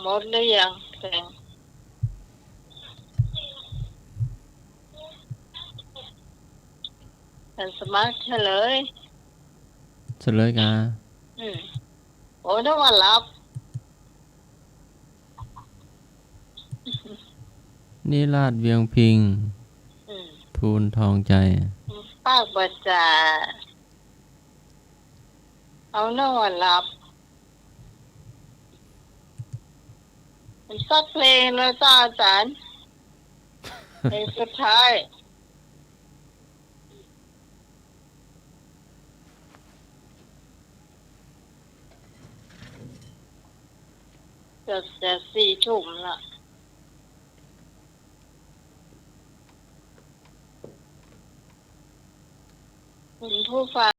หมดหรือยังเพลงเป็นสมาร์ทเฉลยกาโอ้ถ้าว่ารับนิราศเวียงพิงทูลทองใจภาคบัจจาเอาถ้าว่ารับมันสักเพลงแล้วจ้าอาจารย์เพลงสุดท้ายจะ4 ทุ่มละคุณผู้ฟัง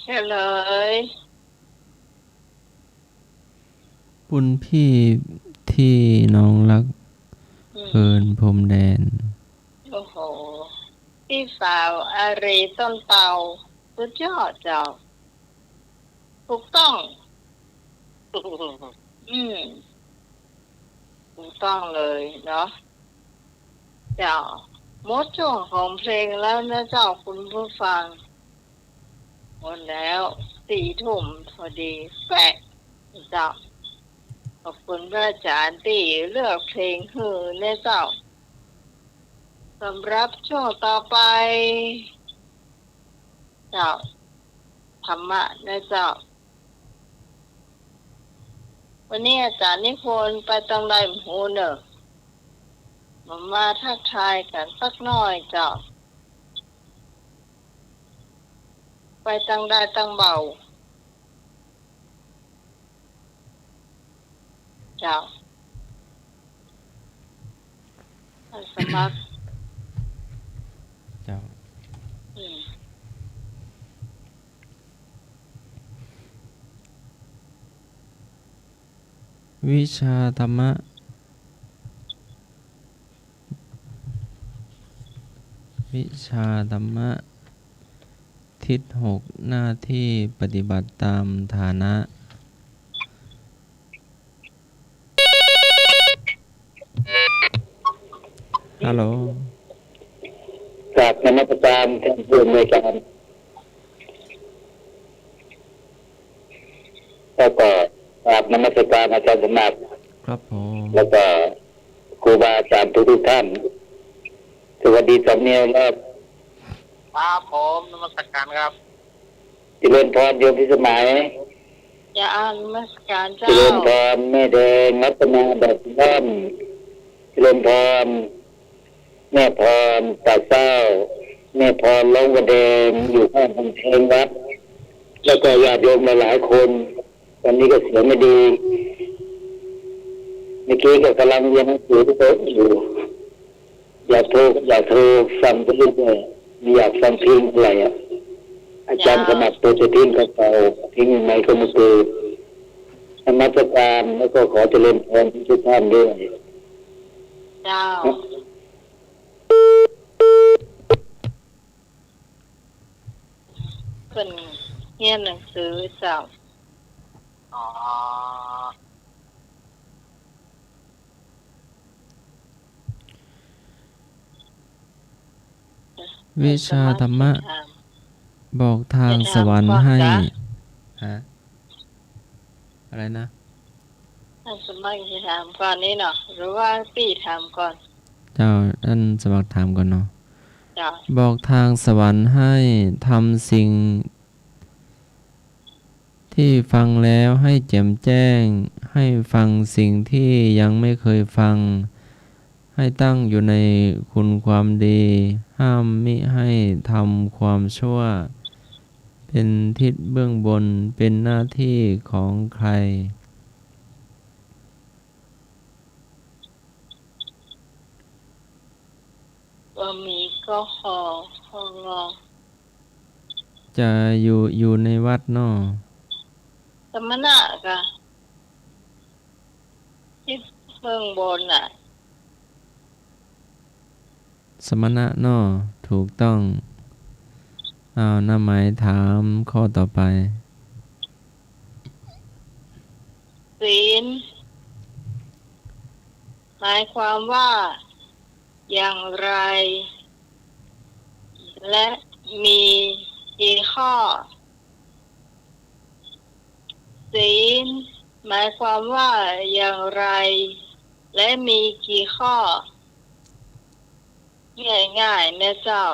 เฉลยบุญพี่ที่น้องรักเพลินพรมแดนโอ้โหพี่สาวอารีต้นเตาสุดยอดเจ้าถูกต้องอืมถูกต้องเลยเนาะเจ้าหมดช่วงของเพลงแล้วนะเจ้าคุณผู้ฟังหมดแล้ว4 ทุ่มพอดีแปะเจ้าขอบคุณพระอาจารย์ที่เลือกเพลงฮือเนะเจ้าสำหรับช่วงต่อไปเจ้าธรรมะนะเจ้าวันนี้อาจารย์นิพนธ์ไปตรงใดหูเนอะ มาทักทายกันสักหน่อยเจ้าไปตั้งได้ตั้งเบาเจ้าท่านสมัคร เจ้า อืม วิชาธรรมะวิชาธรรมะทิศ6หน้าที่ปฏิบัติตามฐานะฮัลโหล กราบนมัสการท่านผู้อำนวยการแล้วก็กราบนมัสการอาจารย์สมบัติ ครับผม แล้วก็ครูบาอาจารย์ทุกท่านสวัสดีสำเนียงและ ครับผมนมัสการครับ เจริญพรโยมพิสมัย อย่าอ่านนมัสการ เจ เจ้า ริญพรแม่แดงรัตนาดอกร่อนเจริญพรแม่พรตาเศร้าแม่พรล้องกระแดงอยู่ข้างกำแพงวัดแล้วก็ญาติโยมมาหลายคนวันนี้ก็เสียงไม่ดีเมื่อกี้ก็กำลังเรียนหนังสือที่โต๊ะอยู่อยากโทรฟังไปเรื่อยๆไม่อยากฟังเพลงอะไรอาจารย์สมัครตัวจะทิ้งก็เก่าทิ้งใหม่ก็มาเกิดนมัสการแล้วก็ขอเจริญพรทุกท่านด้วย เจ้าเป็นเรียนหนังสือเจ้า อ๋อ วิชาธรรมะบอกทางสวรรค์ให้ฮะอะไรนะ ท่านสมัครจะถามก่อนนี้เนาะหรือว่าพี่ถามก่อน เจ้าท่านสมัครถามก่อนเนาะ เจ้า บอกทางสวรรค์ให้ทำสิ่งที่ฟังแล้วให้แจ่มแจ้งให้ฟังสิ่งที่ยังไม่เคยฟังให้ตั้งอยู่ในคุณความดีห้ามมิให้ทำความชั่วเป็นทิศเบื้องบนเป็นหน้าที่ของใครว่ามีก็ของอ จะอยู่ในวัดเนาะ สมณะกะที่เบื้องบนน่ะ สมณะเนาะถูกต้องน้าหมายถามข้อต่อไป ศีลหมายความว่าอย่างไร และมีกี่ข้อ ศีลหมายความว่าอย่างไร และมีกี่ข้อง่ายๆนะเจ้า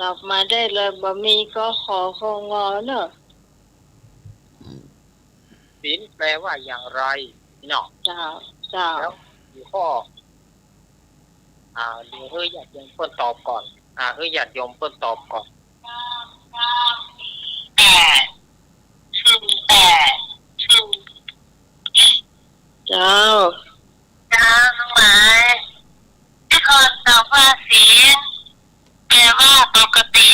ตอบมาได้เลยบ่มีก็ขอของอเนอะ ศีลแปลว่าอย่างไรเนาะ เจ้าเจ้า แล้วมีข้อเดี๋ยวญาติโยมเพิ่นตอบก่อนญาติโยมเพิ่นตอบก่อนเจ้า น้องหมายที่คนตอบว่าศีลแปลว่าปกติ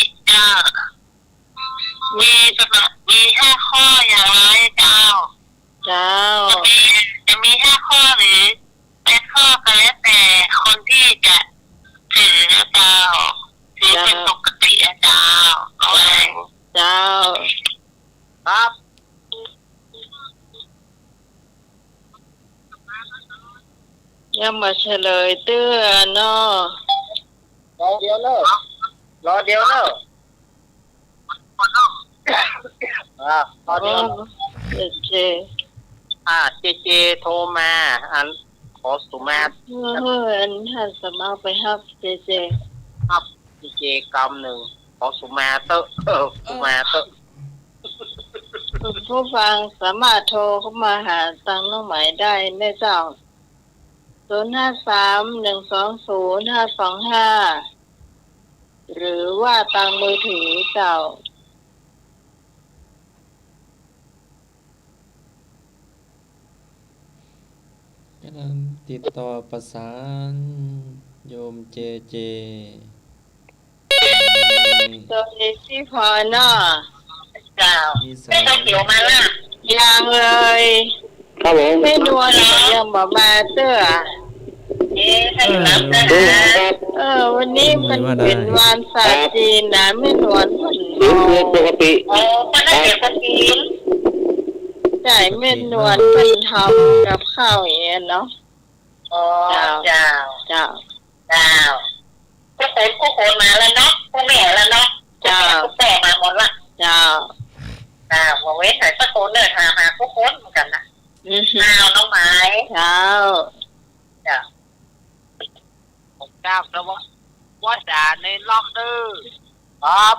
มี5 ข้ออย่างไรเจ้า เจ้า จะมี5 ข้อหรือ8 ข้อก็แล้วแต่คนที่จะถือนะเจ้าถือเป็นปกตินะเจ้าเอาไว้ เจ้า ครับ ยังมาเฉลยเตื้อเนาะ รอเดียวเนอะรอเดียวเนอะรอเดียว เจ เจโทรมาขอสุมาตร เฮ้ยท่านสมัครไปครับเจ ครับเจกรรมหนึ่งขอสุมาเตอร์สุมาเตอร์ คุณผู้ฟังสามารถโทรเข้ามาหาตังน้องหมายได้แม่เจ้า 053 120 525หรือว่าตามมือถือเจ้ากำลังติดต่อประสานโยมเจเจ สวัสดีพี่พรเนาะ เจ้า มีสา ไม่ต้องเกี่ยวมาละ ยังเลย ครับผม ไม่นวลยังบอกมาเตื้อ ให้รับนะ ดู ฮะ ครับ วันนี้มันเป็นวันศาสตร์จีนนะไม่นวลผล หรือเรียนปกติ โอ้ก็ได้เด็กคนจีน ใช่ไม่นวลเป็นทำกับข้าวอย่างเงี้ยเนาะ โอ้เจ้า เจ้า เจ้าก็คนมาแล้วเนาะพวกแม่แล้วเนาะพวกแม่มาหมดละ เจ้า บอกเว้นหน่อยสักคนเนี่ยหาพวกคนเหมือนกันนะน้องไม้ เจ้า ผมเจ้าแล้วว่าจ่าในล็อกดื้อครับ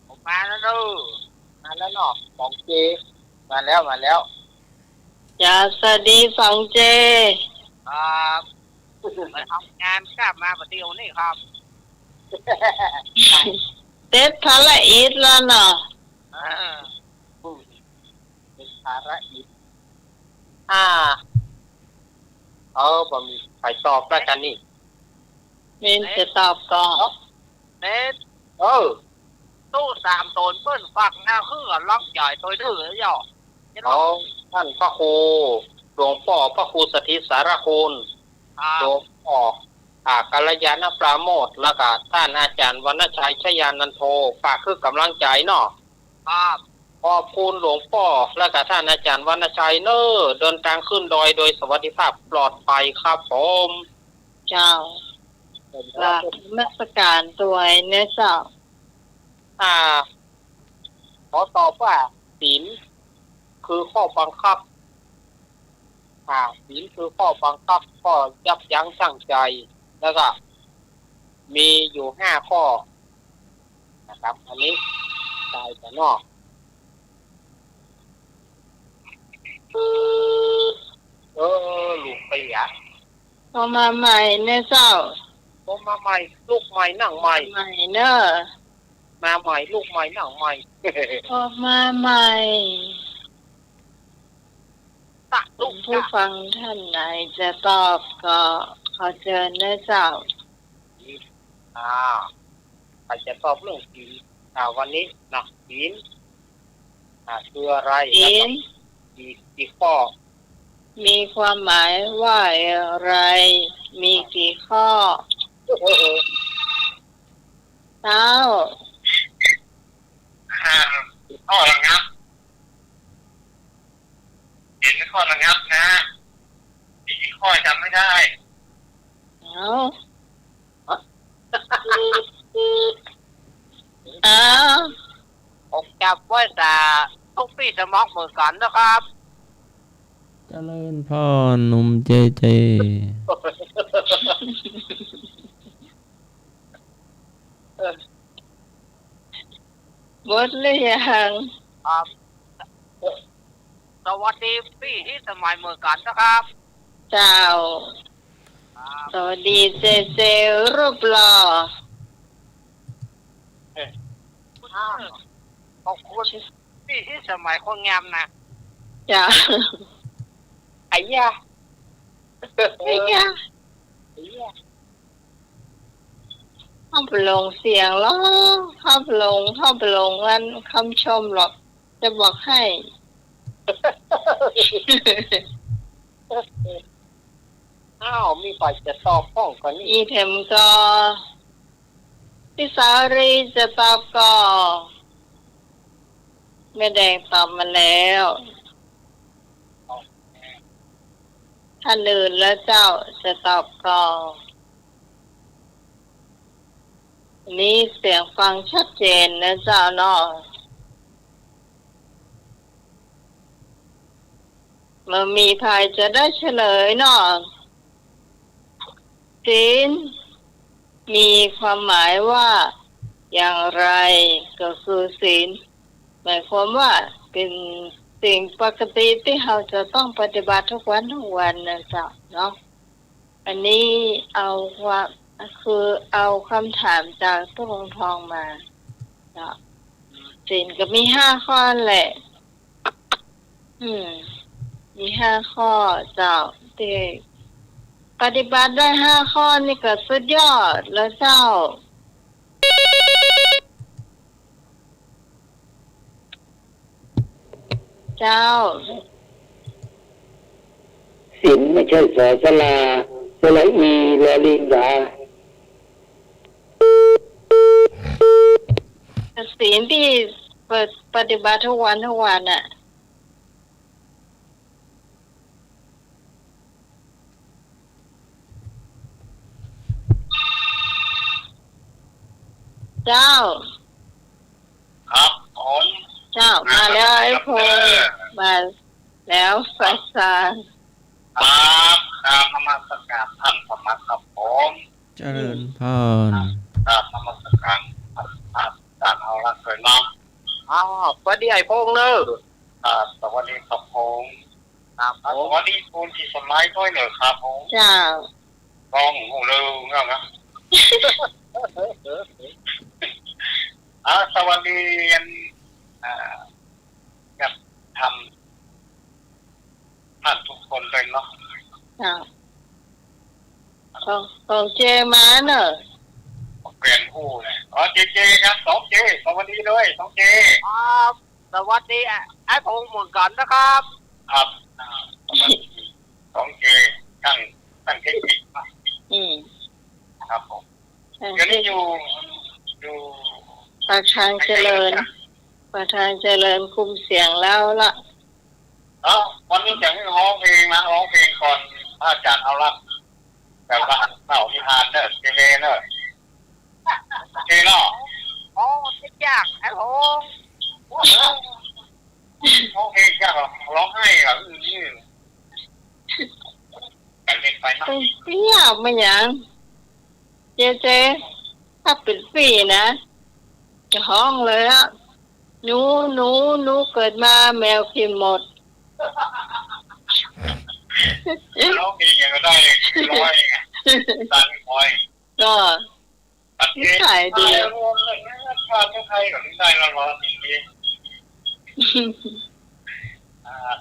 ผมมาแล้วดื้อมาแล้วเนาะของเจมาแล้ว จ้าสวัสดีสองเจ ครับมาทำงานกลับมาประเดี๋ยวนี่ครับ เต็ดทะละอีดแล้วเนาะ เป็นภาระอีกผมมีใครตอบแล้วกันนี่ มินจะตอบก่อน เน็ตตู้3 ตนเปิ้นฝักหน้าคือล็อกใหญ่ตัวดื้อย่อท่านพระครูหลวงพ่อพระครูสถิตสารคุณหลวงพ่อกัลยาณปราโมทแล้วก็ท่านอาจารย์วรรณชัยชยานันโทฝากคือกำลังใจเนาะขอบคุณหลวงพ่อและก็ท่านอาจารย์วรรณชัยเดินทางขึ้นดอยโดยสวัสดิภาพปลอดภัยครับผม เจ้าลามาสการตัวเนี่ยเจ้า ขอตอบว่าศีลคือข้อบังคับศีลคือข้อบังคับข้อยับยั้งชั่งใจแล้วก็มีอยู่5 ข้อนะครับอันนี้ใจแต่นอกลูกไปอ่ะ พอมาใหม่เนี่ยเจ้า ผมมาใหม่ลูกใหม่นั่งใหม่ ใหม่เนอะ มาใหม่ลูกใหม่นั่งใหม่ พอมาใหม่ ตักลูก ผู้ฟังท่านไหนจะตอบก็ขอเชิญนะเจ้า ใครจะตอบเรื่องศีลวันนี้นะศีลคืออะไร ศีล กี่ข้อ มีความหมายว่าอะไร มีกี่ข้อเต้า ข้อระงับเห็นข้อระงับนะมีข้อจำไม่ได้ เอาผมจับไว้แต่ทุกปีจะมอกเหมือนกันนะครับ เจริญพรหนุ่มเจเจ หมดหรือยัง สวัสดีพี่ที่สมัยเหมือนกันนะครับ เจ้า สวัสดีเจเจรูปหล่อ ขอบคุณพี่ที่สมัยคนงามนะ จ้า ไอ้ยา ไอ้ยาเข้าไปลงเสียงแล้วเข้าไปลงงั้นคำชมหรอกจะบอกให้ มีฝ่ายจะตอบห้องกันนี่ อีเทมก็พี่สารีจะตอบก็แม่แดงตอบมาแล้วท่านอื่นแล้วเจ้าจะตอบก็นี่เสียงฟังชัดเจนนะเจ้าเนาะมันมีใครจะได้เฉลยเนาะศีลมีความหมายว่าอย่างไรก็คือศีลหมายความว่าเป็นศ สิ่งปกติที่เราจะต้องปฏิบัติทุกวันนะเจ้าเนาะอันนี้เอาว่าคือเอาคำถามจากตุ้งทองมาเจ้าศีลก็มี5 ข้อแหละมี5 ข้อเจ้าที่ปฏิบัติได้5 ข้อนี่ก็สุดยอดแล้วเจ้าศีลไม่ใช่สอสลาสละอีลอลิงดาศีลที่ปฏิบัติทุกวันน่ะเจ้าครับผม เจ้ามาแล้วไอ้พงมาแล้วฝ่ายสารครับนมัสการท่านธรรมะครับผมเจริญพรนมัสการการเอาละเคยน้องสวัสดีไอ้พงเนอะสวัสดีครับผมสวัสดีคุณที่สมัยด้วยเนอะครับผมเจ้าร้องหูเร็วเงี้ยนะสวัสดีกับทำท่านทุกคนเลยเนาะของเจมาเนอะเปลี่ยนผู้เลยเจครับสองเจสวัสดีเลยสองเจสวัสดีไอ้พงเหมือนกันนะครับครับสองเจตั้งเทคนิคครับผมเดี๋ยวนี้อยู่ปากทางเจริญคุมเสียงแล้วล่ะวันนี้จะให้ร้องเพลงนะร้องเพลงก่อนพระอาจารย์เอาละแบบว่าเต่านิทานเนอะเจเนอะเจเนาะไม่ยากไอ้โหร้องเพลงยากร้องไห้เหรอกันเล่นไปนะเปี้ยไม่ยังเจถ้าเป็นปีนะจะห้องเลยอ่ะหนูเกิดมาแมวกินหมดร้องเพลงอย่างก็ได้ร้อยไงตันคอยก็นิสัยดีชาติไทยกับนิสัยเราร้องดี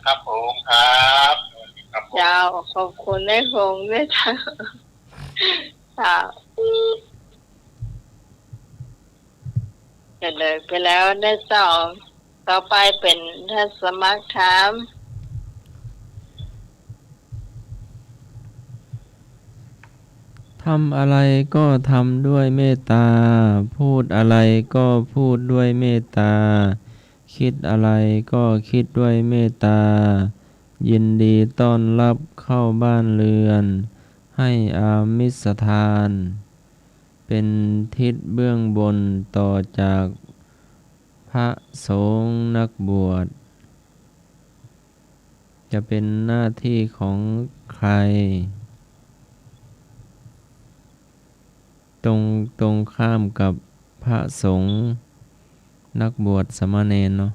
ครับผมครับยาวขอบคุณได้คงได้ทั้งจะเลยไปแล้วได้ต่อไปเป็นท่านสมัครถามทำอะไรก็ทำด้วยเมตตาพูดอะไรก็พูดด้วยเมตตาคิดอะไรก็คิดด้วยเมตตายินดีต้อนรับเข้าบ้านเรือนให้อามิสทานเป็นทิศเบื้องบนต่อจากพระสงฆ์นักบวชจะเป็นหน้าที่ของใครตรงข้ามกับพระสงฆ์นักบวชสามเณรเนาะ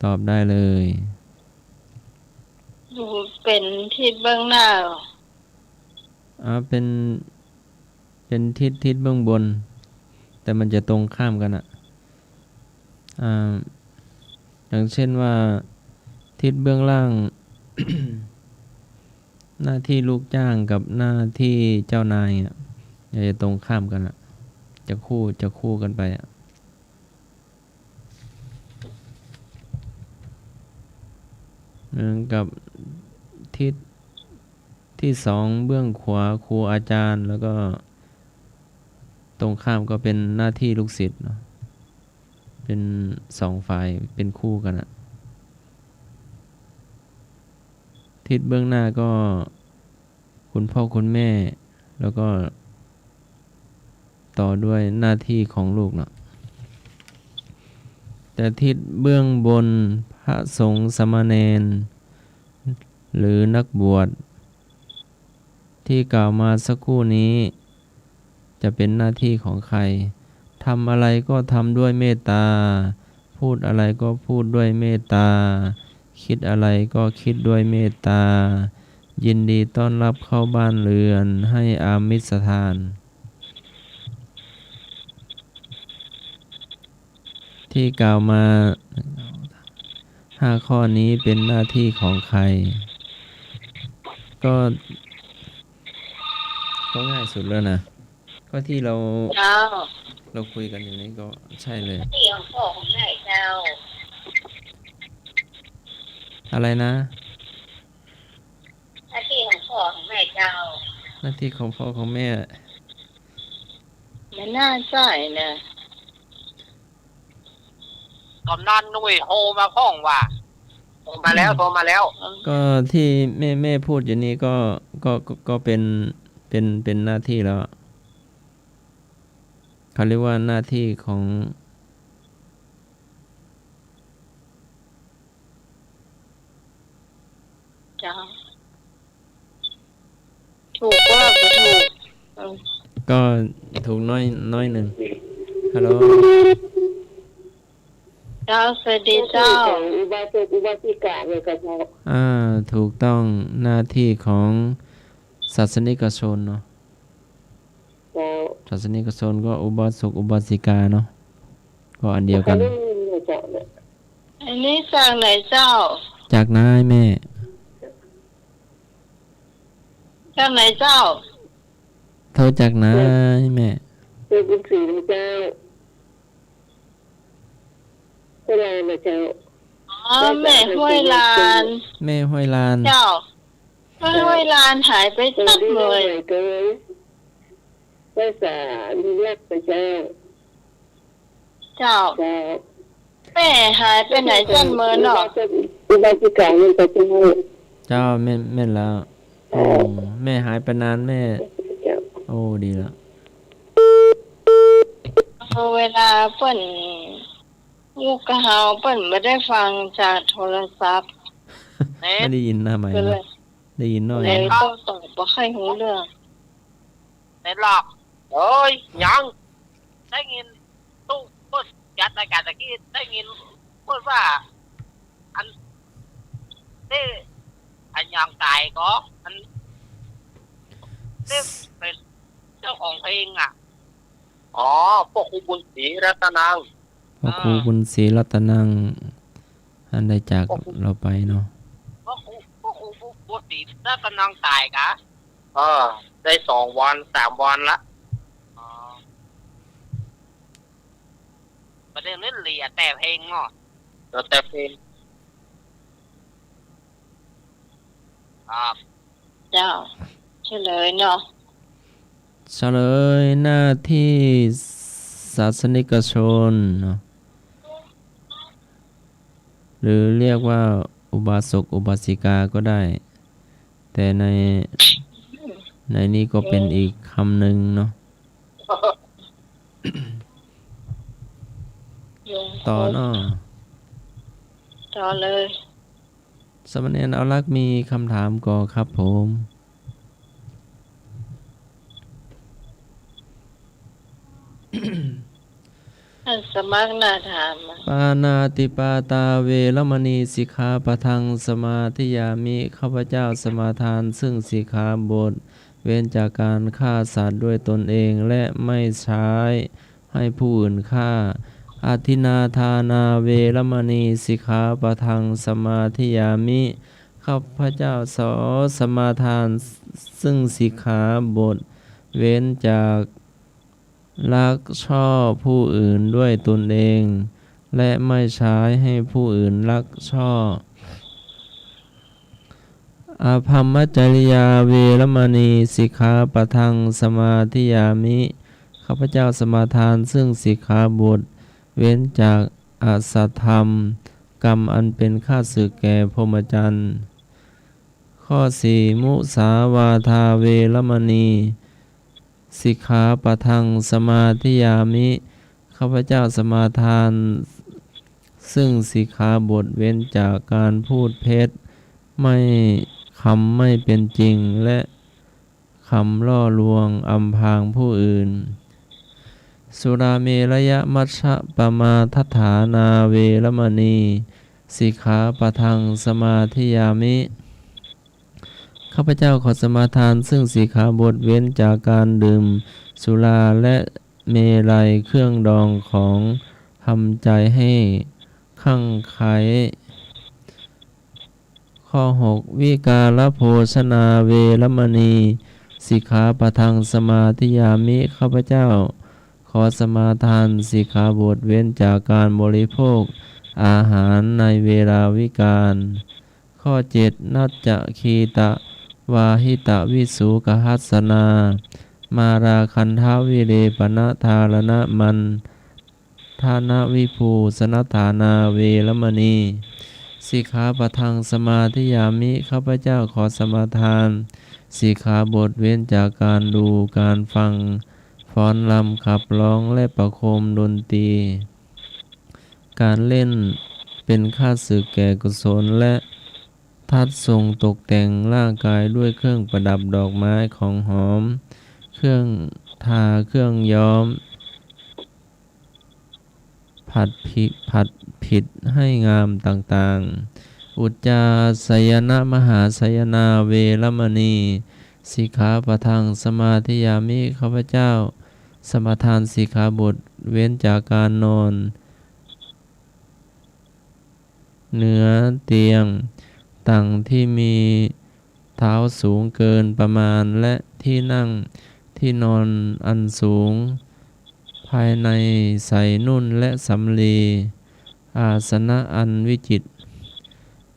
ตอบได้เลยเป็นทิศเบื้องหน้าเป็นทิศเบื้องบนแต่มันจะตรงข้ามกันอย่างเช่นว่าทิศเบื้องล่าง หน้าที่ลูกจ้างกับหน้าที่เจ้านายจะตรงข้ามกันจะคู่กันไปเหมือนกับทิศที่2เบื้องขวาครูอาจารย์แล้วก็ตรงข้ามก็เป็นหน้าที่ลูกศิษย์เนาะเป็น2ฝ่ายเป็นคู่กันทิศเบื้องหน้าก็คุณพ่อคุณแม่แล้วก็ต่อด้วยหน้าที่ของลูกเนาะแต่ทิศเบื้องบนพระสงฆ์สามเณรหรือนักบวชที่กล่าวมาสักครู่นี้จะเป็นหน้าที่ของใครทำอะไรก็ทำด้วยเมตตา พูดอะไรก็พูดด้วยเมตตาคิดอะไรก็คิดด้วยเมตตายินดีต้อนรับเข้าบ้านเรือนให้อามิสทานที่กล่าวมา5ข้อนี้เป็นหน้าที่ของใครก็ง่ายสุดแล้วนะก็ที่เรา เจ้า คุยกันอยู่นี้ก็ใช่เลย หน้าที่ของพ่อของแม่เจ้า อะไรนะ หน้าที่ของพ่อของแม่เจ้า หน้าที่ของพ่อของแม่ ไม่น่าใช่นะ กำนันนุ่ยโทรมาพ้องว่าโทรมาแล้ว ก็ที่แม่พูดอยู่นี้ก็เป็นหน้าที่แล้วเขาเรียกว่าหน้าที่ของ เจ้าถูกว่าไม่ถูกก็ถูกน้อยหนึ่งฮัลโหล เจ้าสวัสดีเจ้า อุบาสกอุบาสิกาเลยก็เจ้าถูกต้องหน้าที่ของศาสนิกชนเนาะศาสนิกชนก็อุบาสกอุบาสิกาเนาะก็อันเดียวกัน อันนี้จากไหนเจ้า จากนายแม่ จากไหนเจ้า โทรจากนายแม่ เป็นบุญศรีนะเจ้าเท่าไรนะเจ้าอ๋อแม่ห้วยลาน แม่ห้วยลาน เจ้าแม่ห้วยลานหายไปตัดเลย เกินภาษาดีรักนะเจ้า เจ้า เจ้า แม่หายไปไหนจันเมินเนาะ อุบาสิกาเลยก็เจ้า เจ้าแม่นแล้วโอ้แม่หายไปนานแม่ เจ้า โอ้ดีแล้ว เวลาเปิ้นงูกระเฮาเปิ้นไม่ได้ฟังจากโทรศัพท์ ไม่ได้ยินหน้าใหม่ ก็เล เนาะ ย ได้ยินน้อย เลยต้องตอบบ่ค่อยรู้เรื่อง เน็ตหลอกเอ้ยยังได้ยินตู้เปิดจัดรายการตะกี้ได้ยินเปิดว่าอันนี่อันยังตายก็อันนี่เป็นเจ้าของเพลงอ่ะอ๋อพวกครูบุญศรีรัตนัง พระครูบุญศรีรัตนังท่านได้จากเราไปเนาะ พวกครูบุญศรีรัตนังตายกะได้2 วัน 3 วันละอ๋อประเด็นเล่นเหลี่ยแต่เพลงเนาะแต่เพลงครับ เจ้าเฉลยเนาะ เฉลยหน้าที่ศาสนิกชนเนาะหรือเรียกว่าอุบาสกอุบาสิกาก็ได้ แต่ในนี้ก็เป็นอีกคำหนึ่งเนาะต่อเนาะ ต่อเลย สมณเณรเอารักษ์มีคำถามก่อครับผม ท่านสมัครหน้าถามมา ปานาติปาตาเวรมณีสิกขาปะทังสมาธิยามิข้าพเจ้าสมาทานซึ่งสิกขาบทเว้นจากการฆ่าสัตว์ด้วยตนเองและไม่ใช้ให้ผู้อื่นฆ่าอาทินาทานาเวรมณีสิกขาปะทังสมาธิยามิข้าพเจ้าสมาทานซึ่งสิกขาบทเว้นจากลักชอบผู้อื่นด้วยตนเองและไม่ใช้ให้ผู้อื่นลักชอบอาภัมมจริยาเวรมณีสิกขาปะทังสมาธิยามิข้าพเจ้าสมาทานซึ่งสิกขาบทเว้นจากอสัตธรรมกรรมอันเป็นข้าศึกแก่พรหมจรรย์ข้อ 4 มุสาวาทาเวรมณีสิกขาปะทังสมาธิยามิข้าพเจ้าสมาทานซึ่งสิกขาบทเว้นจากการพูดเท็จไม่คำไม่เป็นจริงและคำล่อลวงอำพรางผู้อื่น สุราเมรยมัชฌะปมาทัฏฐานาเวรมณีสิกขาปะทังสมาธิยามิข้าพเจ้าขอสมาทานซึ่งสิกขาบทเว้นจากการดื่มสุราและเมลัยเครื่องดองของทำใจให้คั่งไคล้ข้อ 6 วิกาลโภชนาเวรมณีสิกขาปะทังสมาธิยามิข้าพเจ้าขอสมาทานสิกขาบทเว้นจากการบริโภคอาหารในเวลาวิกาลข้อ 7 นัจจคีตะวาหิตะวิสุกหัสสนามาราคันทาวิเรปนะทารณะมันทานะวิภูสนฐานาเวรมณีสิกขาปะทังสมาธิยามิข้าพเจ้าขอสมาทานสิกขาบทเว้นจากการดูการฟังฟ้อนรำขับร้องและประโคมดนตรีการเล่นเป็นข้าศึกแก่กุศลและทัดทรงตกแต่งร่างกายด้วยเครื่องประดับดอกไม้ของหอมเครื่องทาเครื่องย้อมผัดผิดให้งามต่างๆอุจจาสยนะมหาสยนาเวรมณีสิกขาปะทังสมาธิยามิข้าพเจ้าสมาทานสิกขาบทเว้นจากการนอนเหนือเตียงตั้งที่มีเท้าสูงเกินประมาณและที่นั่งที่นอนอันสูงภายในใส่นุ่นและสำลีอาสนะอันวิจิตร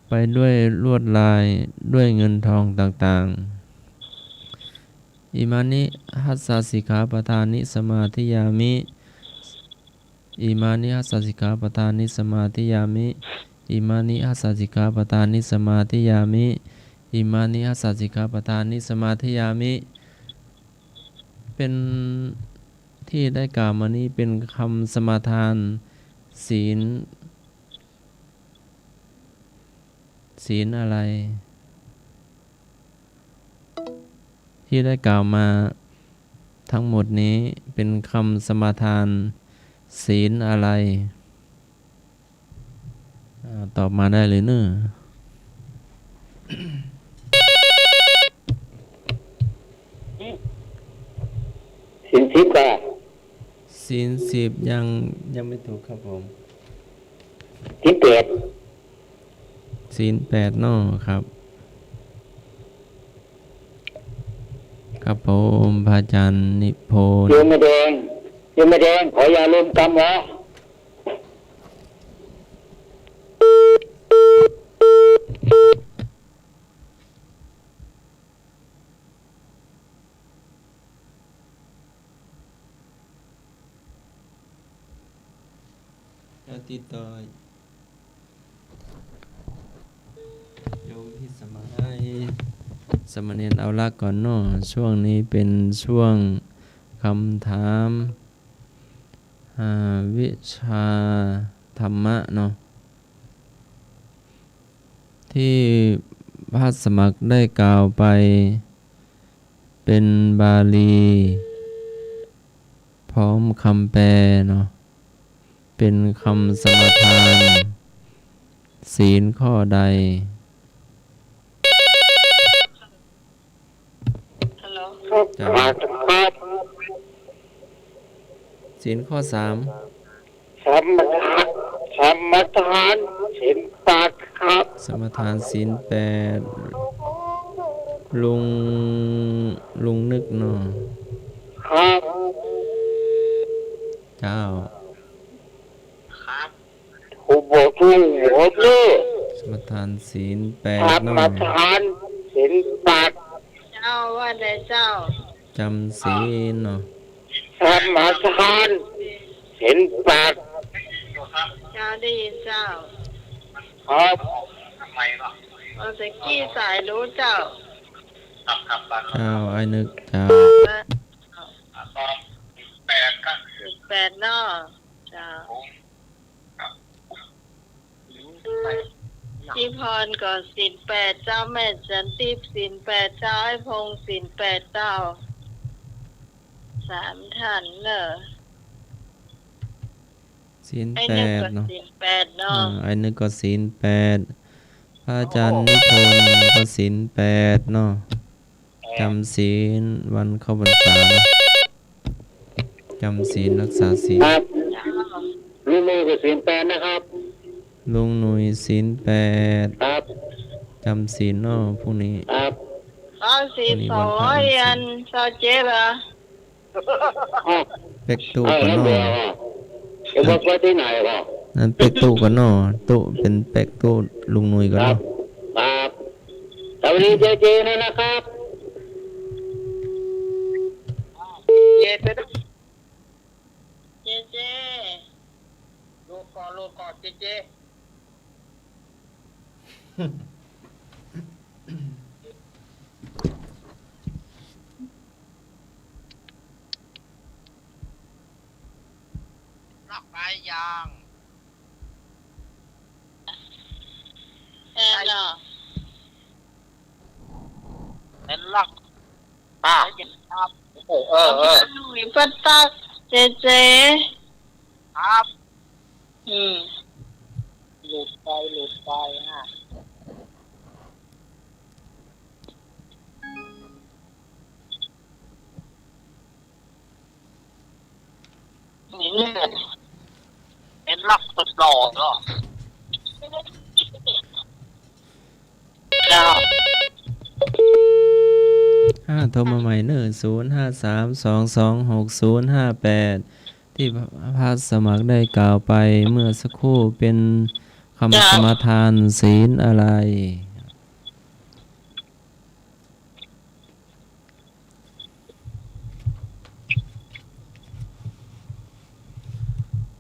ไปด้วยลวดลายด้วยเงินทองต่างๆอิมานิหัสสะสิกขาปทานิสมาธิยามิอิมานิหัสสะสิกขาปทานิสมาธิยามิอิมานิหัสสะสิกขาปทานิสมาธิยามิอิมานิหัสสะสิกขาปทานิสมาธิยามิเป็นที่ได้กล่าวมานี้เป็นคำสมาทานศีลอะไรที่ได้กล่าวมาทั้งหมดนี้เป็นคำสมาทานศีลอะไรตอบมาได้เลยเนอะ ศีล10ค่ะ ศีล10ยังไม่ถูกครับผม ศีล8ศีล8นอครับครับผมพระอาจารย์นิพนธ์โยมแดงขอยาลมกำวะติดต่อโยมพิสมัยสมณเณรเอาละก่อนเนาะช่วงนี้เป็นช่วงคำถามวิชาธรรมะเนาะที่พระสมัครได้กล่าวไปเป็นบาลีพร้อมคำแปลเนาะเป็นคำสมาทานศีลข้อใดฮัลโหล ศีลข้อ3สมทานศีล8ครับสมทานศีล8ลุงนึกเนาะครับเจ้าผู้บอกทุกหัวเลือสมทานศีล8เนาะสมทานศีล8เจ้าว่าได้เจ้าจำศีลเนาะสมทานศีล8เจ้าได้ยินเจ้าครับเอาแต่กี้สายรู้เจ้าเจ้าไอ้นึกเจ้า8นอเจ้าที่พรก่อนศีล8เจ้าแม่จันทิพย์ศีล8เจ้าไอ้พงศ์ศีล8เจ้า3ท่านเนอะ ศีล ไอ้ แป เนี่ย ด ก็ เนาะ ศีล8เนาะ ไอ้นึกก็ศีลแปดพระอาจารย์นิพนธ์ก็ศีลแปดเนาะจำศีลวันเข้าพรรษาเนาะจำศีลรักษาศีล ครับลุงมือก็ศีลแปดนะครับ ลุงหนุ่ยศีลแปด ครับ จำศีลเนาะพรุ่งนี้ ครับ เอาศีล200อัน27อ่ะ อ้าว เป็กตู้ เอา กัน แล้ว เนาะ เดี๋ยวจะบอกไว้ที่ไหนก็ นั่นเป็กตู้กันเนาะตู้เป็นเป็กตู้ลุงหนุ่ยกัน ครับ เนาะ ครับสวัสดีเจนะครับ เจไปดู เจ ลูกก่อนเจรักไปยัง แอนเนาะ เป็นรักครับเออ หนุ่ยปัตตักเจ ครับ อืม หลุดไปฮะ นี่เนี่ย เป็นรักสุดหล่อเหรอ เจ้า โทรมาใหม่เนอะ0532260058ที่พระสมัครได้กล่าวไปเมื่อสักครู่เป็นคำสมาทานศีลอะไร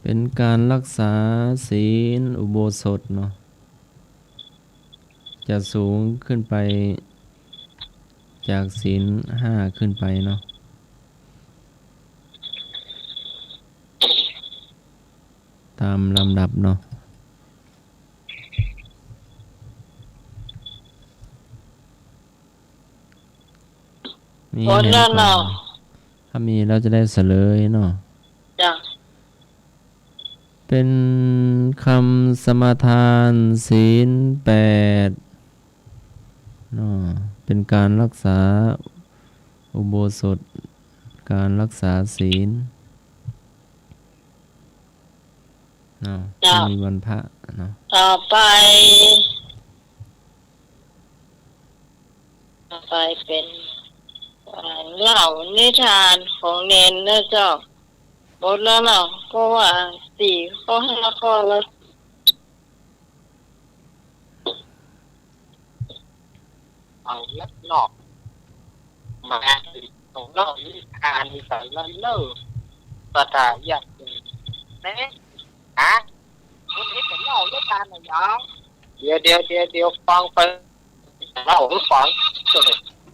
เป็นการรักษาศีลอุโบสถเนาะจะสูงขึ้นไปจากศีล5ขึ้นไปเนาะตามลำดับเนาะมี หมดแล้วเนาะ ถ้ามีเราจะได้เสลยเนาะ จ้ะ เป็นคำสมาทานศีล8เนาะเป็นการรักษาอุโบสถการรักษาศีลเนาะไม่มีวันพระเนาะ ต่อไปเป็นเล่านิทานของเนนนะเจ้าหมดแล้วเนาะก็ว่า4 ข้อ 5 ข้อแล้ว เอาเล็บนอกมาตรงนอกนิทานนิสัยละเลิศสถาอยากเนี่ยฮะคุณนี่เป็นเล่านิทานหรือยังเดี๋ยวฟังไปเล่าหรือฟัง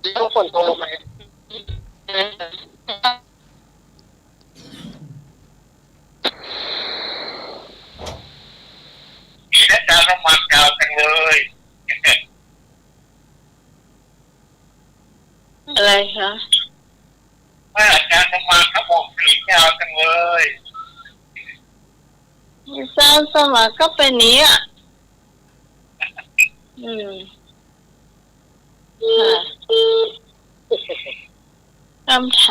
เดี๋ยวคนโตมาอาจารย์น้ำมันเก่าจังเลย อะไรคะ อาจารย์น้ำมันเขาบอกสีเก่าจังเลย สร้างสมัครก็เป็นนี้อ่ะคำถ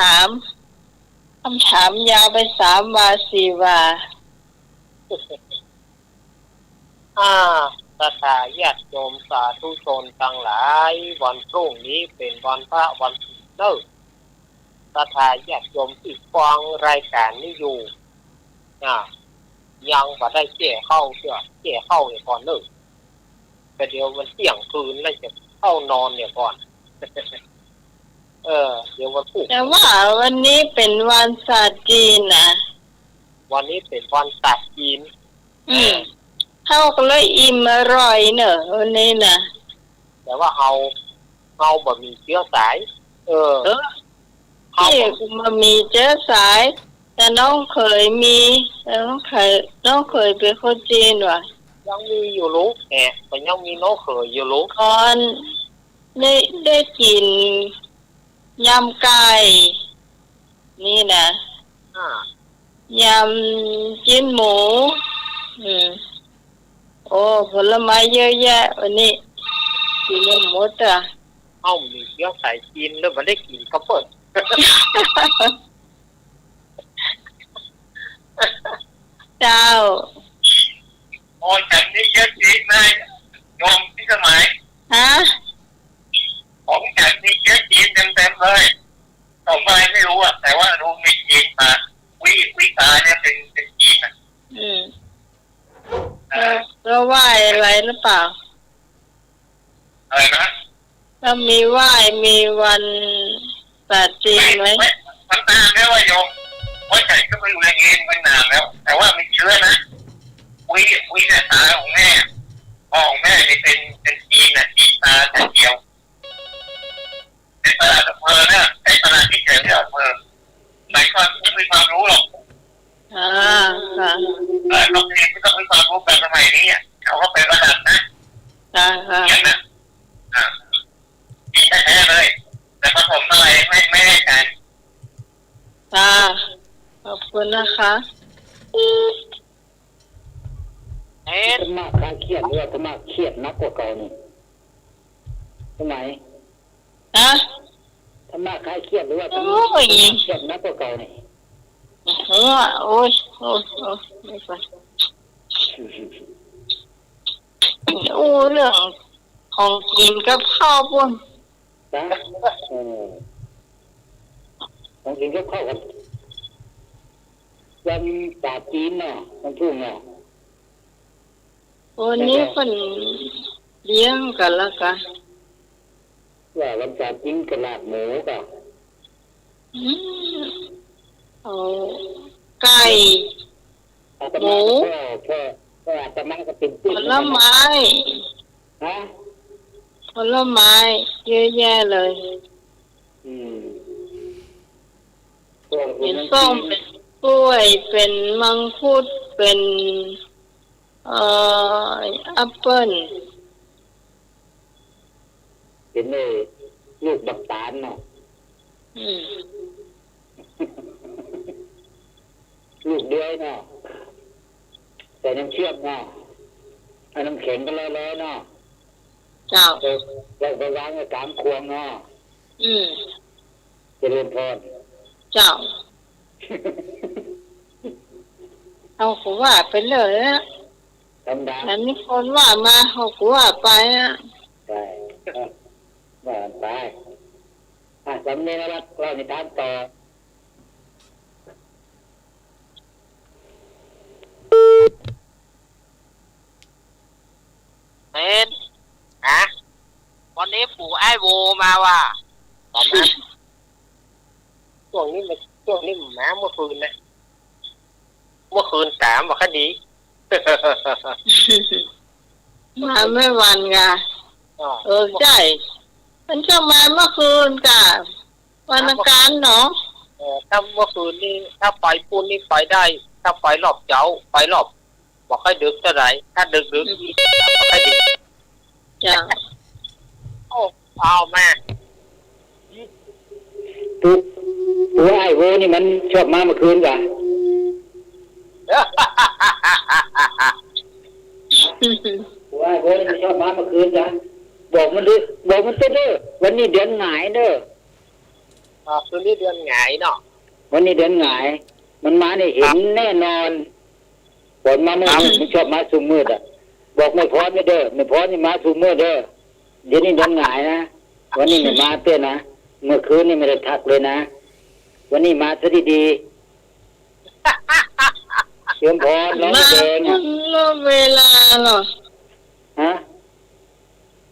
ามยาวไป3 วา 4 วา สถาญาติโยมสาธุชนทั้งหลายวันพรุ่งนี้เป็นวันพระวันเลิกสถาญาติโยมที่ฟังรายการนี้อยู่ยังว่าได้แก้เข้าเนี่ยก่อนเลิกแต่เดี๋ยวมันเที่ยงคืนแล้วจะเข้านอนเนี่ยก่อน เดี๋ยววันพุธ แต่ว่าวันนี้เป็นวันศาสตร์จีนนะ วันนี้เป็นวันศาสตร์จีน เข้าก็เลยอิ่มอร่อยเนอะวันนี้นะ แต่ว่าเอาแบบมีเชื้อสายที่กูมามีเชื้อสาย แต่น้องเคยเป็นคนจีนว่ะ ยังมีอยู่ลูกแต่ยังมีน้องเขยอยู่ลูก ก่อนได้กินยำไก่นี่นะ ยำจิ้นหมูโอ้ผลไม้เยอะแยะวันนี้กินหมดอ่ะ เอ้ามีเยอะใส่กินแล้วมันได้กินข้าวเปิด เจ้า โอ้ยจากนี้เยอะจริงเลยโยมที่สมัย ฮะ ของจากนี้เยอะจริงเต็มเลยต่อไปไม่รู้อะแต่ว่ารู้มีจริงมาวิตาเนี่ยเป็นจริงอะ แล้วไหว้อะไรหรือเปล่า อะไรนะ แล้วมีไหว้มีวันศาสตร์จีนไหม มันนานแล้วว่าโยมว่าใจก็ไม่รู้อย่างงี้มันนานแล้ว แต่ว่ามีเชื้อนะวิเนี่ยตาของแม่พ่อของแม่นี่เป็นจีนนะจีนตาแต่เดียวเป็นตลาดอำเภอเนี่ยเป็นตลาดที่เจ๋งที่อำเภอหลายคนไม่มีความรู้หรอก ค่ะ โรงเรียนไม่ต้องมีความรู้แบบสมัยนี้เขาก็เป็นระดับนะ ค่ะ อย่างนั้นจีนแท้ๆเลยแต่ผสมอะไรไม่ได้กัน ค่ะขอบคุณนะคะ ธรรมะคลายเครียดหรือว่าธรรมะเครียดนักกว่าเก่านี่สมัย ฮะ ธรรมะคลายเครียดหรือว่าธรรมะ โอ้ย เครียดนักกว่าเก่านี่ โอ้ยไม่ไปโอ้เรื่องของกินกับข้าวปุ้น นะของกินก็เข้ากันวันศาสตร์จีนเนาะมันทุ่งเนาะ วันนี้คนเลี้ยงกันแล้วกัน ว่าวันศาสตร์จีนกระลาดหมูก็ เอาไก่ อาตมาก็อาตมาก็เป็น ผลไม้ ฮะ ผลไม้เยอะแยะเลย เป็นส้มเป็นกล้วยเป็นมังคุดเป็นแอปเปิ้ล เป็นลูกบักตาลเนาะลูกเดียวเนาะแต่น้ำเชื่อมเนาะอันน้ำแข็งก็แล้วเนาะ เจ้า เราไปวางไว้กลางควงเนาะเจริญพร เจ้า เอากูว่าไปเลยนะ ธรรมดา อันนี้คนว่ามาเอากูว่าไปนะ ได้ว่าไปสำเนียงแล้วเราในทางต่อ เป็นนะวันนี้ปู่ไอ้โวมาว่ะตอนนั้นช่วงนี้มาเมื่อคืนนะเมื่อคืนถามว่าคดี มาไม่วันไงใช่มันจะมาเมื่อคืนกะวันอังคารเนาะ ถ้าเมื่อคืนนี้ถ้าไปปูนนี่ไปได้ ถ้าไปรอบเจ้าไปรอบบอกให้ดึกเท่าไหร่ถ้าดึกนี่บอกให้ดึก จ้ะ โอ้เอาแม่ ตัวไอ้โวนี่มันชอบมาเมื่อคืนกะตัวไอ้โวนี่มันชอบมาเมื่อคืนกะบอกมันเด้อวันนี้เดือนหงายเด้อ คืนนี้เดือนหงายเนาะ วันนี้เดือนหงายมันมาเนี่ยเห็นแน่นอนฝนมาเมื่อมันชอบมาสุ่มมืดอ่ะบอกไม่พร้อมไม่เด้อไม่พร้อมนี่มาสุ่มมืดเด้อเดี๋ยวนี้เดือนหงายนะวันนี้ไม่มาเต้นนะเมื่อคืนนี่ไม่ได้ทักเลยนะวันนี้มาซะดีๆเตรียมพรน้องแดงอ่ะ เวลาเนาะ ฮะ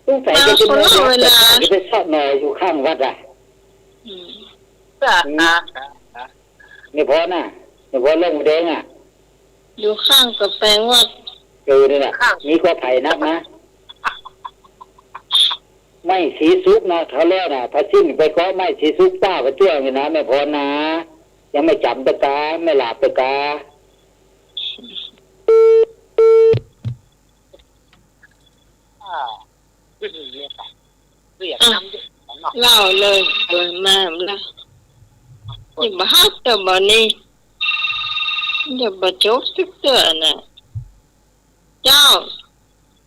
ต้องใส่ไปจนไปซ่อนหน่อยอยู่ข้างวัดอ่ะไม่พอน่ะไม่พอเรื่องแดงอ่ะ อยู่ข้างกับแปลงว่า นี่แหละนี่ก็ไผ่นักนะไม่สีซุกนะเขาแล้วนะพอสิ้นไปก็ไม่สีซุกป้าไปเจ้าอย่างนะไม่พอนะยังไม่จับตะกาไม่หลับตะกา เรียกน้ำดิเนาะ เล่าเลยเปิดมาแล้วนี่บ้าแต่บ่นี้ จะประจบสักเดือนน่ะเจ้า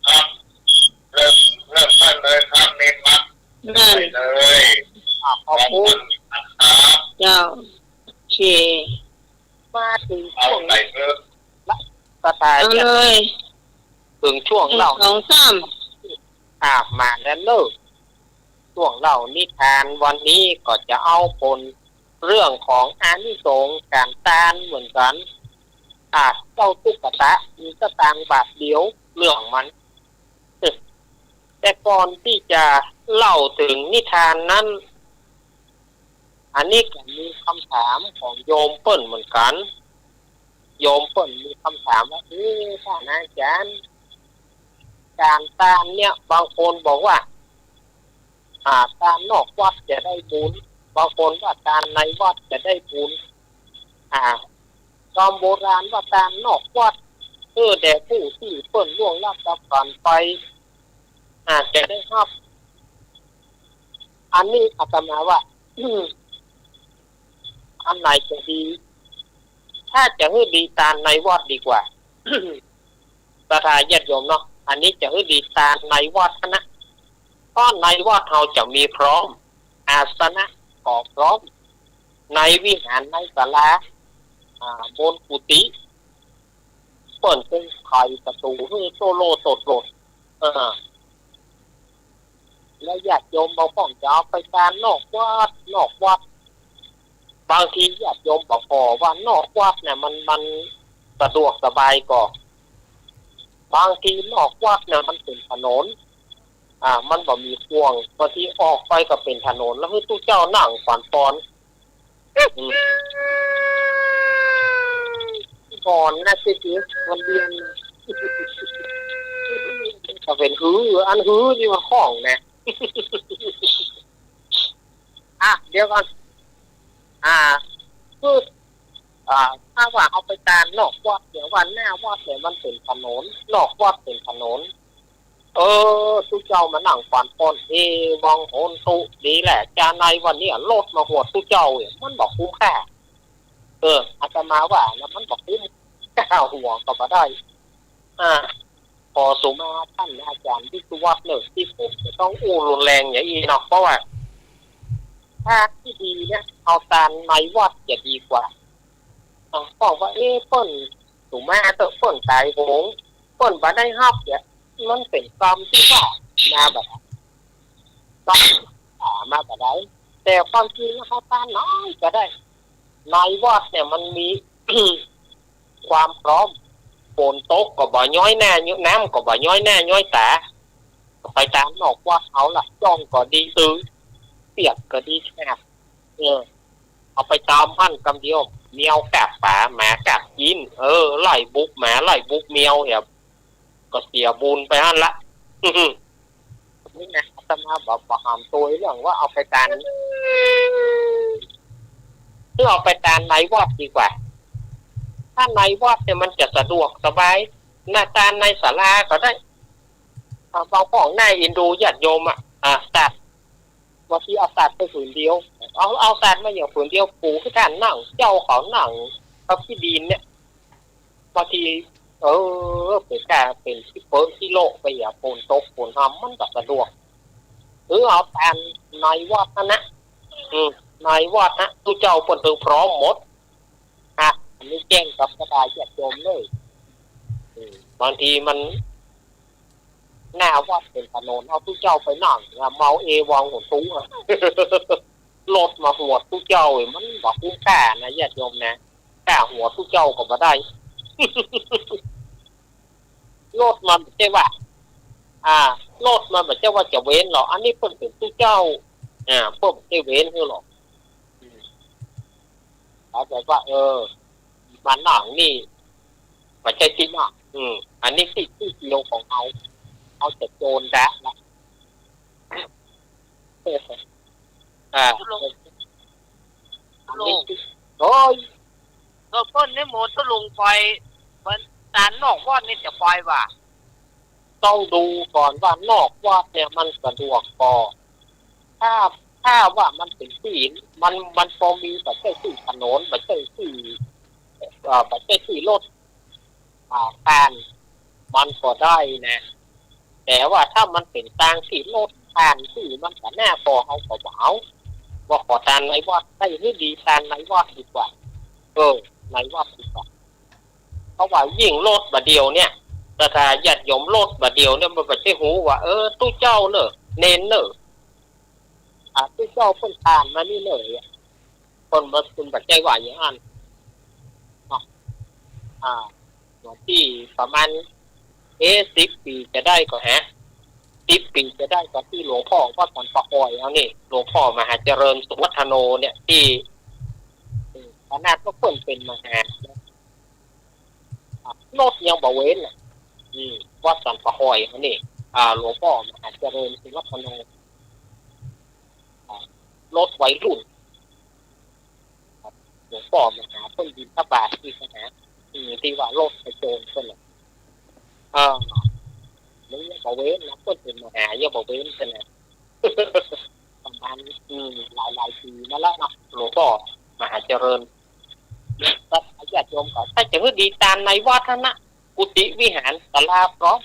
ครับเริ่มต้นเลยครับเน้นมัด นั่น ไปเลยขอบคุณครับ เจ้าโอเค มาถึง เอา ช่วง ใส่เพิ่ม สถาน เอา จะ เลย ถึงช่วง หนึ่ง เล่า สองสาม มาแล้วเลิกช่วงเล่านิทานวันนี้ก็จะเอาผลเรื่องของอานิสงส์การทานเหมือนกันเจ้าตุ๊กตามีสตางค์บาทเดียวเรื่องมัน แต่ก่อนที่จะเล่าถึงนิทานนั้นอันนี้ก็มีคำถามของโยมเปิ้ลเหมือนกันโยมเปิ้ลมีคำถามว่าท่านอาจารย์การตามเนี่ยบางคนบอกว่าตามนอกวัดจะได้บุญบางคนว่าตามในวัดจะได้บุญตอนโบราณว่าตามนอกวัดแด่ผู้ที่เปิ้ลล่วงลับกับกันไปจะได้รับอันนี้อาตมาว่าอันไหนจะดีถ้าจะให้ดีตามในวัดดีกว่า ประธานญาติโยมเนาะอันนี้จะให้ดีตามในวัดนะเพราะในวัดเราจะมีพร้อมอาสนะก็พร้อมในวิหารในศาลาบนกุฏิเปิดเป็นไข่ประตูให้โซโลสดโลดแล้วญาติโยมบางคนจะเอาไปการนอกวัดบางทีญาติโยมบอกว่านอกวัดเนี่ยมันสะดวกสบายกว่าบางทีนอกวัดเนี่ยมันเป็นถนนมันบ่มีห่วงบางทีออกไปก็เป็นถนนแล้วให้ตู้เจ้านั่งฝันปอนก่อนนะสิวันเรียนก็เป็นอันนี่มาห้องนะเดี๋ยวก่อนคือถ้าว่าเอาไปตามนอกวัดเดี๋ยววันหน้าวัดเนี่ยมันเป็นถนนนอกวัดเป็นถนนทุกเจ้ามานั่งฝันปอนวางโอนตุดีแหละจาในวันนี้โลดมาหัวทุกเจ้าเนี่ยมันบอกคุ้มค่าอาตมาว่าแล้วมันบอกคุ้มค่าหัวก็มาได้พอสุมาท่านอาจารย์ที่วัดเนี่ยที่ผมจะต้องรุนแรงอย่างนี้เนาะเพราะว่าถ้าที่ดีเนี่ยเอาตามในวัดจะดีกว่าบอกว่าเปิ้นสุมาเปิ้นตายโหงเปิ้นบ่ได้ฮับเนี่ยมันเป็นกรรมที่ว่ามาแบบมาแบบไหนแต่ความจริงเขาตามน้อยก็ได้ในวัดเนี่ยมันมี ความพร้อมฝนตกก็บ่ย้อยแน่น้ำก็บ่ย้อยแน่ย้อยตาไปตามนอกวัดเอาล่ะจ้องก็ดีตื้อเปียกก็ดีแคบเอาไปตามพันกำเดียวเมียวกัดป่าหมากัดกินไล่บุกหมาไล่บุกเมียวเนี่ยก็เสียบุญไปหั่นละนี่นะอาตมาบอกหามตัวเรื่องว่าเอาไปตามเอาไปตามในวัดดีกว่าถ้าในวัดเนี่ยมันจะสะดวกสบายหน้าตาในศาลาก็ได้บางของในอินดูญาติโยมตัดบางทีเอาตัดไปผืนเดียวเอาตัดมาอย่างผืนเดียวปูให้ท่านนั่งเจ้าเขานั่งกับที่ดินเนี่ยบางทีเป็นการเป็นที่เปิดที่โลกไปอย่างฝนตกฝนทำมันก็สะดวกหรือเอาตามในวัดนะในวัดนะทุกเจ้าคนถึงพร้อมหมดอันนี้แจ้งกับกระดาษญาติโยมเลยบางทีมันหน้าวัดเป็นถนนเอาทุกเจ้าไปนั่งเมาวังหัวทุ่งรถมาหัวทุกเจ้ามันบอกคุ้มค่านะญาติโยมนะค่าหัวทุกเจ้าก็มาได้รถมันไม่ใช่ว่ารถมันไม่ใช่ว่าจะเว้นหรอกอันนี้เพิ่นเป็นทุกเจ้าเพิ่นไม่เว้นคือหรอกเอาแต่ว่ามันหนังนี่ไม่ใช่ที่หนังอันนี้ที่เดียวของเอาจะโจรแดะละโอ้ยเราเพิ่นนี่หมดลงไปมันตานนอกวัดนี่จะไปว่ะต้องดูก่อนว่านอกวัดเนี่ยมันสะดวกพอถ้าว่ามันเป็นที่มันพอมีแต่ใช่ที่ถนนไม่ใช่ที่ ประเทศที่ลดการมันก็ได้นะแต่ว่าถ้ามันเป็นทางที่ลดการที่มันก็แน่พอเอาก็บ่เอาว่าขอทานไหนว่าได้นี่ดีทานไหนว่าดีกว่าไหนว่าดีกว่าเพราะว่ายิ่งลดบาเดียวเนี่ยแต่ถ้าญาติโยมลดบาเดียวเนี่ยมันบ่ได้หูว่าตู้เจ้าเนอะเน้นเนอะตู้เจ้าเพิ่นทานมานี่เลยคนบ่คุณบ่ใจว่าอย่างนั้นที่ประมาณ10 ปีจะได้ก็10 ปีจะได้ก็ที่หลวงพ่อวัดสันปะอ้อยเอานี่หลวงพ่อมหาเจริญสุวัฒโนเนี่ยที่ขนาดก็เพิ่นเป็นมหาโนดยังบ่เว้นวัดสันปะอ้อยเอานี่หลวงพ่อมหาเจริญสุวัฒโนรถวัยรุ่นหลวงพ่อมหาเพิ่นบิณฑบาตที่ขนาดที่ว่ารถไปโจรเพิ่นนี่บ่เว้นนะเพิ่นเป็นมหายังบ่เว้นซั่นน่ะประมาณหลายปีมาแล้วเนาะหลวงพ่อมหาเจริญก็ญาติโยมก็ถ้าจะคือดีตามในวัดนะกุฏิวิหารศาลาพร้อม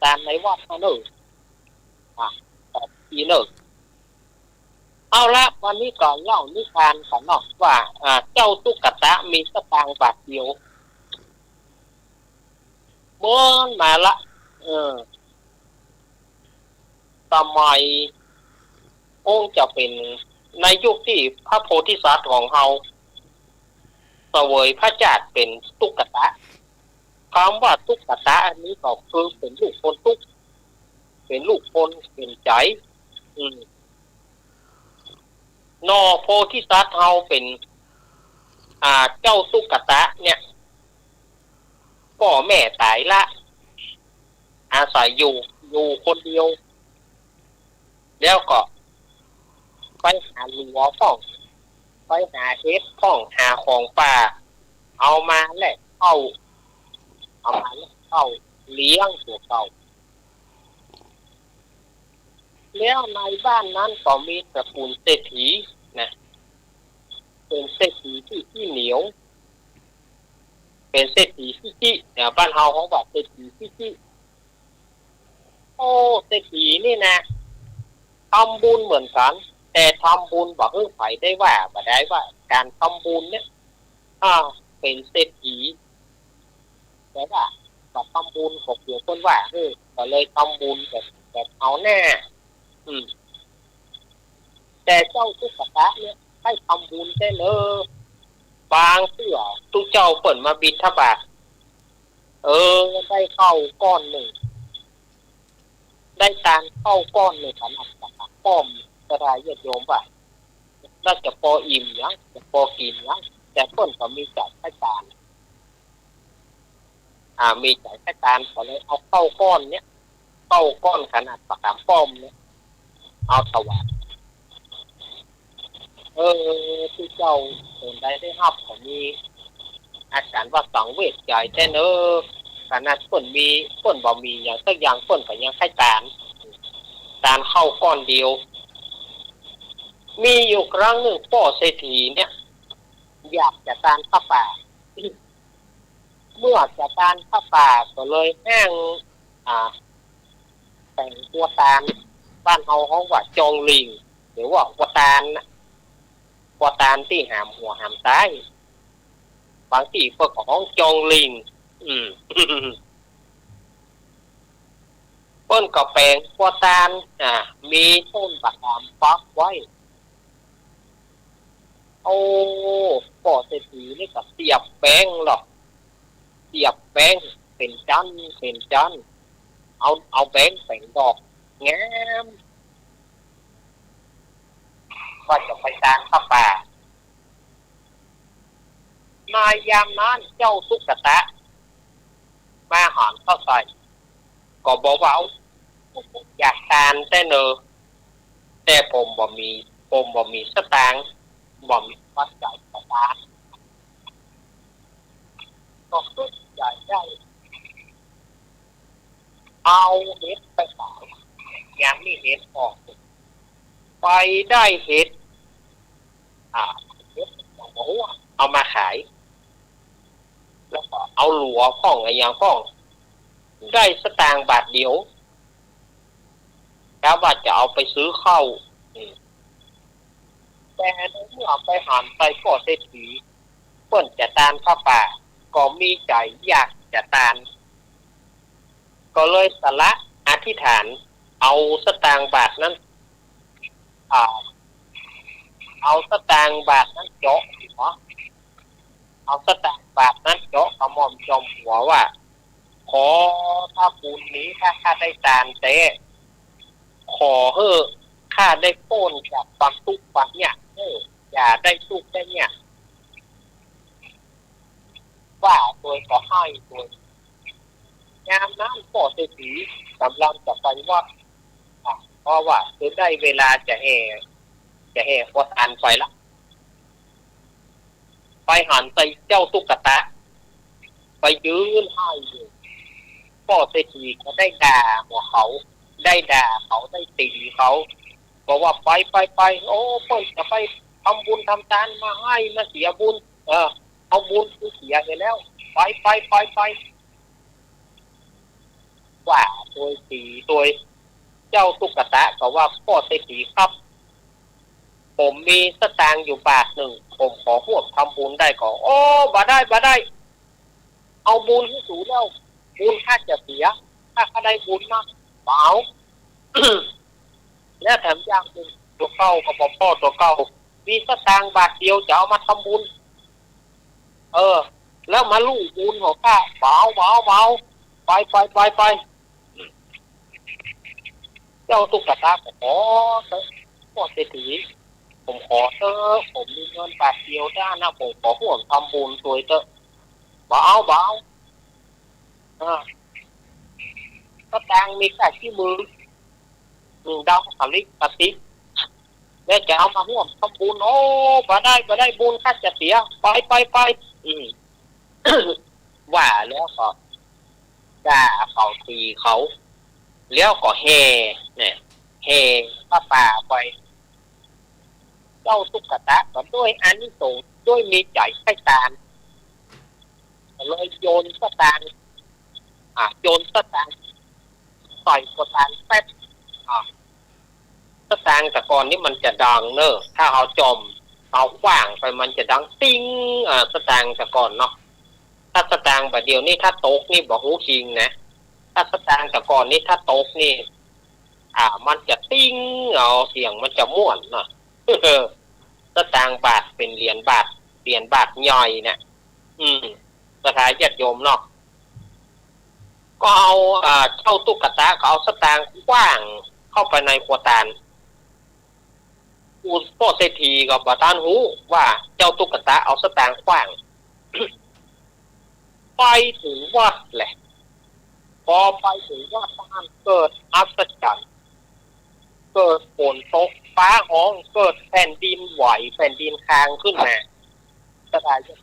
ตามในวัดเนาะอีเนาะเอาละวันนี้ก็เล่านิทานกันเนาะว่าเจ้าตุ๊กตามีสตางค์บาทเดียวเมื่อมาละสมัยองค์จะเป็นในยุคที่พระโพธิสัตว์ของเราเสวยพระเจ้าเป็นตุ๊กตาคำว่าตุ๊กตาอันนี้ก็คือเป็นลูกคนตุ๊กเป็นลูกคนเป็นใจนอโพธิสัตว์เราเป็นเจ้าตุ๊กตาเนี่ยพ่อแม่ตายละอาศัยอยู่คนเดียวแล้วก็ไปหาลัวพ่องไปหาเห็ดพ่องหาของป่าเอามาแหละเข้าเลี้ยงตัวเก่าแล้วในบ้านนั้นก็มีตระกูลเศรษฐีนะเป็นเศรษฐีที่เหนียวเป็นเศรษฐีที่บ้านเฮาเขาบอกเศรษฐีที่เศรษฐีนี่นะทำบุญเหมือนกันแต่ทำบุญบอกไผได้ว่าบ่ได้ว่าการทำบุญเนี่ยเป็นเศรษฐีแต่ว่าทำบุญของเกี่ยวคนว่าก็เลยทำบุญแบบเอาแน่แต่เจ้าตุ๊กตาเนี่ยให้ทำบุญได้เลยบางเสื้อตุ๊กเจ้าเปิดมาบิณฑบาตได้เข้าก้อนหนึ่งได้การเข้าก้อนหนึ่งขนาดป้อมกระไรญาติโยมว่าน่าจะพออิ่มยังจะพอกินยังแต่เพิ่นก็มีจ่ายให้การมีจ่ายให้การก็เลยเอาเข้าก้อนเนี้ยเข้าก้อนขนาดปากกาป้อมเนี่ยเอาถวายที่เจ้าคนใดได้รับก็มีอาการว่าสังเวชใจแต่ขนาดเพิ่นบ่มีอย่างสักอย่างเพิ่นก็ยังให้การเข้าก้อนเดียวมีอยู่ครั้งหนึ่งพ่อเศรษฐีเนี่ยอยากจะทานข้าวป่าเมื่อจะทานข้าวป่าก็เลยแห้งแต่งตัวตาลบ้านเฮาว่าจองลิงหรือว่ากัวตาลที่หามหัวหามซ้ายบางที่เพิ่นก็ของจองลิงเพิ่นก็แปลงกัวตาลมีต้นบักขามปักไว้พ่อเศรษฐีนี่ก็เสียบแป้งหรอกเสียบแป้งเป็นจันเอาแป้งแต่งดอกงามว่าจะไปทานข้าวป่านายยามนั้นเจ้าตุ๊กตามาหอนเข้าใส่ก็บอกว่าอยากทานแต่ผมบ่มีสตางค์บ่มีวัดใจสตางค์ก็คืออยากได้เอาเห็ดไปขายอย่างนี้เห็ดออกไปได้เห็ดเห็ดเอามาขาย เอาหลัวข้องไอ้อย่างข้องได้สตางค์บาทเดียวแล้วว่าจะเอาไปซื้อข้าวแต่เมื่อไปหันไปก็เศรษฐีเปิ้นจะตานผ้าป่าก็มีใจอยากจะตานก็เลยสละอธิษฐานเอาสตางค์บาทนั้นเอาสตางค์บาทนั้นเจาะหัวเอาสตางค์บาทนั้นเจาะกระหม่อมจอมหัวว่าขอถ้าบุญนี้ถ้าข้าได้ตานเตขอเฮ้อข้าได้โป้นจากความทุกข์ความเนี่ยอย่าได้ทุกข์ได้เนี่ยว่าโดยก็ให้โดยงามนั้นก็เศรษฐีกำลังจะไปว่าเพราะว่าจะได้เวลาจะแห่พอทานไปละไปหันไปเจ้าตุ๊กตาไปยืนให้อยู่ก็เศรษฐีก็ได้ด่าหัวเขาได้ด่าเขาได้ตีเขาบอกว่าไปโอ้เพิ่นจะไปทำบุญทำทานมาให้มาเสียบุญเอาบุญที่เสียไปแล้วไปว่าโดยตีโดยเจ้าตุ๊กตาก็ว่าพ่อเศรษฐีครับผมมีสตางค์อยู่บาทหนึ่งผมขอร่วมทำบุญได้ก็โอ้บ่ได้เอาบุญที่สูงแล้วบุญข้าจะเสียถ้าข้าได้บุญมากเปล่า และแถมอย่างหนึ่งตัวเก่ากับพ่อตัวเก่ามีสตางค์บาทเดียวจะเอามาทำบุญแล้วมาลู่บุญของข้าเบาไปเจ้าตุ๊กตาขอพ่อเศรษฐีผมขอเถอะผมมีเงินบาทเดียวได้นะผมขอร่วมทำบุญช่วยเถอะเบาสตางค์มีแค่ที่มือดาวสลิกปฏิแล้วจะเอามาร่วมทำบุญโอ้บ่ได้บุญข้าจะเสียไปว่าแล้วก็ด่าเขาตีเขาแล้วก็แห่ผ้าป่าไปเจ้าตุ๊กตาก็ด้วยอานิสงส์ด้วยมีใจให้ทานเลยโยนสตางค์ใส่สตางค์แป๊บสตางค์แต่ก่อนนี้มันจะดังเนอะถ้าเอาจมเอาขว้างไปมันจะดังติ้งสตางค์แต่ก่อนเนาะถ้าสตางค์แบบเดียวนี่ถ้าตกนี่บอกหูจริงนะถ้าสตางค์แต่ก่อนนี่ถ้าตกนี่มันจะติ้งเสียงมันจะม่วนเนาะสตางค์บาทเป็นเหรียญบาทย่อยเนี่ยสถานญาติโยมเนาะก็เอาเจ้าตุ๊กตาเขาเอาสตางค์กว้างเข้าไปในขวดตาลพ่อเศรษฐีกับประธานหูว่าเจ้าตุ๊กตาเอาสตางค์กว้าง ไปถึงวัดแหละพอไปถึงวัดมันเกิดอัศจรรย์เกิดฝนตกฟ้าห้องเกิดแผ่นดินไหวแผ่นดินคางขึ้นมาสถานที่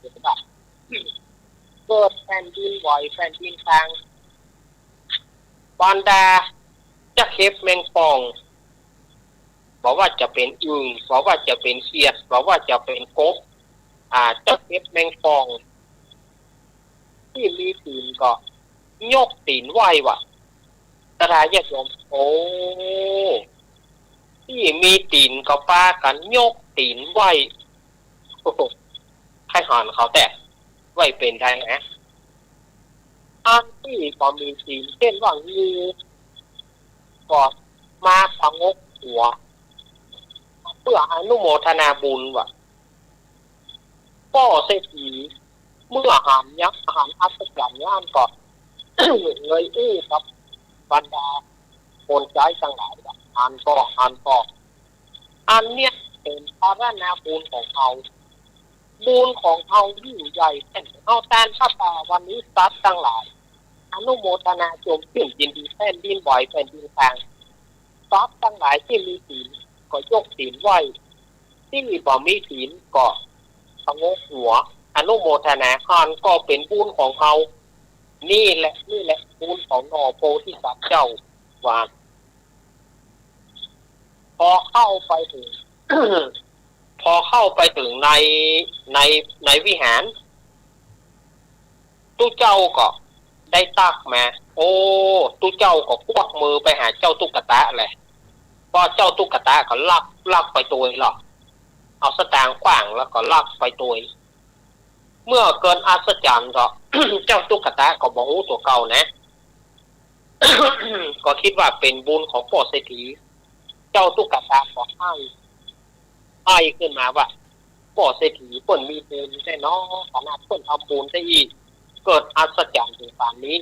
เกิดแผ่นดินไหวแผ่นดินคางบรรดาจะเข็บแมงปองบอกว่าจะเป็นอึ่งบอกว่าจะเป็นเขียดบอกว่าจะเป็นกบจะเข็บแมงปองที่มีตีนก็ยกตีนไหวว่ะสถานที่โยมโอ้ที่มีตีนก็ป้ากันยกตีนไหวให้หันเขาแต่ไหวเป็นได้นะอันที่ก็มีตีนเช่นว่างูก็มาพงกหัวเพื่ออนุโมทนาบุญว่ะพ่อเศรษฐีเมื่อหามยักษ์หามอัศจรรย์ย่านก็ เลยกับบรรดาคนใจทั้งหลายอ่านอันเนี้ยเป็นภาระนาบุญของเขายิ่งใหญ่เช่นเอาตานพระป่าวันนี้สัตว์ทั้งหลายอนุโมทนาชมชื่นยินดีแผ่นดินไหวแผ่นดินคางสัตว์ทั้งหลายที่มีศีลก็ยกศีลไหวที่บ่มีศีลก็พงกหัวอนุโมทนาทานก็เป็นบุญของเขานี่แหละบุญของนอโพธิสัตว์เจ้าว่าพอเข้าไปถึง ในวิหาร ตู้เจ้าก็ได้ตักมาโอ้ตู้เจ้าก็ควักมือไปหาเจ้าตุ๊กตาเลยพอเจ้าตุ๊กตาก็ลักไปตัวหรอกเอาสตางค์ขว้างแล้วก็ลักไปตัวเมื่อเกินอัศจรรย์ก็ เจ้าตุ๊กตาก็บอกอู้ตัวเก่านะ ก็คิดว่าเป็นบุญของพ่อเศรษฐีเจ้าตุ๊กตาก็ให้ขึ้นมาว่าพ่อเศรษฐีเพิ่นมีบุญได้เนาะขนาดเพิ่นทำบุญได้อีกเกิดอัศจรรย์ถึงปานนี้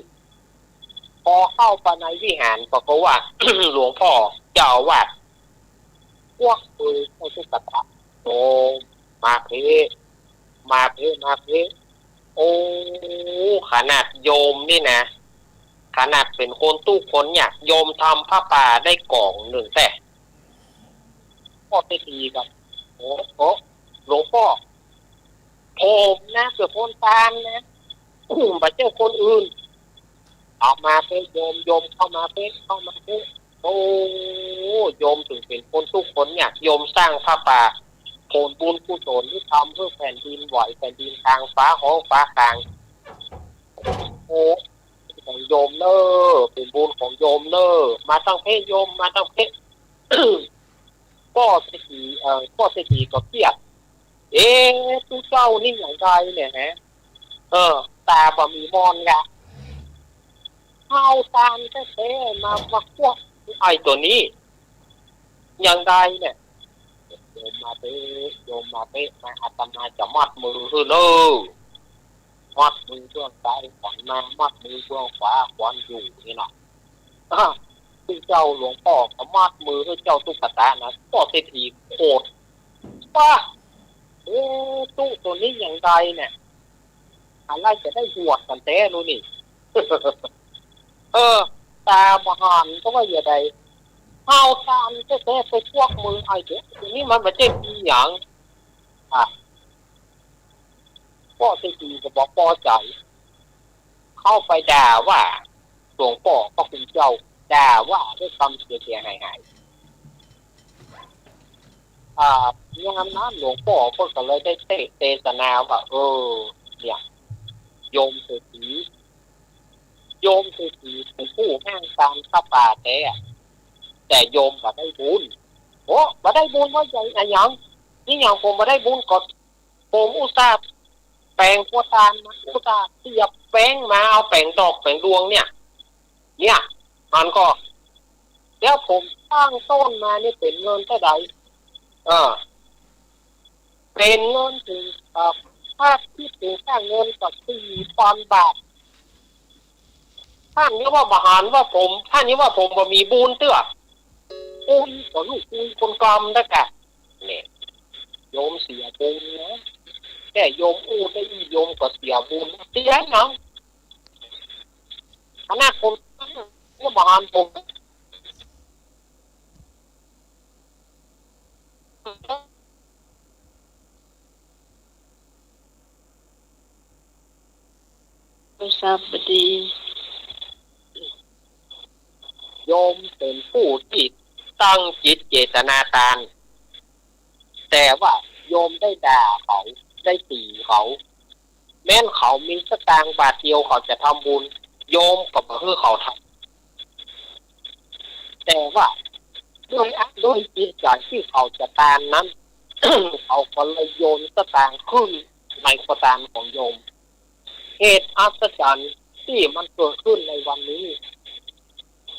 พอเข้าไปในวิหารก็ว่า หลวงพ่อเจ้าว่าพวกมือเจ้าตุ๊กตาโอ้มาเพโอ้ขนาดโยมนี่นะขนาดเป็นคนตู้คนเนี่ยโยมทำผ้าป่าได้กล่องหนึ่งแต่พ่อไปทีกับโอ้หลวงพ่อผมนะเกือบคนตามนะไปเจอคนอื่นออกมาเป็นโยมเข้ามาเป็นโอ้โยมถึงเป็นคนตู้คนเนี่ยโยมสร้างผ้าป่าผลบุญกุศลที่ทำเพื่อแผ่นดินไหวแผ่นดินทางฟ้าห้องฟ้ากลางโอ้ของโยมเนอเป็นบุญของโยมเนอมาตั้งเพศโยมมาตั้งเพศ ก็เศรษฐีก็เครียดตู้เจ้านี่อย่างไรเนี่ยฮะตาบะมีมอนกะเข้าตามแท้ๆมาพวกไอ้ตัวนี้อย่างไรเนี่ยโยมมาเป๊ะมาอาตมาจะมัดมือเนอมัดมือเบื้องซ้ายขวัญมามัดมือเบื้องขวาขวัญอยู่นี่นะซึ่งเจ้าหลวงพ่อก็มัดมือให้เจ้าตุ๊กตานะก็เศรษฐีโกรธว่าตู้ตัวนี้อย่างไรเนี่ยอะไรจะได้หวดกันแท้รู้นี่ ตามหันก็ว่าอย่างไรเอาตามแท้ๆไปพวกมือไอ้เด็กนี่มันไม่ใช่ปีอย่างพ่อเศรษฐีก็บอกพอใจเข้าไปด่าว่าหลวงพ่อก็คุณเจ้าด่าว่าด้วยคำเสียหายงานนั้นหลวงพ่อก็เลยได้เทศนาว่าเนี่ยโยมเศรษฐีเป็นผู้แห่งการข้าป่าแต่โยมบ่ได้บุญบ่ได้บุญว่าใหญ่อะไรอย่างนี่อย่างผมบ่ได้บุญก็ผมอุตส่าห์แปลงหัวตาลมาอุตส่าห์เสียบแป้งมาเอาแป้งดอกแป้งดวงเนี่ยมันก็แล้วผมตั้งต้นมานี่เป็นเงินเท่าไหร่เป็นเงินถึงถ้าที่ถึงค่าเงินกับ4,000 บาทท่านนี้ว่าบหารว่าผมท่านนี้ว่าผมบ่มีบุญเตื้อก็ลูกคนกรรมได้กะเนี่ยโยมเสียบุญนะแต่โยมได้โยมก็เสียบุญเสียเนาะขนาดคนก็บหารผมทราบดี โยมเป็นผู้ที่ตั้งจิตเจตนาทานแต่ว่าโยมได้ด่าเขาได้ตีเขาแม้นเขามีสตางค์บาทเดียวเขาจะทำบุญโยมก็บ่ให้เขาทำแต่ว่าด้วยจิตใจที่เขาจะทานนั้น เขาก็เลยโยนสตางค์ขึ้นในสตางค์ของโยมเหตุอัศจรรย์ที่มันเกิดขึ้นในวันนี้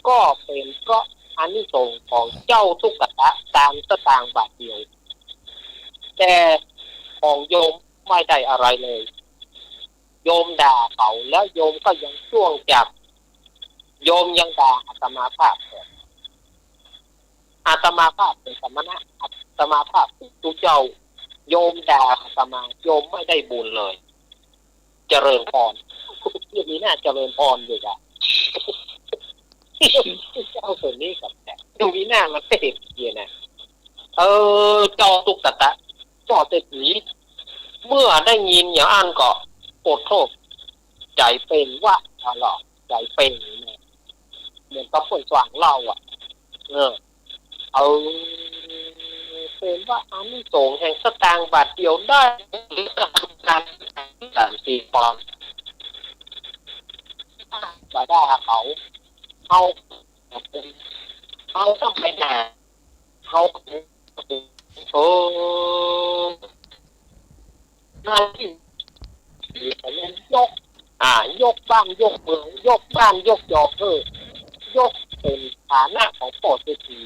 ก็เป็นเพราะอานิสงส์ของเจ้าตุ๊กตาตามสตางค์บาทเดียวแต่ของโยมไม่ได้อะไรเลยโยมด่าเขาแล้วโยมก็ยังช่วงจับโยมยังด่าอาตมาภาพเป็นสมณะอาตมาภาพตุเจ้าโยมด่าอาตมาโยมไม่ได้บุญเลยเจริญพรที่นี้น่าเจริญพรอยู่จ้ะเจ้าส่วนนี้กับแต่ตรงนี้หน้ามันเต็มเกียร์นะเจ้าตุ๊กตาเจ้าเศรษฐีเมื่อได้ยินอย่างอันก็โอดโทษใจเป็นว่าใจเป็นเนี่ยเหมือนกับคนสว่างเล่าเป็นว่าอานิสงส์แห่งสตางค์บาทเดียวได้หรือการ4 ปอนด์ บ่ได้เขาต้องไปด่าเขาโอ้นายที่ยกยกบ้านยกเมืองยกบ้านยกจอกยกเป็นฐานะของปอดเศรษฐี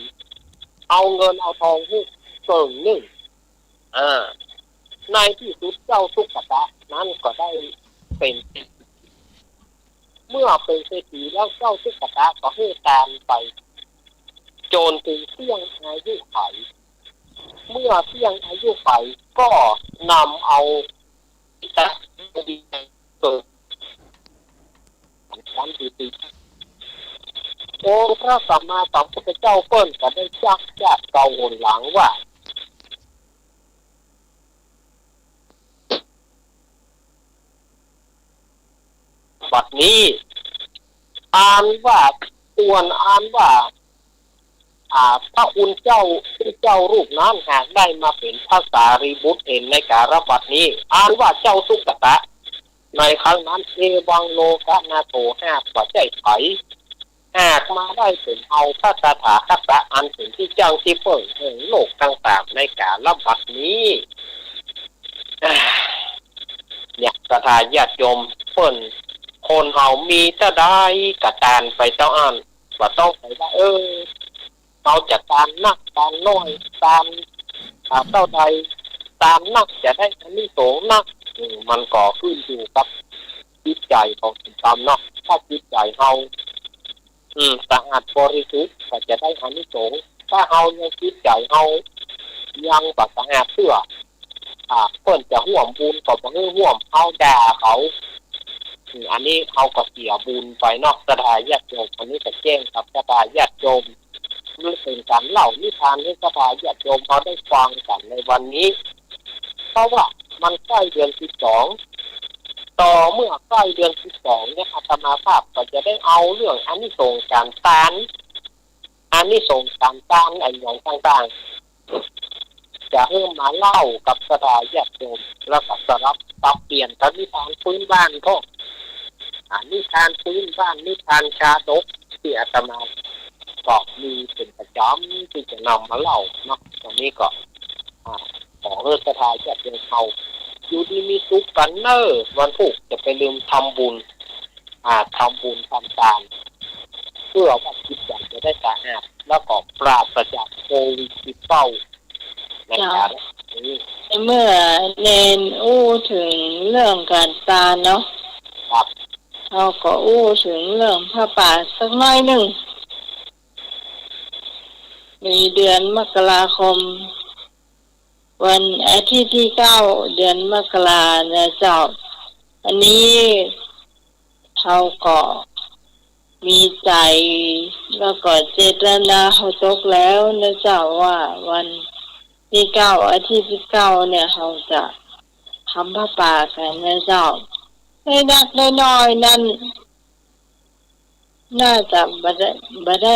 เอาเงินเอาทองให้เกินหนึ่งในที่สุดเจ้าทุกขตะนั้นก็ได้เป็นเมื่อเป็นเศรษฐีแล้วเจ้าทุกขตะก็ให้ตามไปโจรถึงเที่ยงอายุไขเมื่อเที่ยงอายุไขก็นำเอาตะดีเกิดความดีองค์พระสัมมาสัมพุทธเจ้าเปิ้นก็ได้จักญาติเก่าหนหลังว่าบัดนี้อ่านว่าควรอ่านว่าพระคุณเจ้ารูปนั้นหากได้มาเป็นพระสารีบุตรเห็นในการบัดนี้อ่านว่าเจ้าสุกตะในครั้งนั้นเอวังโลกนาโถหากว่าใจไถหากมาได้ถึงเอาพระตถาคตอันถึงที่เจ้าที่เปิดแห่งโลกต่างๆในการบัดนี้เนี่ยศรัทธาญาติโยมเปิ้นคนเฮามีจะได้กระตานไปเจ้าอ่านว่าต้องไปว่าเราจะตามนักตามน้อยตามเท่าใดตามนักจะได้อันนี้สงนักมันก่อขึ้นอยู่กับจิตใจของตามเนาะถ้าจิตใจเฮาสะอาดบริสุทธิ์ก็จะได้อันนี้สงถ้าเฮาในจิตใจเฮายังบ่สะอาดเพื่อเพิ่นจะห่วมบุญก็บ่ห่วมเฮาด่าเขาอันนี้เขาก็เสียบุญไปนอกศรัทธาญาติโยมอันนี้ก็แจ้งกับศรัทธาญาติโยมนี่เป็นการเล่านิทานให้ศรัทธาญาติโยมเขาได้ฟังกันในวันนี้เพราะว่ามันใกล้เดือน12ต่อเมื่อใกล้เดือน12เนี่ยอาตมาภาพก็จะได้เอาเรื่องอานิสงส์การทานอานิสงส์การทานอะไรอย่างต่างๆจะเริ่มมาเล่ากับศรัทธาญาติโยมแล้วก็สลับปรับเปลี่ยนนิทานพื้นบ้านก็นิทานพื้นบ้านนิทานชาดกที่อาตมาก็มีเป็นประจำที่จะนำมาเล่าเนาะตรงนี้ก็ขอศรัทธาญาติโยมเอาอยู่ดีมีสุขกันเนอวันพุธจะไปลืมทำบุญทำบุญทำทานเพื่อว่าจิตใจจะได้สะอาดแล้วก็ปราศจากโควิด-19ในการนี้เมื่อเนนถึงเรื่องการตาเนาะครับเราก็ถึงเรื่องผ้าป่าสักน้อยหนึ่งมีเดือนมกราคมวันอาทิตย์ที่9เดือนมกราเนี่ยเจ้าอันนี้เราก็มีใจแล้วก็เจตนาเขาตกแล้วนะเจ้าว่าวันที่9อาทิตย์ที่9เนี่ยเราจะทำผ้าป่ากันนะเจ้าให้นักน้อยๆนั้นน่าจะบ่ได้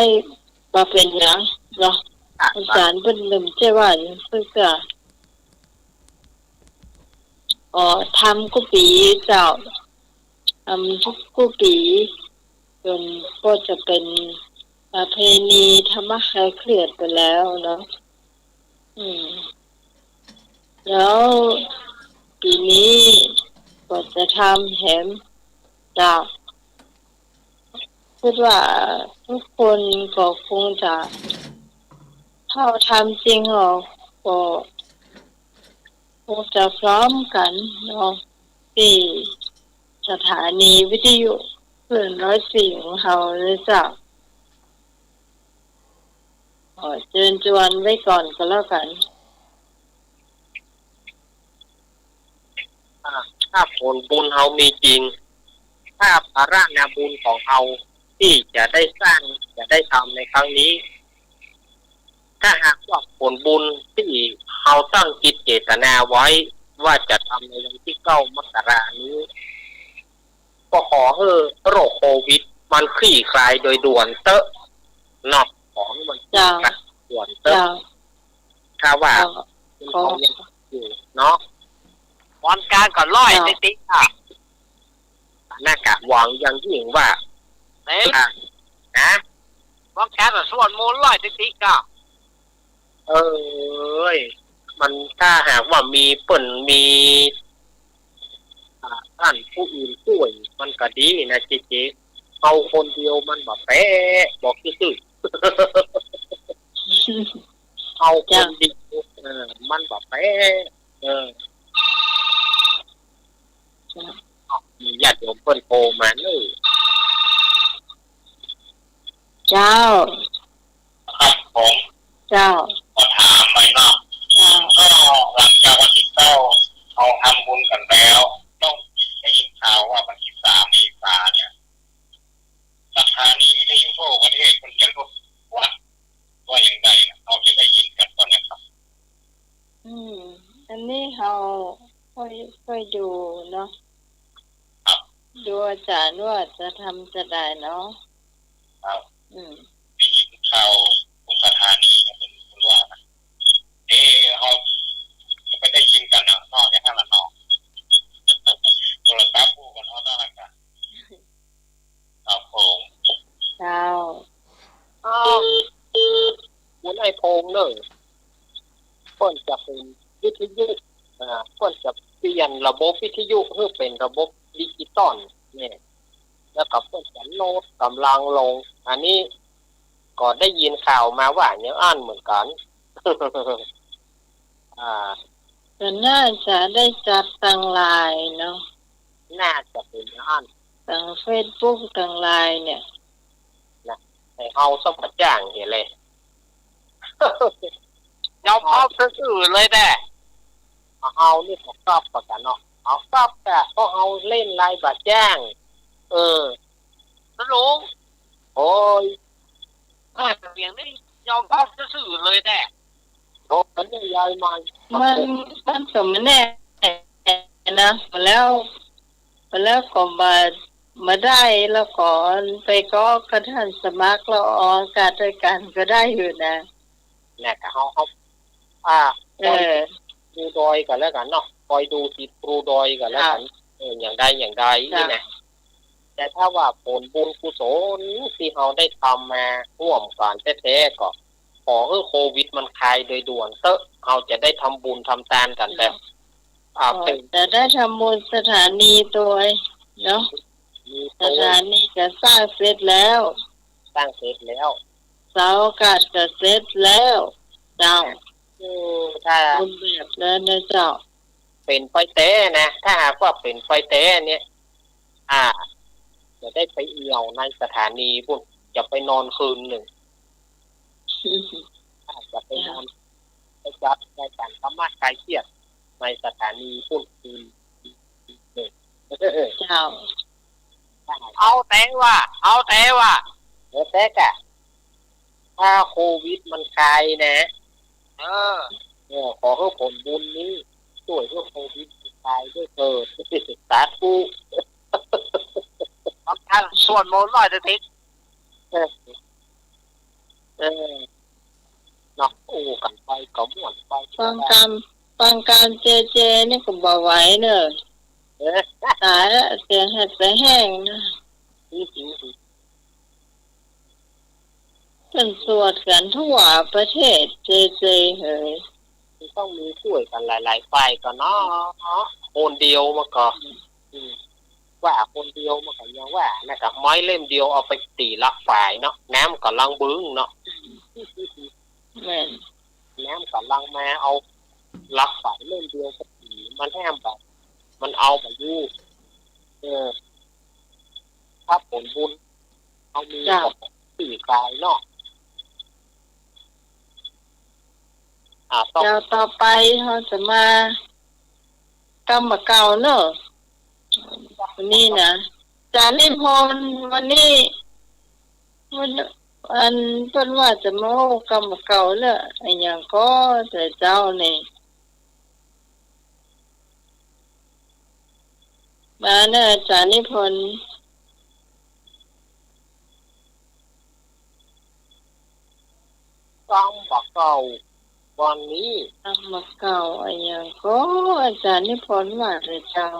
มาเป็นหยังเนาะอาจารย์เพิ่นลืมใช่ว่าเพิ่นก็ทำกุปีเจ้าทำทุกกุปีจนก็จะเป็นประเพณีธรรมะคลายเครียดไปแล้วเนาะแล้วปีนี้ก็จะทำแหมจ้าคิดว่าทุกคนก็คงจะถ้าทำจริงก็คงจะพร้อมกันเนาะที่สถานีวิทยุคลื่น104ของเราเลยจ้ะเชิญชวนไว้ก่อนก็แล้วกันถ้าผลบุญเรามีจริงถ้าภาระนาบุญของเราที่จะได้สร้างจะได้ทำในครั้งนี้ถ้าหากว่าผลบุญที่เราตั้งจิตเจตนาไว้ว่าจะทำในวันที่9 มกราคมนี้ก็ขอให้โรคโควิดมันคลี่คลายโดยด่วนเตอะเนาะของมันคลี่คลายด่วนเตอะถ้าว่าของยังอยู่เนาะวันการก็ร้อยติ๊กค่ะน่ากะหวังอย่างยิ่งว่า เต้นะบอกแค่แต่ส่วนมูลร้อยติ๊กก็เอ้ยมันถ้าหากว่ามีเปิ่นมีท่านผู้อื่นช่วยมันก็ดีนะเจ๊เอาคนเดียวมันแบบแป๊ะบอกซื่อเอาคนเดียวมันแบบแป๊ะมีญาติโยมเพิ่นโทรมาเลยเจ้าครับผม เจ้าขอถามไปเนาะเจ้าก็หลังจากวันที่เอาทำบุญกันแล้วต้องได้ยินข่าวว่าวันที่3 เมษายนเนี่ยสถานีวิทยุทั่วประเทศคุณจะรู้ว่าอย่างไรนะเราจะได้ยินกันตอนนี้ครับอันนี้เราค่อยดูเนาะดูอาจารย์ว่าจะทำจะได้เนาะครับได้ยินข่าวของสถานีเป็นคุณว่าเราจะไปได้ยินกันนะนอกจากนั้นละนอกโทรศัพท์พูดกันเขาต้องกันครับผมเจ้ามันไอโฟงเนอะเพิ่นจะเป็นวิทยุเพิ่นจะเปลี่ยนระบบวิทยุให้เป็นระบบดิจิตอลเนี่ยแล้วก็เพิ่นจะโน้ตกำลังลงอันนี้ก็ได้ยินข่าวมาว่าเนี่ยอ่านเหมือนกันก็น่าจะได้จัดตั้งไลน์เนาะน่าจะเป็นอ่านตั้ง Facebook ตั้งไลน์เนี่ยนะให้เอาสมัครจ้างเห็นเลยยอมเอาซื่อเลยแน่เอานี่ผมชอบประกันเนาะเอาชอบแต่ก็เอาเล่นไลน์บัตรแจ้งสรุปโอ้ยเสียงนี่ยอมเอาซื่อเลยแน่โอ้มันยังยายมันก็ไม่แน่นะมาแล้วก็มาได้แล้วก่อนไปก็กระทันสมัครแล้วออกการด้วยกันก็ได้อยู่นะแหละก็เขาดูดอยกันแล้วกันเนาะคอยดูติดดูดอยกันแล้วกันอย่างใดนี่นะแต่ถ้าว่าผลบุญกุศลที่เราได้ทำมาร่วมกันแท้ๆก็ขอให้โควิดมันคลายโดยด่วนเถอะเราจะได้ทำบุญทำทานกันแบบจะได้ทำบุญสถานีตัวเนาะสถานีก็สร้างเสร็จแล้วเสาอากาศก็เสร็จแล้วเจ้าถ้าคุณแบบนั้นนะเจ้าเป็นไฟเต้นะถ้าหากว่าเป็นไฟเต้เนี่ยจะได้ไปเอี่ยวในสถานีพุ่นจะไปนอนคืนหนึ่งจะไปนอนไปจัดในการสามารถคลายเครียดในสถานีพุ่นคืนเจ้าเอาแต่ว่าแต่กะถ้าโควิดมันคลายนะขอให้ผลบุญนี้ช่วยให้โควิดคลายด้วยเถิดสาธุท่านส่วนโมลอยติ๊กเนาะโอ้กันไปก็ม่วนไปฟังการเจนี่ก็บ่ไหวเนอะตายแล้วเสียเห็ดไปแห้งนะเป็นสวดกันทั่วประเทศเจเฮ้ยต้องมีช่วยกันหลายๆฝ่ายก็เนาะคนเดียวมาก็ว่าคนเดียวมันก็ยังว่านะครับไม้เล่มเดียวเอาไปตีลักฝ่ายเนาะน้ำก็ลังบึ้งเนาะน้ำก็ลังมาเอาลักฝ่ายเล่มเดียวก็ตีมันแห้มแบบมันเอาแบบยู่ถ้าผลบุญเอามีตีกายเนาะเจ้าต่อไปเขาจะมากรรมเก่าเนอะวันนี้นะจานิพนธ์วันนี้อันเป็นว่าจะมากรรมเก่าเลยไอ้ยังก็แต่เจ้านี่มาเนอะจานิพนธ์กรรมเก่าวันนี้กรรมเก่าไอ้ยังก็อาจารย์นิพนธ์ว่าแต่เจ้า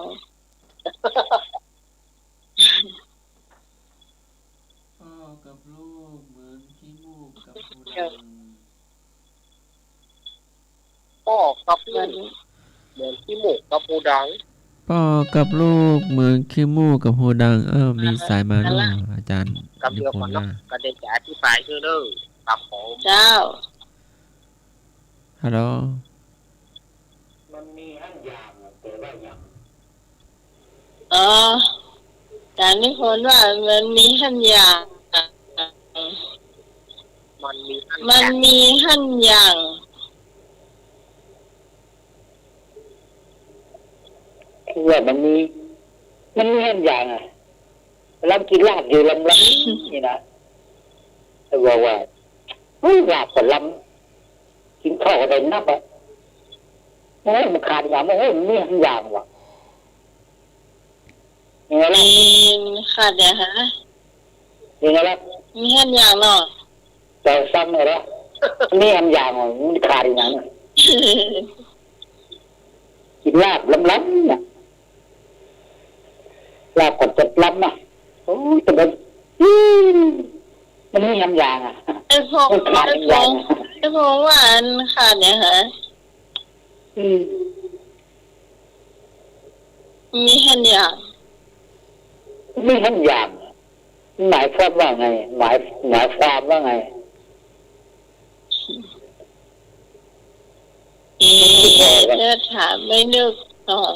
เจ้า พ่อกับ มั ลู น กเหมือนขี้หมูกกับปูดัง พ่อกับลูกเหมือนขี้มูกกับหูดัง มีสายมาเนาะอาจารย์ กับ นิ เดียว พ กัน นธ์ เนาะ นะ ก็ได้จะอธิบายคือเด้อครับผม เจ้า ฮัลโหล มันมีห้างอย่างแต่ว่าอย่าง อ๋อแต่นิพนธ์ว่ามันมีหันอย่าง มันมีอัน มัน อย่าง มีหันอย่าง คือว่ามันมีห้างอย่างอ่ะลำกินลาบอยู่ลำนี่นะแต่ว่าเฮ้ยลาบกับลำกินข้าวอะไรนับอ่ะโอ้ยมันขาดอย่างมันมีห้างอย่างว่ะยังไงล่ะ มีขาดเนี่ยฮะ ยังไงล่ะ มีหันอย่างเนาะ แต่ซ้ำเลยละมีห้างอย่างว่ะมันขาดอย่างอ่ะกินลาบลำน่ะลาบกับจัดลำอ่ะโอ้ยแต่มันมีห้างอย่างอ่ะ ไอ้พง มันขาด ไอ้ ห้าง พ อย่าง งไอ้พงว่าอันขาดเนี่ยฮะ อืม มีหันอย่าง มีห้างอย่างหมายความว่าไงหมายความว่าไง ถ้าถามไม่นึกเนาะ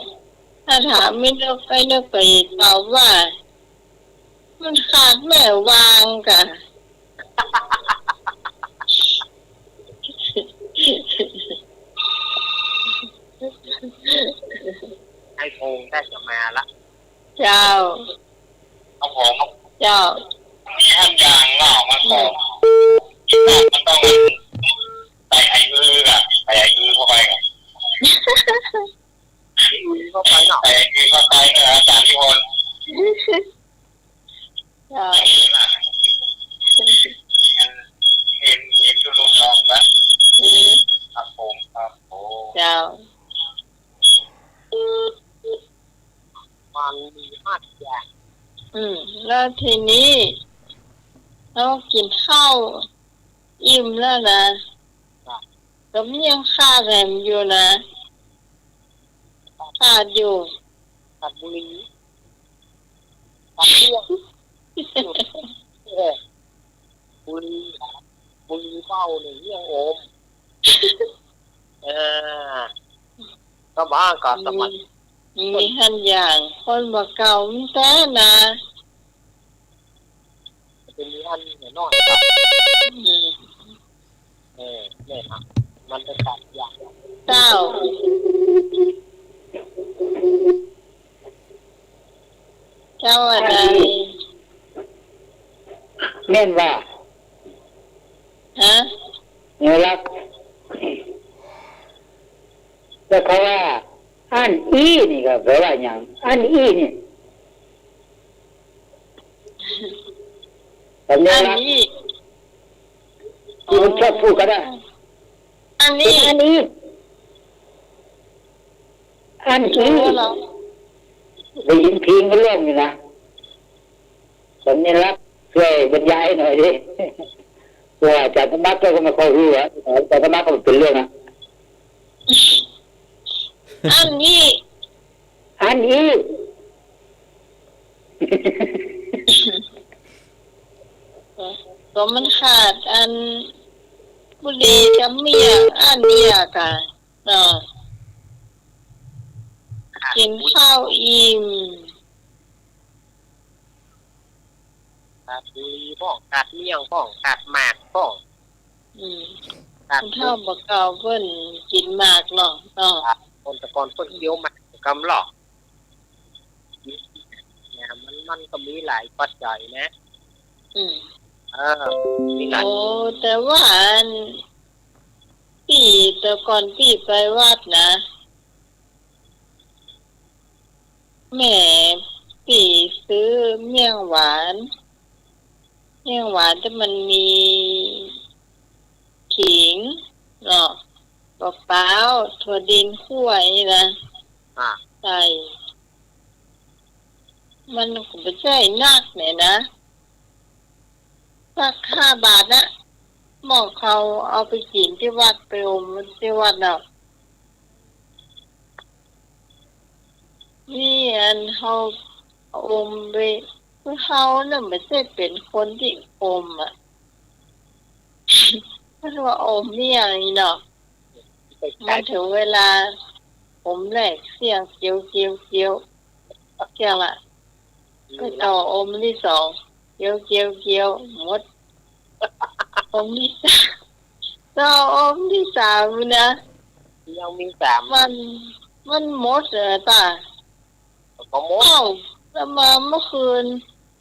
ถ้าถามไม่นึกไปนึกไปตอบว่า มันขาดแม่วางกะ ไอ้โพงได้จะมาละ เจ้า ครับผม เจ้า มีห้ามยางเล่ามาก่อนมันต้องใส่ไอ้มืออะใส่ไอ้มือเข้าไปอะ เข้าไปเนาะ ใส่ไอ้มือเข้าไปนะอาจารย์นิพนธ์ เจ้า เห็นดูลูกน้องแบบครับผมครับโอ้ เจ้า มันมีห้าอย่าง แล้วทีนี้เรากินข้าวอิ่มแล้วนะก็ยังขาดแรมอยู่นะขาดอยู่ ตัดบุหรี่ตัดเที่ยงบุหรี่เฝ้าเนี่ยเยี่ยงโอมก็บ้ากับสมัย มีหันอย่างคนบ่เก่ามันแต่นะ เป็นมีอันเนี่ยน้อยครับ อืม เนี่ยครับมันจะตัดอย่าง เจ้าเจ้าอะไร แม่นว่า ฮะ เนื้อรักแต่เขาว่าอันอีนี่ก็แปลว่าอย่างอันอีนี่สัญ อัน ลักษณ์ นี้ ที่มันชอบพูดกันนะ อัน เป็น นี้ อันอีอันอี รู้เหรอ ได้ยินเพลงก็ร้องอยู่นะสัญลักษณ์ช่วยบรรยายหน่อยดิว่าอาจารย์ธรรมะก็ไม่ค่อยรู้อ่ะอาจารย์ธรรมะก็เป็นเรื่องนะ อันนี้ อันอี ก็มันขาดอันบุหรี่กับเมียอันเมียกันเนาะกินข้าวอิ่ม ตัดบุหรี่บ้องตัดเมี่ยงบ้องตัดหมากบ้อง ตัด เท่าบ่เก่าเพิ่นกินมากเนาะเนาะ คนตะกอนเพิ่นเดียวหมากกำหลอกเนี่ยมันก็มีหลายปัจจัยนะ อืม มีหลาย โอ้แต่ว่าอันพี่แต่ก่อนพี่ไปวัดนะแม่พี่ซื้อเมี่ยงหวานที่มันมีขิงเนาะมะพร้าวถั่วดินคั่วนี่นะ อ่า ใส่มันก็ไม่ใช่นักเนี่ยนะสัก5 บาทนะ หมอเขาเอาไปกินที่วัดไปอมที่วัดน่ะนี่อันเขาอมไปคือเขาเนี่ยไม่ใช่เป็นคนที่อมอ่ะ เพราะว่าอมนี่อย่างนี้เนาะมันถึงเวลาอมแรกเสียงเกียวเกียวเกียวเกียวอ่ะก็ต่ออมที่สองเกียวเกียวเกียวหมดอมที่สามต่ออมที่สามนะ ยังมีสาม มันหมดเลยป่ะ ก็หมด เอ้าแล้วมาเมื่อคืน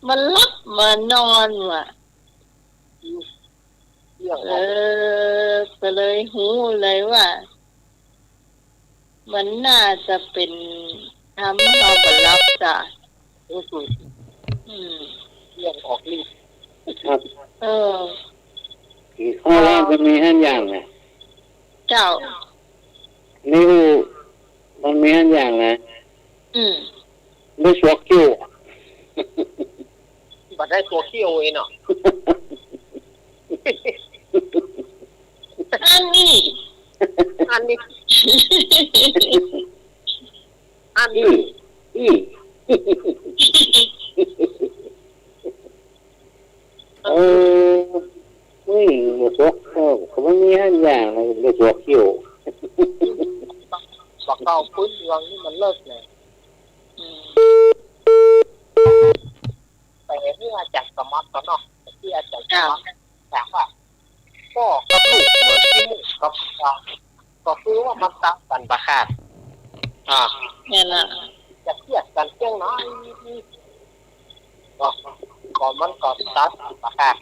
มันลับมานอนว่ะ เรื่อง ก็เลยหูเลยว่า มันน่าจะเป็นทำให้เราบรับจ้ะ ก็คือ อืม เรื่องออกฤทธิ์ ครับ เออ อีกข้อแรกมันมีห้าอย่างนะ เจ้า นี่มันมีห้าอย่างนะ อืม ไม่ชวกคิ้ว บัดได้ตัวเขี้ยวเองเนาะ อันนี้ อันนี้อัน อี นี้ เออไม่ชวกเขาไม่มีห้าอย่างนะไม่ชวกคิ้ว บอกเก่าพื้นเมืองนี่มันเลิกเลย อืม แต่เมื่อจากสมัครกันเนาะที่อาจารย์สมัครถามว่าพ่อกับลูกเหมือนที่มุกกับก็คือว่ามันตัดกันประคาดเนี่ยล่ะ จะเครียดกันเพียงน้อยก็มันก็ตัดกันประคาด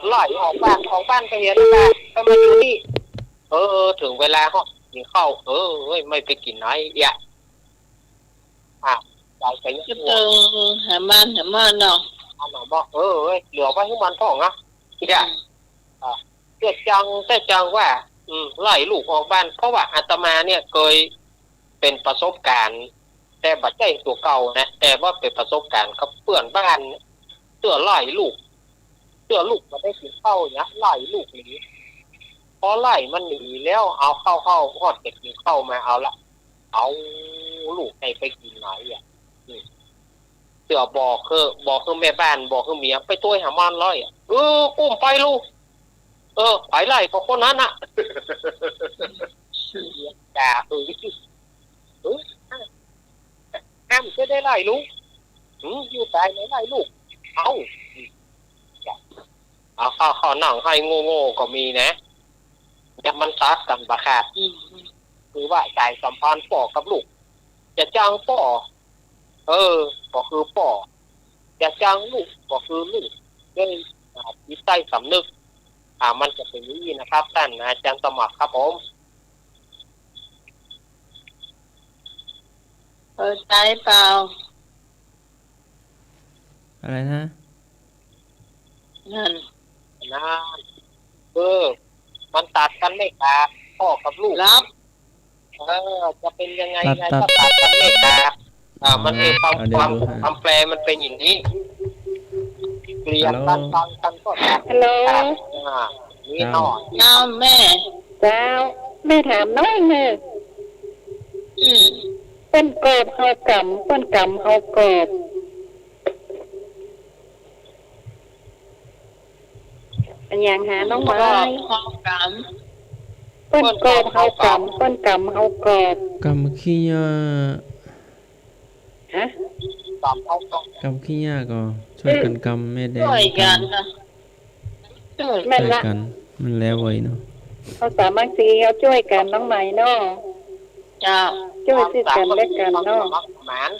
ไล่ออกบ้านของบ้านก็เห็นแล้วก็มาอยู่นี่ถึงเวลาเขากินข้าวไม่ไปกินไหนอย่าใจไปเย ก็ อะ เติงหามันเนาะ อันหนอบอกเหลือไว้ให้มันพ่องนะอย่าแต่จังว่าไล่ลูกออกบ้านเพราะว่าอาตมาเนี่ยเคยเป็นประสบการณ์แต่บัดใจตัวเก่านะแต่ว่าเป็นประสบการณ์กับเพื่อนบ้านเตือไล่ลูกมาได้กินข้าวเนี่ยไล่ลูกหนีพอไล่มันหนีแล้วเอาเข้าฮอดเก็บกินข้าวมาเอาละเอาลูกไปกินไหนอ่ะเตือบอกคือแม่บ้านบอกคือเมียไปตัวหามันร้อยอุ้มไปลูกไปไล่พอคนนั้นน่ะด่าห้ามจะได้ไล่ลูกอยู่ตายไม่ไล่ลูกเอาเขาหนังให้โง่ก็มีนะเนี่ยมันตัดกันประคาดคือว่าใจสัมพันธ์ป่อกับลูกจะจ้างป่อก็คือป่อจะจ้างลูกก็คือลูกด้วยวิสัยสำนึกมันจะเป็นอย่างนี้นะครับท่านอาจารย์สมัครครับผม ใจเปล่า อะไรนะ นั่น มันตัดกันไม่ขาดพ่อกับลูก รับ จะเป็นยังไงก็ตัดกันไม่ขาดมันมีความแปลมันเป็นอย่างนี้เกลียดกันฟังกันก็ตัด ฮัลโหล นี่หน่อย น้าแม่ เจ้าแม่ถามน้อยเนอะ อืม เปิ้นกอบเฮากำเปิ้นกำเฮากอบอันอย่างหาน้องไม้ ข้าวก เปิ้นกอบเฮากำเปิ้นกำเฮากอบ กำขี้ยา ฮะ ตามเขาต้อง กำขี้ยาก็ช่วยกันกำแม่แด ำ ง ช่วยกันนะช่วย แม่ ช่วย ละ กัน มันแล้วไว้เนาะ เขาสามัคคีเขาช่วยกันน้องใหม่เนาะ เจ้า ช่วยซึ่งกันและกันเนาะ หมาน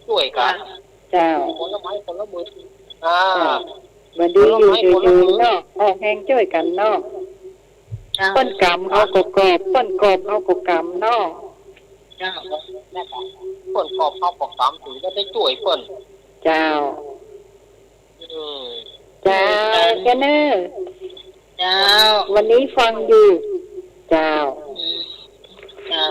ช่วยกัน เจ้า คนละไม้คนละมือ บัดนี้อยู่เนาะออกแห้งช่วยกันเนาะ เจ้า เปิ้นกำเฮาก็กอบเปิ้นกอบเฮาก็กำเนาะ เจ้า แม่ค่ะเปิ่นขอบเข้าปกตามถือได้ช่วยเปิ่น เจ้า อืม เจ้าแกเนอ เจ้า วันนี้ฟังอยู่เจ้า อืมเจ้า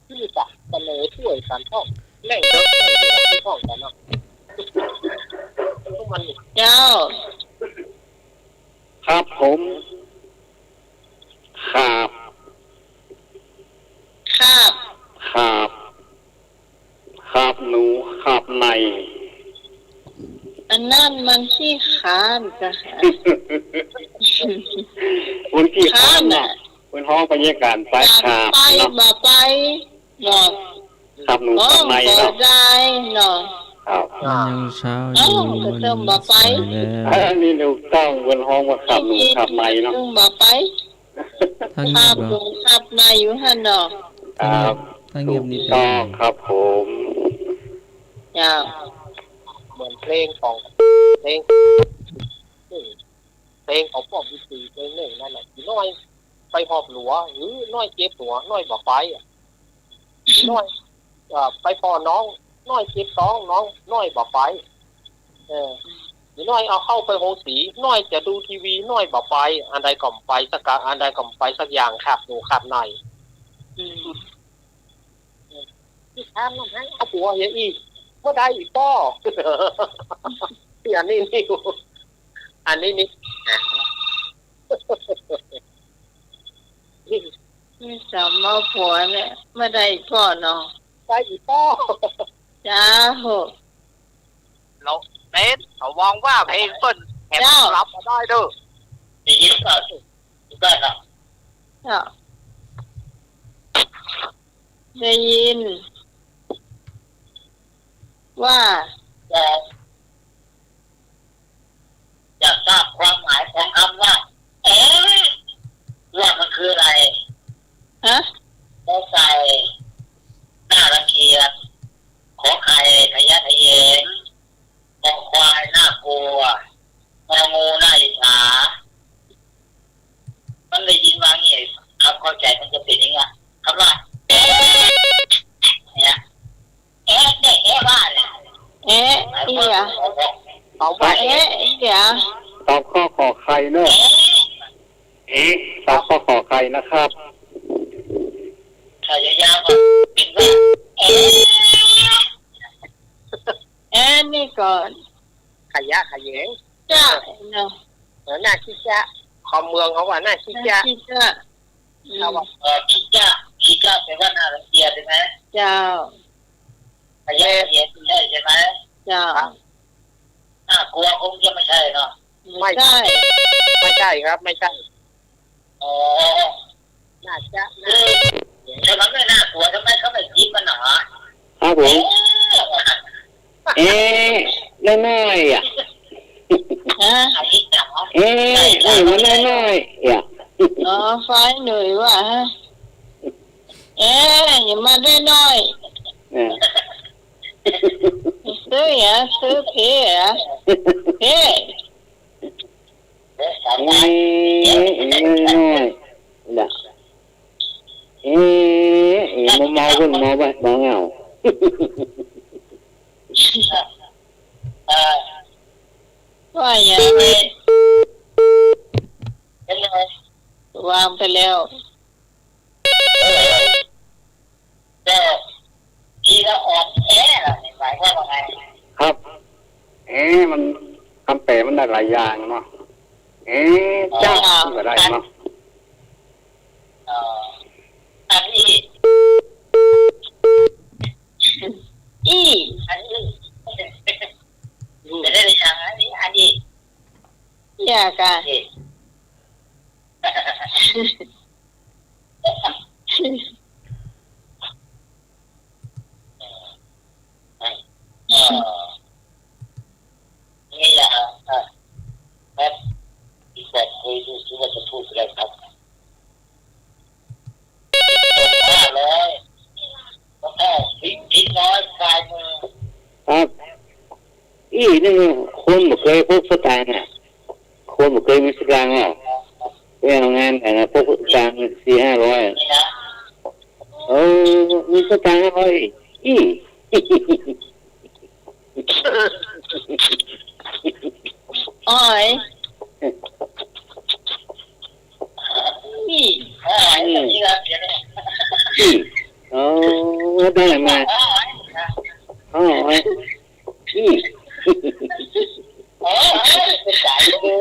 ที่จะเสนอช่วยกันท่องแรงเยอะที่ท่องกันเนาะทุกมัน เจ้า ผมขาบ คาบ ขาบหนูขาบใน อันนั้นมันขี้ขานจ้ะ คุณกี่ ขาน น่ะ น่ะ คุณห้องบรรยากาศไปขาบ ไป เนาะ บ่ไปเนาะ ขาบหนู น้อ ขาง บใน ก็ เนาะ ได้เนาะ ครับ มันยังเช้าอ เอ้า ยู่ ก็ มัน เติมบ่ไป สายแล้ว อันนี้ถูกต้องคุณห้องว่าขาบหนูขาบในเนาะ ซึ่งบ่ไป ถ้าเงี คาย บบ เหร ล อง คาบในอยู่หั่นเนาะ ครับ ถ้าเงียบนี่ ถูก เป็น ต้อง ไง ครับผม จ้า เหมือนเพลงของเพลงพ่อบุตรีเพลงหนึ่งนั่นแหละน้อยไปหอบหลัวหรือน้อยเจ็บหัวน้อยบ่ไปน้อยไปพอน้องน้อยเจ็บท้องน้องน้อยบ่ไปน้อยเอาเข้าไปโฮสีน้อยจะดูทีวีน้อยบ่ไปอันใดก็ไปสักอันใดก็ไปสักอย่างครับหนูครับในที่ทำนั่นให้เอาผัวเฮียอีเมื่อใดอีกป้ออันนี้นี่อันนี้นี่ นี่สามมาผัวเนี่ยไม่ได้ก่อนเนาะ ไปอีกป้อ จ้าโห เราเน้นเขามองว่าเพลงเปิ้ลแหมรับมาได้เด้อดีก็ได้ครับ จ้าได้ยิน ว่า อยากทราบความหมายของคำว่าว่ามันคืออะไร ฮะ ขอไก่น่ารังเกียจขอไข่ขยะขยงขอควายน่ากลัวงองูน่าอิจฉามันได้ยินว่างี้ครับเข้าใจมันจะเป็นยังไงคำว่าเนี่ยเนี่ยว่าเนี่ย เอ๊ะอีหยา เอาว่า เอ๊ะอีหยา ตอบข้อขอไข่เนอะตอบข้อขอไข่นะครับ ถ้ายาวๆก็เป็นว่า เอ๊ะนี่ก่อน ขยะขยง จ้าเนาะ หน้าขี้จะคอมเมืองเขาว่าหน้าขี้จะ ที่จ้า เขาว่า ขี้ก้าแปลว่าน่ารังเกียจใช่ไหม เจ้า ขยะขยงใช่ใช่ไหม เจ้า น่ากลัวคงจะไม่ใช่เนาะ ไม่ใช่ ไม่ใช่ครับไม่ใช่ อ๋อ หน้าจะ ทำไมไม่น่ากลัวทำไมเขาไม่ยิ้มมันหนอ ครับผมน้อยๆอ่ะ ฮะ อันนี้จับ มันน้อยๆอ่ะ อ๋อไฟหน่อยว่าฮะเอ๊ะอย่ามาได้น้อยซื้อเหรอซื้อเพเหรอเพ น้อยล่ะเมาคนเมาไปเมาเงา ว่าอย่างไร เป็นไง วางไปแล้ว ก็ทีละออกหมายความว่าไง ครับมันคำแปลมันได้หลายอย่างเนาะจ้าก็ได้เนาะ อันนี้ อี อันนี้จะได้ในทางอันนี้ อยากกัน นี่แหละครับอีกแบบคุยดูซิว่าจะพูดอะไรครับเลยแล้วก็พิษน้อยกายมือ ครับนี่คนบ่เคยพบสตางค์อ่ะคนบ่เคยมีสตางค์อ่ะไปเอางานแต่พบสตางค์400-500 นี่นะ มีสตางค์500อ้อยนี่ นี่ละเดี๋ยวนี้ ได้มาเป็นสายดู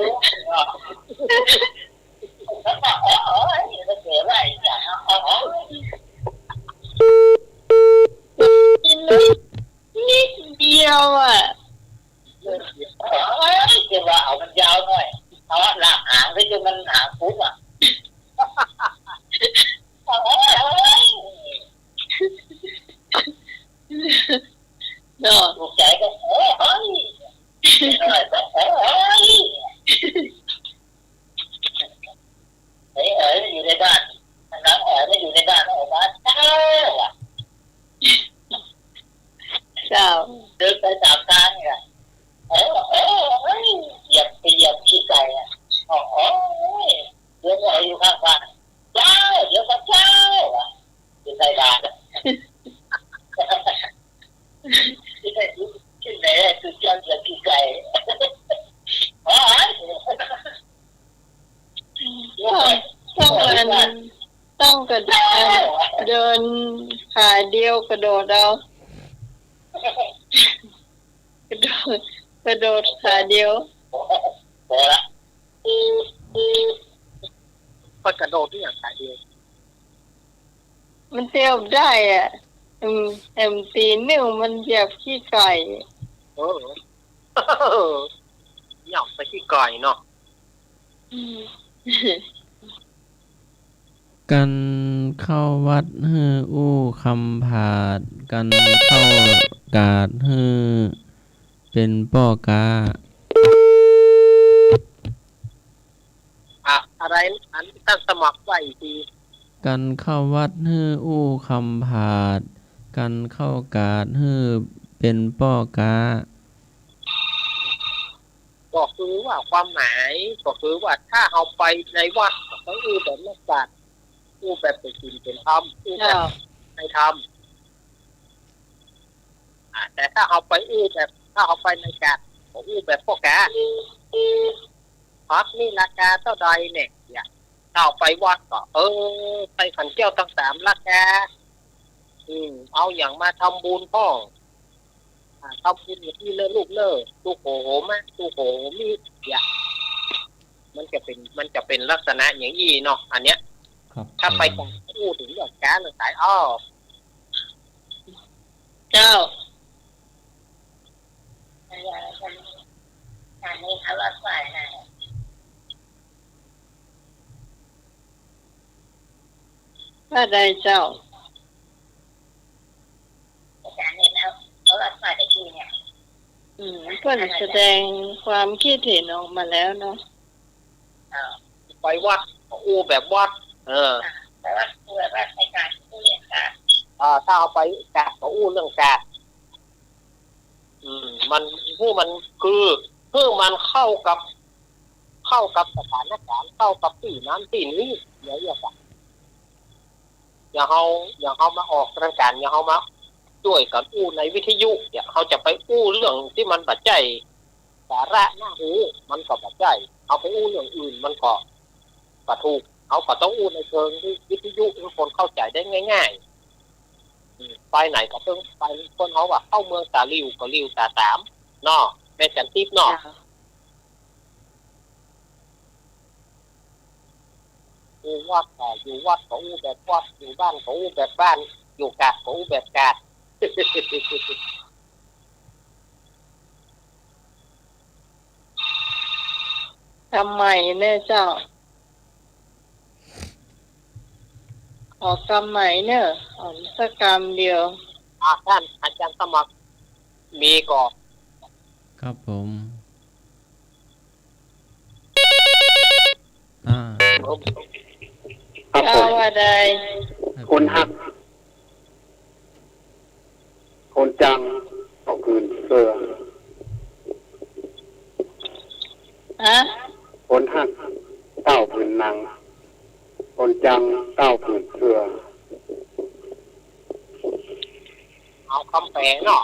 เดินขาเดียวกระโดดเอากระโดดขาเดียว พอละก็กระโดดที่อย่างขาเดียว มันเตียวได้อ่ะตีนิ้วมันเหยียบขี้ไก่ หย่องไปที่ก่อยเนาะ กันเข้าวัดฮืออู้คำผาดกันเข้ากาดฮือเป็นป้อกา อะไรอันตั้งสมัครไว้ที กันเข้าวัดฮืออู้คำผาดกันเข้ากาดฮือเป็นป้อกา ก็คือว่าความหมายก็คือว่าถ้าเอาไปในวัดก็ต้องอู้แบบนักบาตรอู้แบบเป็นศีลเป็นธรรมอู้แบบในธรรมแต่ถ้าเอาไปอู้แบบถ้าเอาไปในกาดก็อู้แบบพวกกาพักนี่ราคาเท่าใดเนี่ยเอาไปวัดก็ไปขันเจ้าตั้ง3ราคาเอาอย่างมาทำบุญพ่อทำบุญอย่างที่เลิศลูกเลิศลูกโหมลูกโหมีอย่างมันจะเป็นลักษณะอย่างนี้เนาะอันเนี้ยถ้าไปของพูดถึงอย่างการสายเจ้าการนี้เขาว่าฝ่ายไหนว่าใดเจ้าการนี้เขาว่าฝ่ายตะกี้เนี่ยเพิ่นแสดงความคิดเห็นออกมาแล้วเนาะไปวัดอู้แบบวัดแต่ว่าอู้แบบว่าในการอู้เรื่องการถ้าเอาไปกาดก็อู้เรื่องกาดมันคือมันเข้ากับสถานการณ์เข้ากับที่นั้นที่นี้เยอะๆกันอย่าเอามาออกรายการอย่าเอามาด้วยกับอู้ในวิทยุอย่าเขาจะไปอู้เรื่องที่มันปัจจัยสาระน่าหูมันก็ปัจจัยเอาไปอู้เรื่องอื่นมันก็ถูกเอาก็ต้องอู้ในเชิงที่วิทยุให้คนเข้าใจได้ง่ายๆไปไหนก็ต้องไปคนเขาว่าเข้าเมืองตาลิวก็ลิวตาสามเนาะแม่จันทิพย์เนาะอยู่วัดก็อู้แบบวัดอยู่บ้านก็อู้แบบบ้านอยู่กาดก็อู้แบบกาดทำไมเนี่ยเจ้าขอกรรมใหม่เนี่ยสักกรรมเดียวท่านอาจารย์สมัครมีก่อครับผมครับผมว่าใดคนหักคนจังเอาคืนเสื้อคนหักเต้าผืนนางคนจังเต้าผืนเสื้อเอาคำแปลเนาะ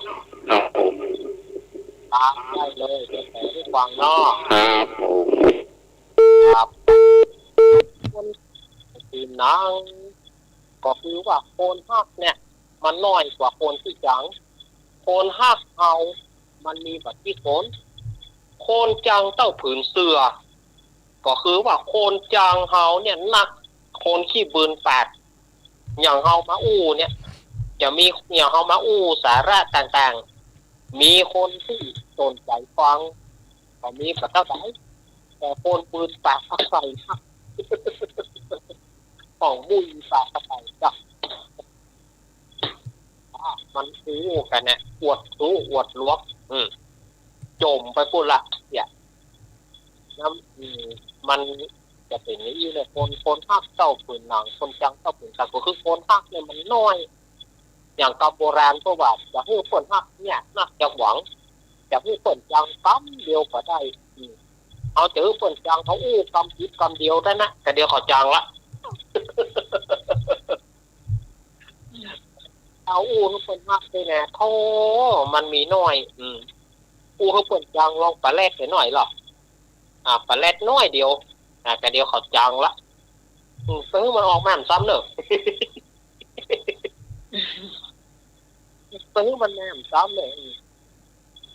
ครับผมตามได้เลยจะแปลให้ฟังเนาะครับผมครับคนตีนนางก็คือว่าคนหักเนี่ยมันน้อยกว่าคนที่จังคนหักเอามันมีบัตรที่คนจังเต้าผืนเสือก็คือว่าคนจังเฮาเนี่ยนักคนขี้บืนแปดอย่างเฮามาอู้เนี่ยจะมีอย่างเฮามาอู้สาระต่างๆมีคนที่สนใจฟังก็มีกับเท่าไหร่แต่คนปืนปากใส่ของบุญปากใส่จ้ะมันอู้กันเนี่ยอวดรู้อวดลวกจมไปพูดละเนี่ยน้ำมันจะเป็นอย่างนี้เลยคนภาคเต้าผืนหนังคนจังเต้าผืนตะก็คือคนภาคเนี่ยมันน้อยอย่างกับโบราณก็ว่าจะให้คนภาคเนี่ยน่าจะหวังจะให้คนจังปั๊มเดียวก็ได้เอาเจอคนจังเขาอู้กำจิตกำเดียวได้นะแต่เดียวเขาจังละเอาอู้ให้คนภาคเลยนะโธ่มันมีน้อยอู้ให้คนจังลองปลาแรดไปหน่อยหรอปลาแรดน้อยเดียวแต่เดียวเขาจังละ ซื้อมันออกมาซ้ำเนอะ ซื้อมันแม่ซ้ำเลย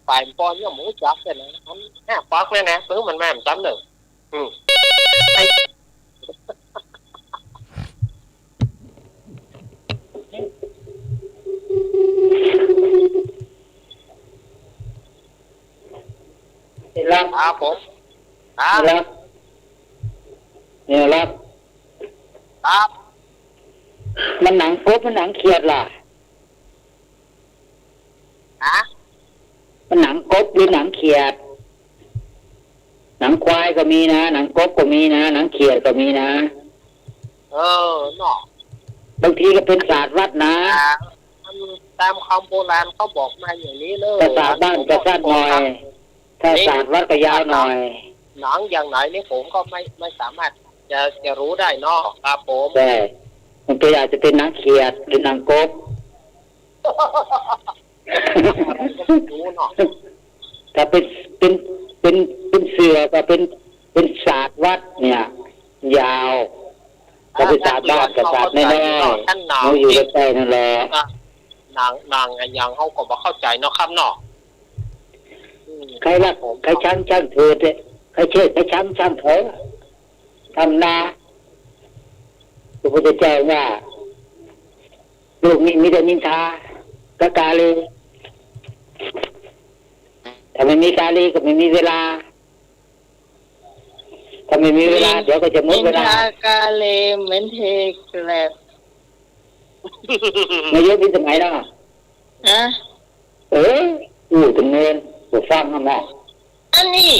ฝ่ายปอนเนี่ยหมูจับเลยนะมันแอบปักเลยนะซื้อมันแม่ซ้ำเนอะนี่รับ ครับผมครับ นี่รับเนี่ยรับ ครับ มันหนังกบมันหนังเขียดล่ะ ฮะ มันหนังกบหรือหนังเขียดหนังควายก็มีนะหนังกบก็มีนะหนังเขียดก็มีนะ เนาะ บางทีก็เป็นศาสตร์วัดนะ ตามคำโบราณเขาบอกมาอย่างนี้เลย ถ้าศาสตร์บ้านก็สั้นหน่อยถ้าศาสตร์วัดก็ยาวหน่อย หนังอย่างไหนนี่ผมก็ไม่สามารถจะรู้ได้เนาะครับผม แต่มันตัวอาจจะเป็นหนังเขียดหรือหนังกบ อะไรก็ไม่รู้เนาะ ถ้าเป็นเสือก็เป็นศาสตร์วัดเนี่ย ยาวถ้าเป็นศาสตร์บ้านก็ศาสตร์น้อยๆ ท่านหนัง เราอยู่ใกล้ๆนั่นแหละ หนังอย่างเขาก็บอกเข้าใจเนาะครับเนาะ ใครรักใครช่างเถิดเลยใครเชิดใครช่างเถิดทำนาพระพุทธเจ้าว่าลูกนี้มีแต่นินทากะกาลีถ้าไม่มีกาลีก็ไม่มีเวลาถ้าไม่มีเวลาเดี๋ยวก็จะหมดเวลา นินทากาเลเหมือนเทกแลบ ไม่เยอะมีสมัยแล้ว นะ ถึงเงินปวดฟังนะแม่ อันนี้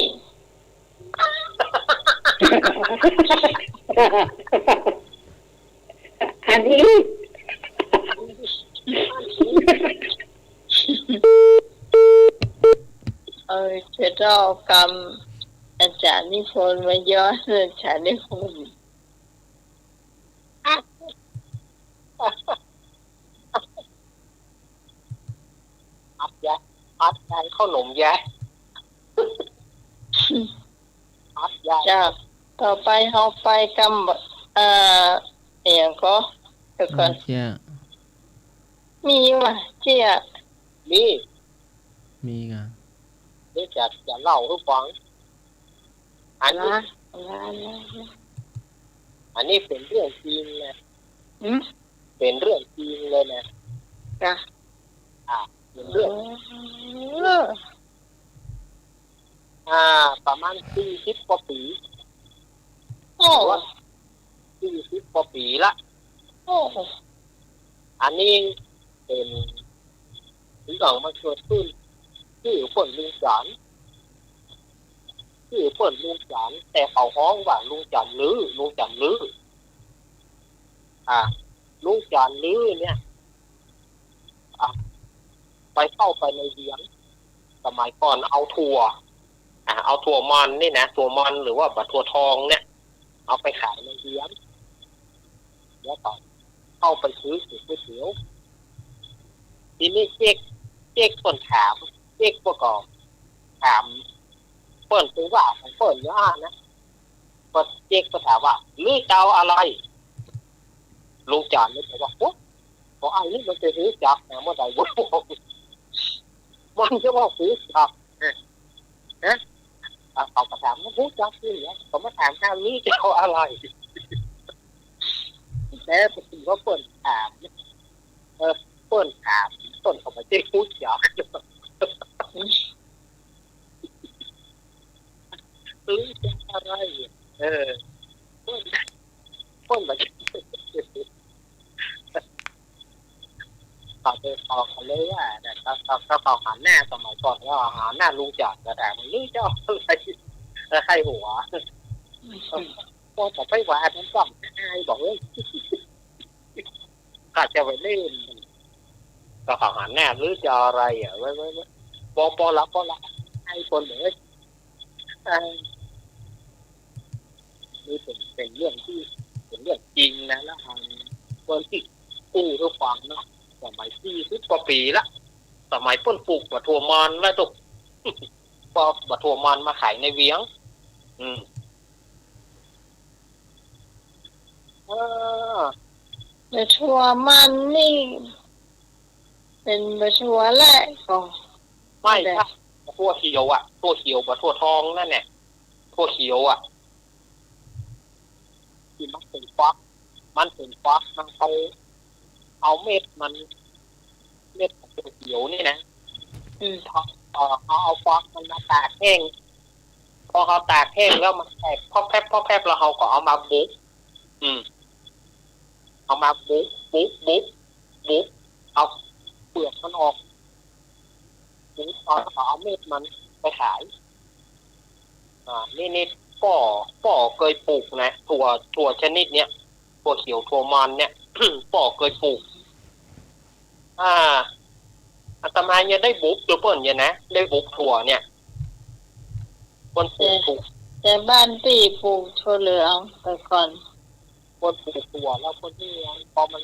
อันนี้ จะต้องกรรมอาจารย์นิพนธ์มาย้อนอาจารย์นิพนธ์ อัดยายข้าวหนมยายอัดยาย จ้าต่อไปเราไปกรรมอย่างก็เดี๋ยวก่อน เจ้า มีว่ะเจี๊ย นี่ มีกัน นี่จะเล่าให้ฟังอันนี้ นะ อันนี้เป็นเรื่องจริงนะ อืม เป็นเรื่องจริงเลยนะ จ้ะ เป็นเรื่อง ประมาณ40 กว่าปี โอ้ 40 กว่าปีละ โอ้ อันนี้เป็นเรื่องมาเกิดขึ้นที่เปิดลุงจันทร์ที่เปิดลุงจันทร์แต่เขาฮ้องว่าลุงจันทร์ลือลุงจันทร์ลือลุงจันทร์ลือเนี่ยไปเข้าไปในเวียงสมัยก่อนเอาถั่วมันนี่นะถั่วมันหรือว่าบัตรถั่วทองเนี่ยเอาไปขายในเวียงแล้วก็เข้าไปซื้อก๋วยเตี๋ยวทีนี้เจ๊กคนถามเจ๊กประกอบถามเปิ่นคือว่าของเปิ่นเยอะนะก็เจ๊กก็ถามว่าลือเจ้าอะไรลุงจานนี่บอกว่าโอ้พอไอ้นี่มันจะซื้อจักนะเมื่อใดบ่บอกมันจะว่าซื้อจักนะเขาก็ถามว่าซื้อจักนี่เนี่ยเขามาถามข้าวลือเจ้าอะไรแต่ผมก็เปิ่นถามเปิ่นถามต้นเขาไม่ได้พูดจักซื้อจักอะไรเปิ่นแบบเขาไปพอเขาเลยว่าแต่ถ้าเขาหันหน้าสมัยก่อนก็หันหน้าลุงจักแต่มันลือเจ้าอะไรใครหัวพอต่อไปว่าทั้งสองไอ้บอกเลยก็จะไปเล่นก็เขาหันหน้าลือจะอะไรไว้ปอละไอ้คนเลยนี่เป็นเรื่องที่เป็นเรื่องจริงนะแล้วคนที่กู้ให้ฟังเนาะสมัย40 กว่าปีละสมัยเปิ้นปลูกบัตรถั่วมันแล้วตุกพอบัตรถั่วมันมาขายในเวียง อ บะชัวมันนี่เป็นบะชัวแหละก็ ไม่ใช่ทั่วเขียวอ่ะทั่วเขียวกับทั่วทองนั่นแหละทั่วเขียวอ่ะที่มันเป็นฟักมันเอาเม็ดมันเม็ดของทั่วเขียวนี่นะเขาเอาฟักมันมาตากแห้งพอเขาตากแห้งแล้วมันแตกพอแพบแล้วเขาก็เอามาบุกเอามาบุกเอาเปลือกมันออกบุกเอาเม็ดมันไปขายนี่ป่อเคยปลูกนะถั่วชนิดเนี้ยถั่วเขียวถั่วมันเนี่ย ป่อเคยปลูกอาตมาเนี่ยได้บุกตัวเปิ้ลเนี่ยนะได้บุกถั่วเนี่ยคนปลูกถูก แต่บ้านปีปลูกถั่วเหลืองแต่ก่อน คนปลูกถั่วแล้วคนที่พอมัน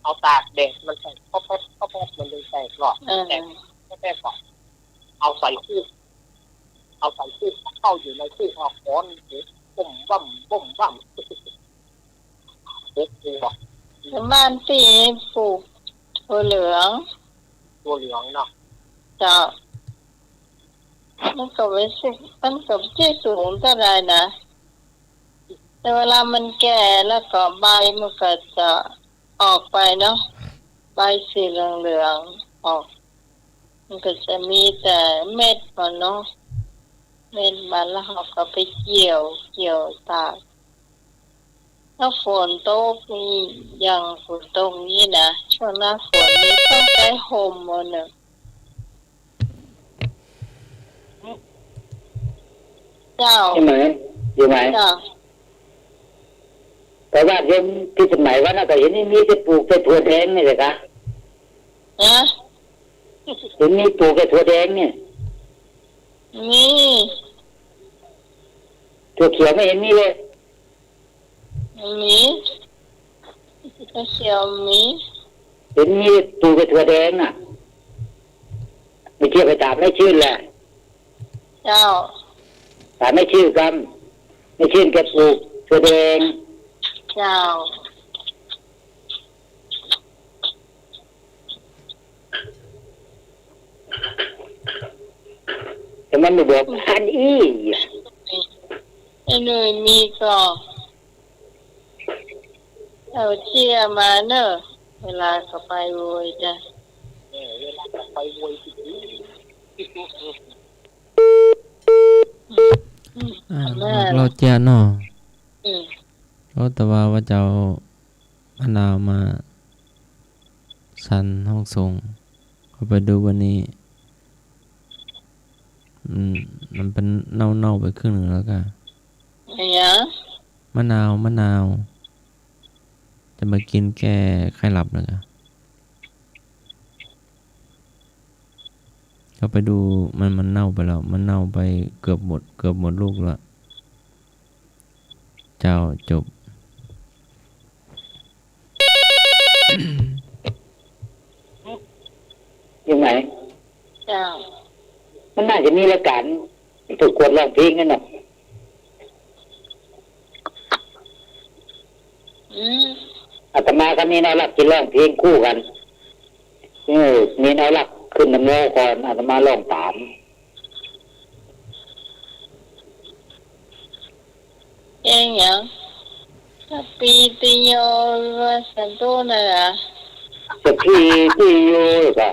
เอาตากแดดมันแตกพอแพบมันเลยแตกหรอกแตกก่อนเอาใส่คู่เข้าอยู่ในคู่เอาค้อนบ่มบั่มปลูกถั่ว แต่บ้านปีปลูกถั่วเหลือง เนาะ เจ้ามันก็ไม่ใช่มันก็ที่สูงเท่าไรนะแต่เวลามันแก่แล้วก็ใบมันก็จะออกไปเนาะใบสีเหลืองๆออกมันก็จะมีแต่เม็ดมันเนาะเม็ดมันแล้วเขาก็ไปเกี่ยวตากถ้าฝนตกนี่อย่างฝนตกนี้นะช่วงหน้าฝนนี่ต้องใช้ห่มมันเนอะเจ้า ใช่ไหมอยู่ไหม เจ้า แต่ว่าเห็นที่สมัยว่าน่าจะเห็นมีแต่ปลูกแต่ถั่วแดงนี่เลยค่ะ นะ เห็นมีปลูกแต่ถั่วแดงเนี่ย นี่ ถั่วเขียวไม่เห็นมีเลย มีก็เขียวมี เห็นมีปลูกแต่ถั่วแดงน่ะไม่เชื่อไปถามไม่ชื่อแหละ เจ้า ถามไม่ชื่อกันไม่ชื่อแกปลูกถั่วแดง เจ้า แต่มันไม่บอกพันอี ไอ้หนุ่ยมีก็เอาเชียร์มาเนอะเวลาก็ไปโวยจ้ะ เวลาจะไปโวยสิ เราเจียเนาะ อืม เราแต่ว่าจะเอามะนาวมาสันห้องส่งเขาไปดูวันนี้มันเป็นเน่าไปครึ่งหนึ่งแล้วก็ ไอ้ยัง มะนาวจะมากินแก้ไข้หลับเลยเขาไปดูมันเน่าไปแล้วมันเน่าไปเกือบหมดลูกแล้วเจ้าจบ ยังไง เจ้า มันน่าจะมีรายการถูกกดร้องเพลงกันน่ะ อาตมากับมีนายรักจะร้องเพลงคู่กันมีนายรักขึ้นนโมก่อนอาตมาร้องตาม เองยังถ้าปีติโยว่าสันโตนะล่ะ สักทีที่อยู่ก็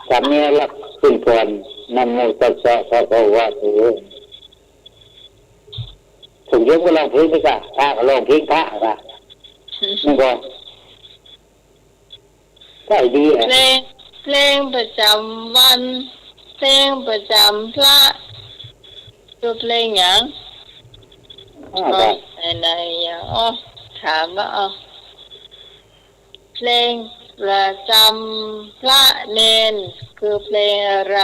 สามนี้รักขึ้นก่อนนโมตัสสะภะคะวะโตถึงยกก็ร้องเพลงไปซะถ้าก็ร้องเพลงพระก็มันก็ได้ดีอ่ะ เพลงประจำวันเพลงประจำพระตัวเพลงหยังอะไรอย่างถามว่าเพลงประจำพระเนนคือเพลงอะไร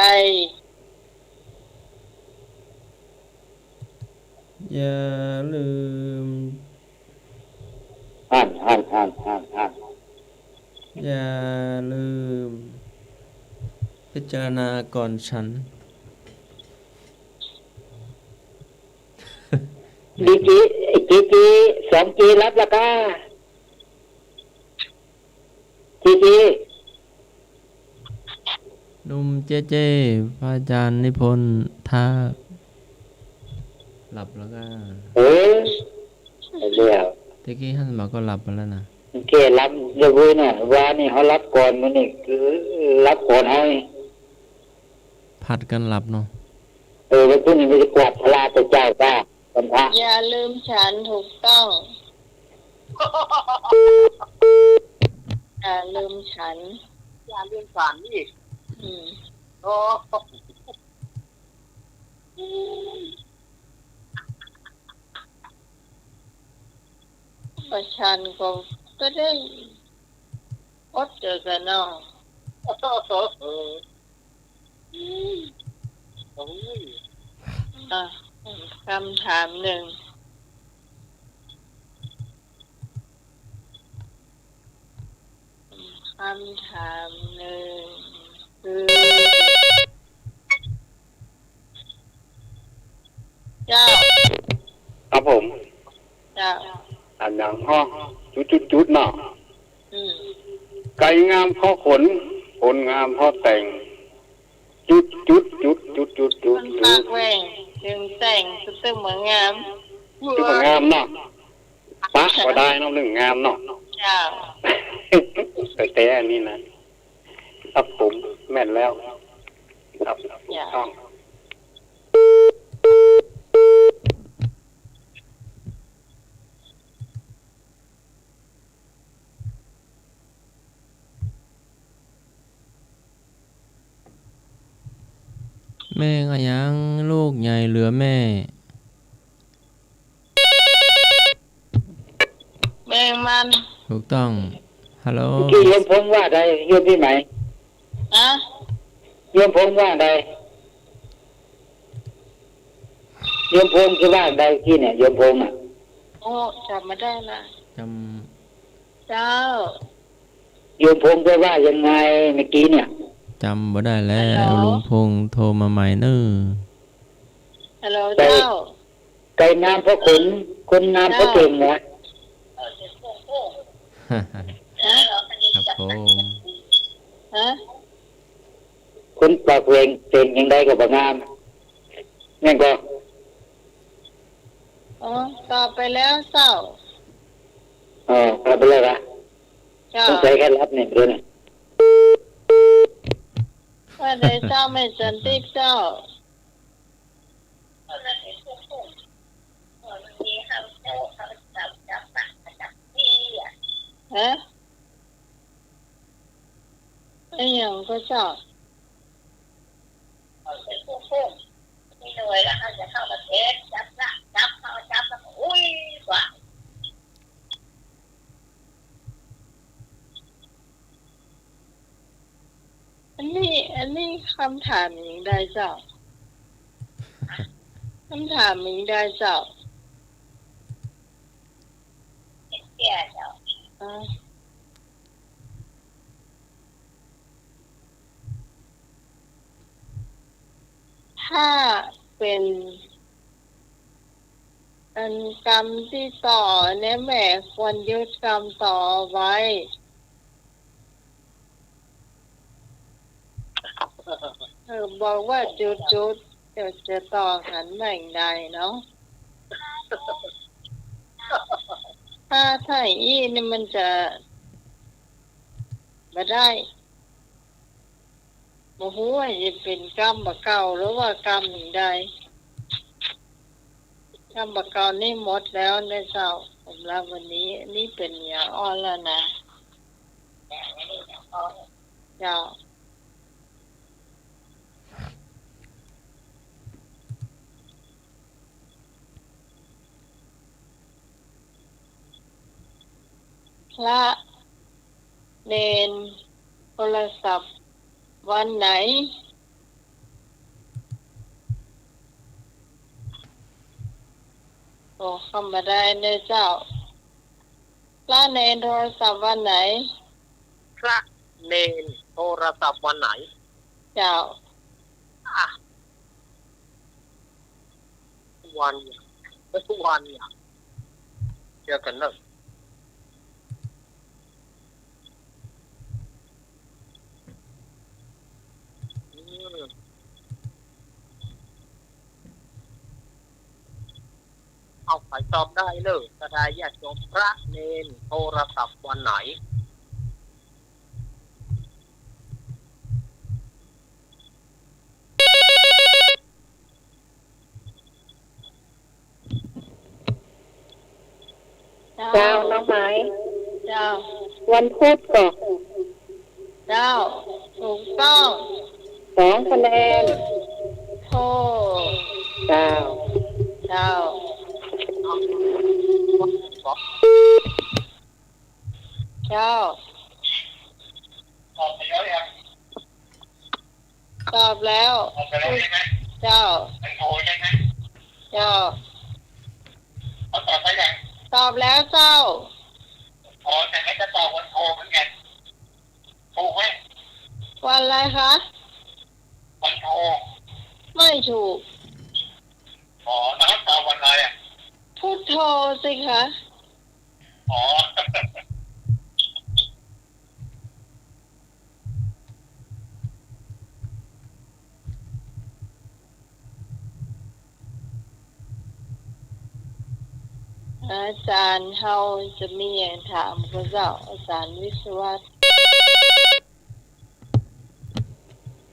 อย่าลืม อ่าน อย่าลืม พิจารณาก่อนฉัน ดีจี2G รับแล้วก็จี หนุ่มเจเจพระอาจารย์นิพนธ์ท่าหลับแล้วก็ เดี๋ยว ตะกี้ท่านมาก็หลับไปแล้วนะ เกี่ยรับเดี๋ยวนี้น่ะว่านี่เขารับก่อนมันนี่คือรับก่อนให้ ผัดกันหลับเนาะ วันพรุ่งนี้มันจะกวาดพลาตัวเจ้าป้าวันพระ อย่าลืมฉันถูกต้อง อย่าลืมฉัน อย่าเรื่องสารนี่ อืม โอ้ ประชันก็ได้อดเจอกันเนาะ อ่ะคำถามหนึ่งคำถามหนึ่งคือเจ้า ครับผม เจ้า อันนั้นห้องจุดเนาะ อืม ไก่งามพ่อขนคนงามพ่อแต่งจุด มันปากแหว่งจึงแต่งตึ้งเหมือนงาม ที่มันงามเนาะปะก็ได้เนาะเรื่องงามเนาะ เจ้า แต่อันนี้นะครับผมแม่นแล้วครับต้อง แม่ก็ยังลูกใหญ่เหลือแม่ แมงมัน ถูกต้องฮัลโหล ที่โยมพงว่าใดโยมพี่ไหม อะ โยมพงว่าใดโยมพงคือว่าใดที่เนี่ยโยมพงอ่ะ โอ้จำไม่ได้ละ จ เจ้า โยมพงไปว่ายังไงเมื่อกี้เนี่ย จำบ่ได้แล้วลุงพงษ์โทรมาใหม่เน้อ ฮัลโหลเจ้า ไก่งามเพราะขนคนงามเพราะเก่งนะ ครับผม ฮะ คนปากเวงเก่งยังได้กับงามนั่นก็ อ๋อตอบไปแล้วเจ้า รับไปเลยละ เจ้า ต้องใช้แค่รับเนี่ยเพื่อน ว่าได้เจ้าไม่สันติเจ้า ฮะไอ้หยังก็เจ้า มีหน่วยแล้วเขาจะเข้าประเทศจับแล้วอุ้ยกว่า อันนี้คำถามหญิงได้เจ้า คำถามหญิงได้เจ้า เสียเจ้า อ่าถ้าเป็นอันกรรมที่ต่อเนี่ยแม่ควรยึดกรรมต่อไว้ บอกว่าจุดเดี๋ยวจะต่อหันแบ่งใดเนาะ ถ้าอีนี่มันจะมาได้บ่ฮู้ว่าจะเป็นกรรมบ่เก่าหรือว่ากรรมหนึ่งใดกรรมบ่เก่านี่หมดแล้วในเจ้าสำหรับวันนี้อันนี้เป็นอย่างอ่อนแล้วนะเจ้าพระเนนโทรศัพท์วันไหนโอ้เข้ามาได้เลยเจ้าพระเนนโทรศัพท์วันไหน พระเนนโทรศัพท์วันไหน เจ้า วันโก ทุกวันเนี่ยเจอกันเนอะเอาไปตอบได้เลยจะได้ญาติโยมพระเนรโทรศัพท์วันไหนเจ้าน้องไม้ เจ้า วันพุธก่อน เจ้าถูกต้อง 2 คะแนน โทร เจ้า เจ้าเจ้า ตอบไปแล้วยัง ตอบแล้ว ตอบไปแล้วใช่ไหม เจ้า เป็นโทรใช่ไหม เจ้า เขาตอบไปยัง ตอบแล้วเจ้า อ๋อแต่ไม่จะตอบวันโทรเหมือนกันถูกไหม วันอะไรคะ วันโทร ไม่ถูก อ๋อแล้วตอบวันอะไรอ่ะ พุทโธสิคะ อ๋อ อาจารย์เฮาจะมีอย่างถามพระเจ้าอาจารย์วิศวะ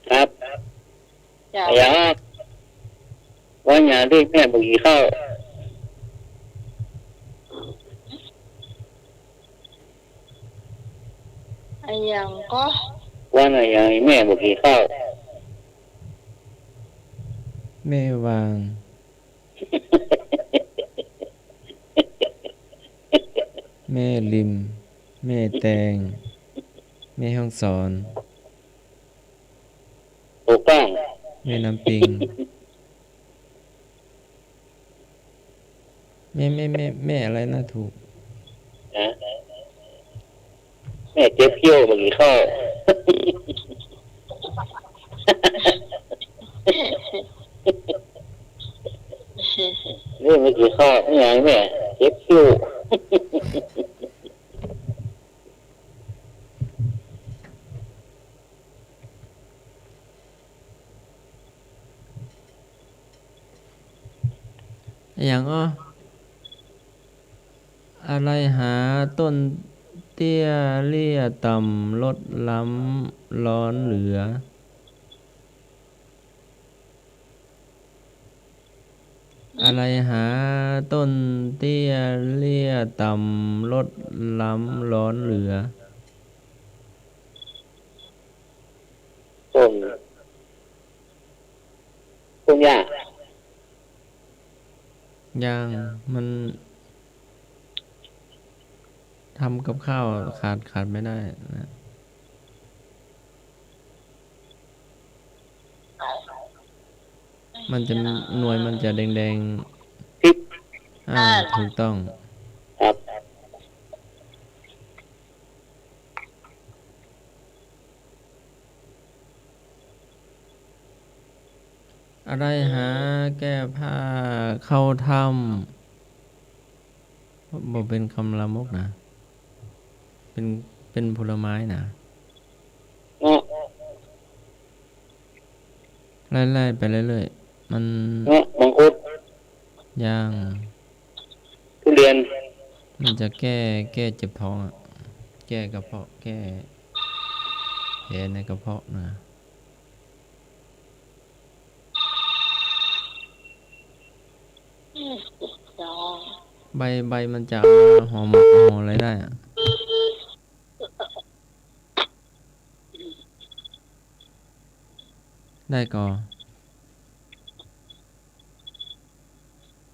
ครับ เจ้า อย่าว่าอย่าเรียกแม่บุกีเข้า อันยังก็ ว่าน่ะอย่างแม่บุกีเข้า แม่วาง แม่ริม แม่แตง แม่ห้องสอน ถูกต้อง แม่น้ำปิง แม่อะไรน่าถูก นะแม่เจ็บเขี้ยวบุกีเข้า นี่บุกีเข้าอย่างแม่เจ็บเขี้ยว อย่างอะไรหาต้นเตี้ยเลี่ยต่ำลดล้ำร้อนเหลือ อะไรหาต้นเตี้ยเลี่ยต่ำลดล้ำร้อนเหลือ ต้นต้นหญ้า อย่างมันทำกับข้าวขาดไม่ได้นะ มันจะหน่วยมันจะแดง พริก ๆถูกต้อง ครับ อะไรหาแก้ผ้าเข้าถ้ำบ่เป็นคำละมกนะ เป็นผลไม้นะ เงาะ ไล่ๆไปเรื่อยๆมัน เงาะมังคุด ย่าง ทุเรียน มันจะแก้เจ็บท้องอ่ะ แก้กระเพาะ แก้แผลในกระเพาะนะ สอง ใบมันจะเอามาห่อหมกห่ออะไรได้อ่ะ ได้ก่อ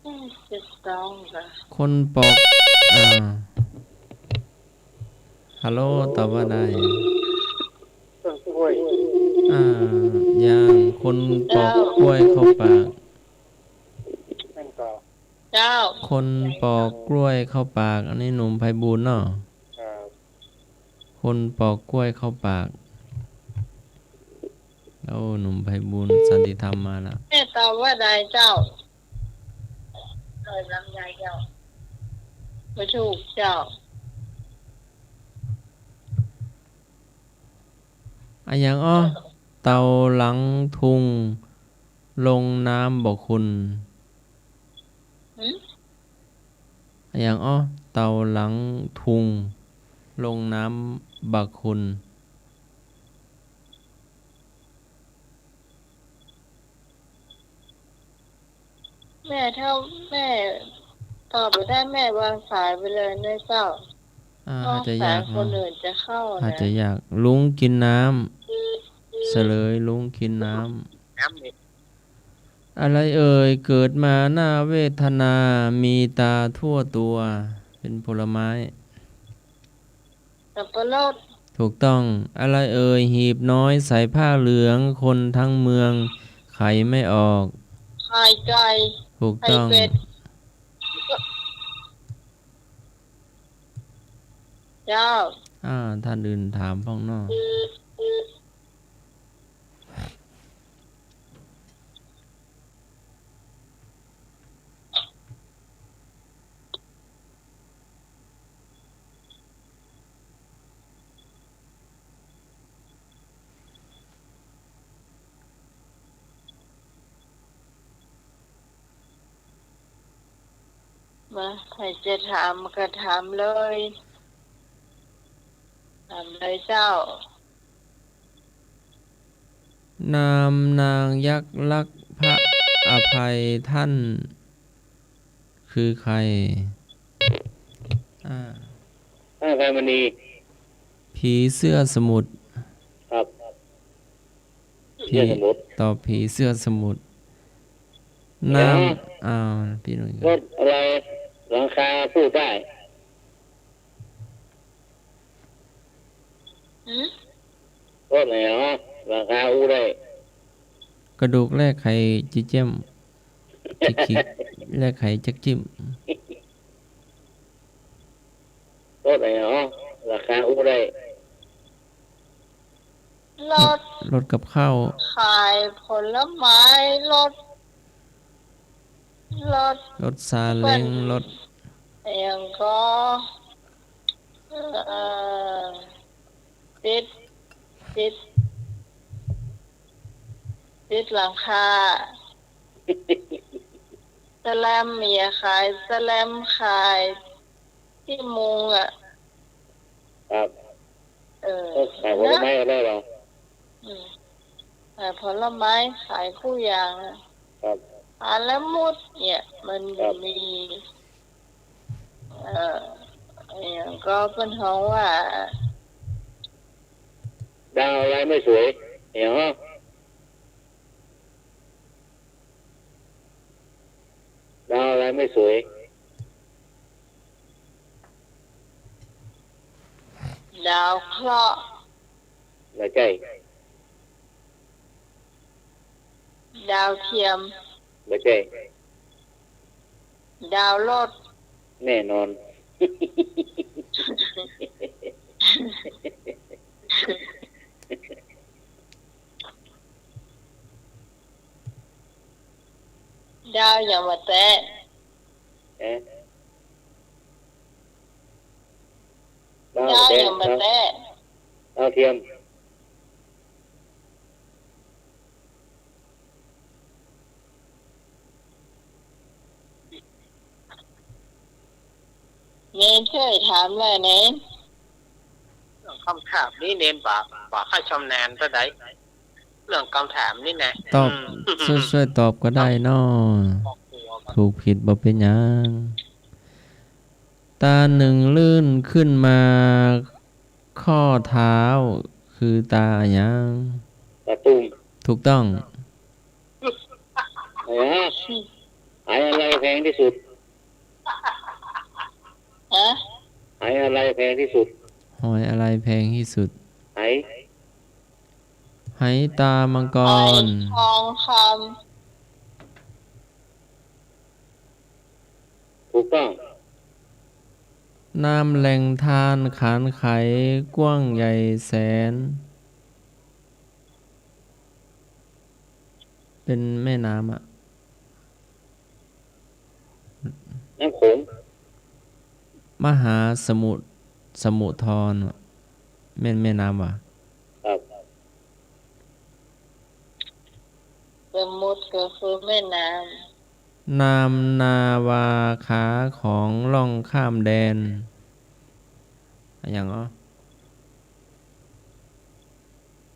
22ค่ะ คนปอกฮัลโหลตอบว่าได้ ต้นกล้วย ย่างคนปอกกล้วยเข้าปาก แม่งก่อ เจ้า คนปอกกล้วยเข้าปาก อันนี้หนุ่มไพบูลย์เนาะ ครับ คนปอกกล้วยเข้าปาก แล้วหนุ่มไพบูลย์สันติธรรมมาแล้ว แม่ตอบว่าใดเจ้า ต ยลำไยเจ้า ไม่ถูกเจ้า อะหยังอ้อเต่าหลังทุงลงน้ำบ่คุณ หืม อะหยังอ้อเต่าหลังทุงลงน้ำบักคุณ แม่ถ้าแม่ตอบไม่ได้แม่วางสายไปเลยนะเจ้า อาจจะยาก ค เนาะ นอื่นจะเข้า อาจ นะ จะอยากลุงกินน้ำเสลยลุงกินน้ น้ำนี่ ำอะไรเอ่ยเกิดมาหน้าเวทนามีตาทั่วตัว เป็นผลไม้ สับปะรด ถูกต้องอะไรเอ่ยหีบน้อยใส่ผ้าเหลืองคนทั้งเมืองไขไม่ออก ไข่ไก่ ถูก ไข่ ต้อง เป็ดเจ้า ท่านอื่นถามพ้องนอก มาใครจะถามก็ถามเลยถามเลยเจ้า นามนางยักษ์ลักษ์พระอภัยท่าน คือใครอ่า พระอภัยมณี ผีเสื้อสมุทร ครับ ผี เชื่อสมุด ตอบผีเสื้อสมุทร เดี๋ นา ยว มพี่หนุ่ย รถอะไรหลังคาพูดได้ หืม รถไหนเนาะหลังคาอู้ได้ กระดูกแรกไข่จิเจ้มจิกขิกแรกไข่จักจิ้ม รถไหนเนาะหลังคาอู้ได้ รถ รถกับข้าว ขายผลไม้รถ รถซาเล้งรถ อย่างก็ติดติดติดหลังคาสแลมเมียขายสแลมขายที่มุงอ่ะ ครับ เออ ขายผลไม้ก็ได้หรอ อืมขายผลไม้ขายคู่อย่างอะ ครับ ขายละมุดเนี่ยมัน ครับ มีอย่างก็เป็นเพราะว่า ดาวอะไรไม่สวยเนาะดาวอะไรไม่สวย ดาวเคราะห์ ไม่ใช่ ดาวเทียม ไม่ใช่ ดาวโลด แน่นอน ดาวอย่ามาแตะ เอ๊ะดาว ดาว แด อง ย่ามาแตะ ดาวเทียม เน้นช่วยถามเลยเน้น เรื่องคำถามนี่เน้นบ่ให้ชำนาญเท่าใดเรื่องคำถามนี่แน่ ตอบช่วยตอบก็ได้เนาะ ครอบครัวก็ ถูกผิดบ่เป็นหยัง ตาหนึ่งลื่นขึ้นมาข้อเท้า คือตาหยัง ตาตุ้ม ถูกต้อง หายอะไรแพงที่สุด ฮะ หายอะไรแพงที่สุด หอยอะไรแพงที่สุด หาย ไหตามังก ไอ ร ทองค ถูกต้อง น้ำแหล่งทานขานไขกว้างใหญ่แสน เป็นแม่น้ำอะ น้ำโขง มหาสมุทรแม่น้ำว่ะ ครับ สมุทรก็คือแม่น้ นามนาวาขาของล่องข้ามแดนอย่างอ๋อ ำ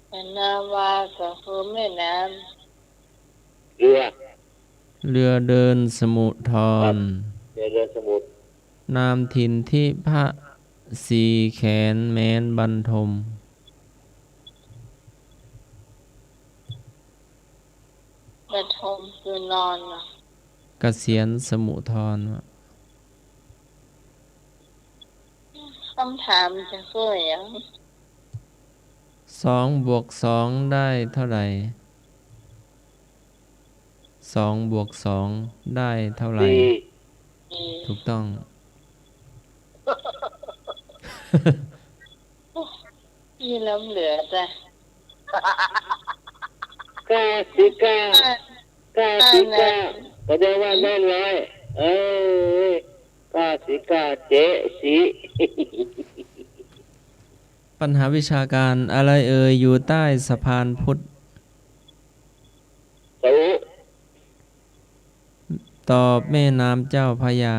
แม่นาวาก็คือแม่น้ เรือ เรือเดินสมุทร เรือสมุทร นามถิ่นที่พระสีแขนแม้นบรรทม ำกระทมคือนอนน่ะ เกษียณสมุทรว่ะ คำถามจะคืออย่าง 2 บวก 2ได้เท่าไหร่2 บวก 2ได้เท่าไหร่ สี่ ถูกต้อง พี่ล้ำเหลือจ้ะ ก้าสิก้าก้าสิก้าก็ได้ว่าแม่นเลยก้าสิก้าเจ๊สิ ปัญหาวิชาการอะไรเอ่ยอยู่ใต้สะพานพุทธ สอุ ตอบแม่น้ำเจ้าพระยา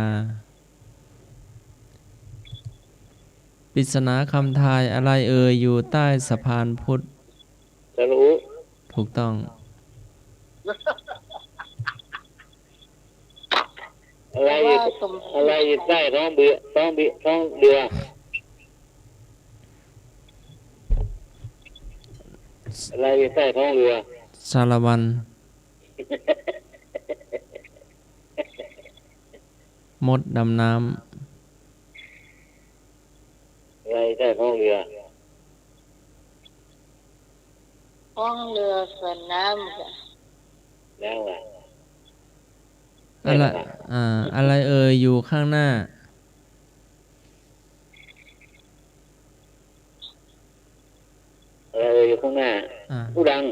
ปริศนาคำทายอะไรเอ่ยอยู่ใต้สะพานพุทธ สรุ ถูกต้อง อะไรอยู่อะไรอยู่ใต้ท้องเรืออะไรอยู่ใต้ท้องเรือ สารวัน มดดำน้ อะไรใต้ท้องเรือ ห้องเรือสวนน้ำจ้ะ แล้วล่ะ ำอะไรอะไรเอ่ยอยู่ข้างหน้า อะไรอยู่ข้างหน้า อ่า ผู้ดัง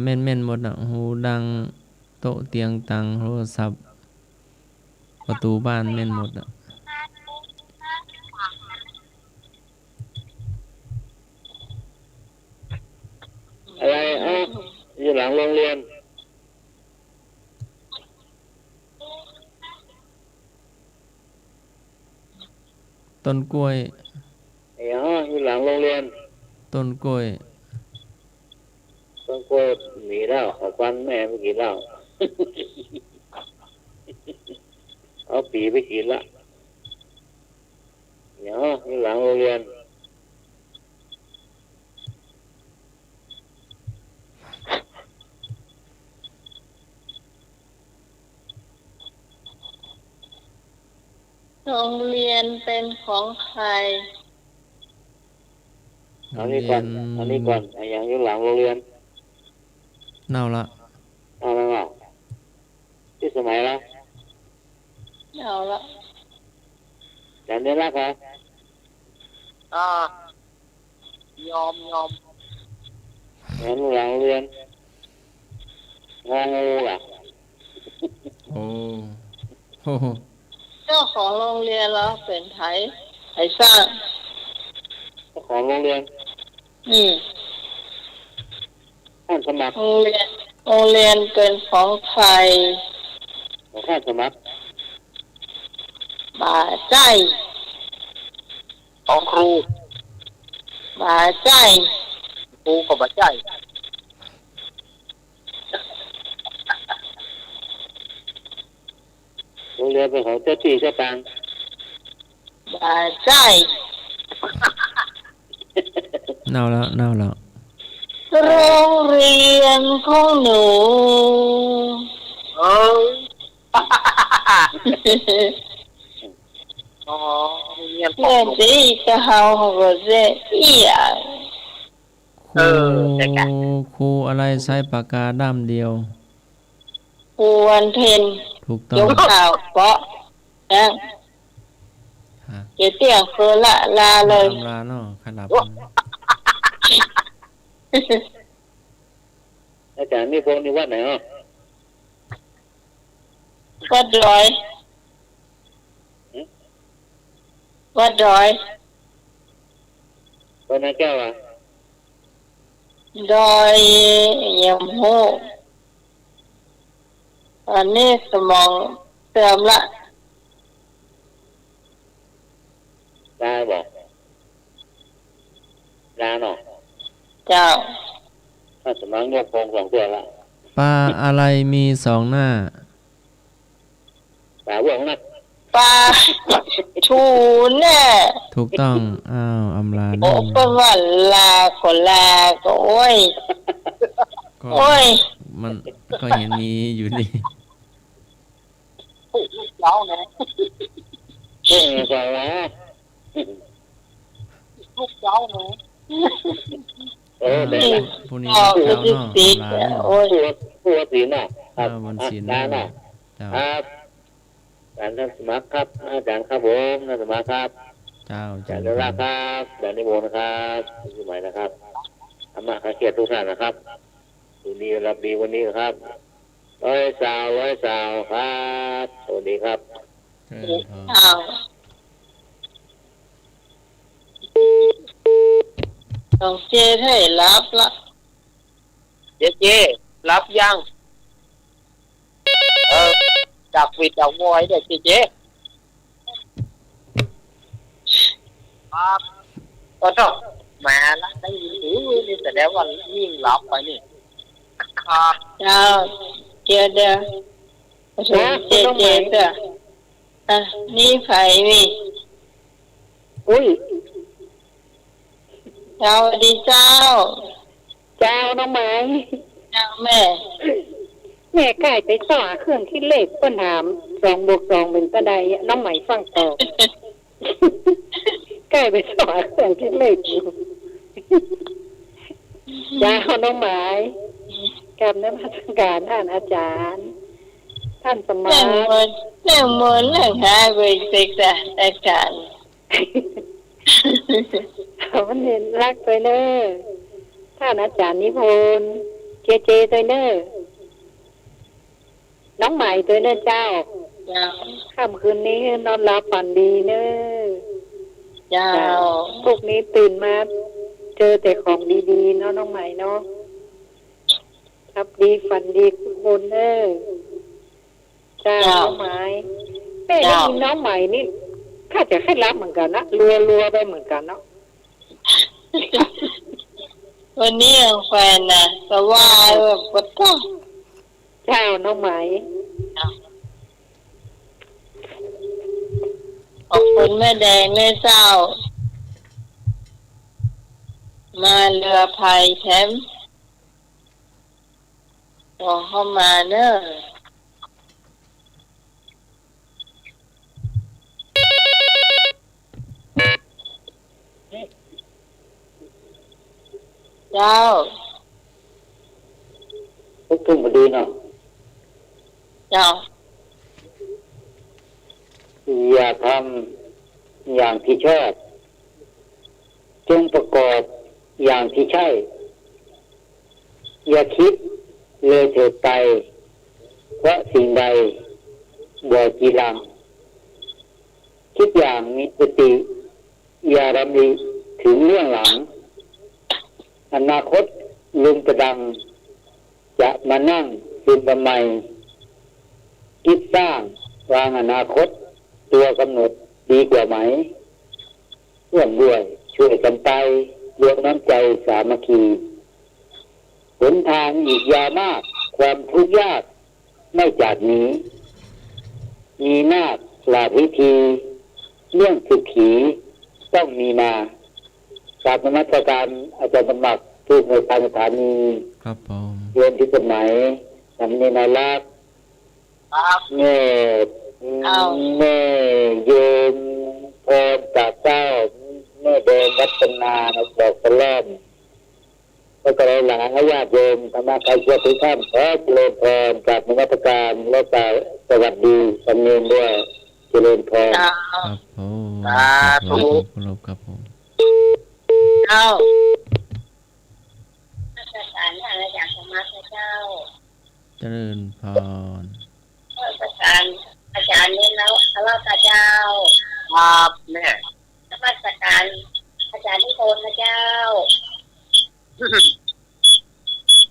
แม่นหมดอ่ะหูดังโต๊ะเตียงตังโทรศัพท์ประตูบ้านแม่นหมดอ่ะ อะไรอยู่หลังโรงเรียน ต้นกล้วย อยู่หลังโรงเรียน ต้นกล้วย ต้องกล้วยหนีแล้วเอาควันแม่ไปกินแล้ว เอาปีไปกินละอยู่หลังโรงเรียน โรงเรียนเป็นของใคร เอานี้ก่อนอย่างอยู่หลังโรงเรียน เน่าละ เอาแล้วที่สมัยแล้ว เอาละ แต่เนี้รักเหรอย อม งั้นหลังโรงเรียนงองูล่ะ โอ้โห เจ้าของโรงเรียนแล้วเป็นไทยสร้าง ของโรงเรียน ท่านสมัคร โรงเรียนเป็นของใคร ของท่านสมัคร บ่าใจ ของครู บ่าใจ ครูก็บ่ใจ โรงเรียนเป็นของเจ้าที่เจ้าตัง บ่าใจ เน่าแล้ว โรงเรียนของหนู เอ้ยอ๋อเรียนป เล่น ก ดีก็เฮาก็เจ๊อีหยัง ครูอะไรใช้ปากกาด้ามเดียว ครูวันเพ็ญ ถูกต้อย ง กข่าวเปาะนะเดี๋ยวเตี้ยคือลาเลย ตำราเนาะขนาด อาจารย์นี่พงนี่วัดไหนก็ร้อย วัดดอย วันนั้นแก้วอ่ะ ดอยยมโหอันนี้สมองเสื่อมละ ได้บอกได้หน่อย เจ้า ถ้าสมองยกโครง2ตัวละ ปลาอะไรมี2 หน้า ปลาบ่วงนะ ปลาชูแน่ ถูกต้องอ้าวอำลา โอ้เป็นว่าลาก็ลาก็โอ้ย ก็ โอ้ย มันก็เห็นมีอยู่นี่ เจ้านะ เฮ้ยกว่าละ ลูกเจ้านะ ได้ละ พรุ่งนี้ เอา เช้า คือ เนาะ ติด อำลาเนี่ย โอ้ย ผู้ศีลน่ะครั อ้า บ ววันศีล ได้น่ะ เจ้า ครับอาจารย์ท่านสมัครครับอาจารย์ครับผมท่านสมัครครับ เจ้า อาจารย์เดลาครับอาจารย์นิโมนะครับสมัยนะครับธรรมะข้าเกียรติทุกท่านนะครับดูดีรับดีวันนี้ครับร้อยสาวครับสวัสดีครับ เจริญพร อ้าวต้องเจให้รับละ เจ๊รับยังจากวิดจากวอยเด็กเจ๊ครับก็ต้องมาละได้ยินนี่แสดงว่ายิ่งรับไปนี่ครับ เจ้าเจเด้อเจเด้ออ่ะนี่ไผมี อุ้ย เจ้าดีเจ้า เจ้าน้องไม้ เจ้าแม่ แม่ใกล้ไปต่อเครื่องคิดเลขเปิ้นถาม2+2เป็นตะไดน้องไหมฟังต่อ ใกล้ไปต่อเครื่องคิดเลขอยู่ เจ้าน้องไม้กับนมัสการท่านอาจารย์ ท่านสมา เรื่อง ร์ท มันเรื่องมันเรื่องหาไปศึกษาแต่การ มันเห็นรักไปเนอท่านอาจารย์นิพนธ์เจตัวเนอน้องใหม่ตัวเนอเจ้า เจ้า ค่ำคืนนี้นอนหลับฝันดีเนอ เจ้า พวกนี้ตื่นมาเจอแต่ของดีๆเนาะน้องใหม่เนาะครับดีฝันดีทุกคนเนอจ้าน้องใหม่แม่ได้ยินน้องใหม่นี่ข้าจะให้รับเหมือนกันนะรัวไปเหมือนกันเนาะ วันนี้แฟนน่ะก็ว่าแบบปวดท้อง เจ้าน้องไหม ขอบคุณแม่แดงแม่เศร้ามาเรือพายแถมบอกเข้ามาเนอะเจ้า ทุกทุ่มพอดีเนาะ เจ้า อย่าทำอย่างที่ชอบจงประกอบอย่างที่ใช่ อย่าคิดเลยเถิดไปเพราะสิ่งใดบ่จีรังคิดอย่างมีสติอย่ารำลึกถึงเรื่องหลังอนาคตลุงประดังจะมานั่งซึมทำไมคิดสร้างวางอนาคตตัวกำหนดดีกว่าไหมร่วมด้วยช่วยกันไปรวมน้ำใจสามัคคีหนทางอีกยาวมากความทุกข์ยากไม่จากนี้ มีนาคหลากวิธีเรื่องสุขีต้องมีมากราบนมัสการอาจารย์สมัครผู้ในทางสถานี ครับผม เรียนที่สมัยสำเนียงนาลักษณ์ ครับ แม่แม่โยมพรจากเจ้าแม่แดงรัตนาบอกสลอมแล้วก็หลายญาติโยมธรรมะใครเชื่อทุกท่านขอเจริญพรจากนมัสการและก็สวัสดีสำเนียงด้วยเจริญพร เจ้า ครับผม สาธุ เคารพครับผม เจ้า ราชการท่านอาจารย์สมัครเจ้า เจริญพร ราชการอาจารย์นี่แล้วพระเจ้า ครับแม่ มาสการอาจารย์นิพนธ์นะเจ้า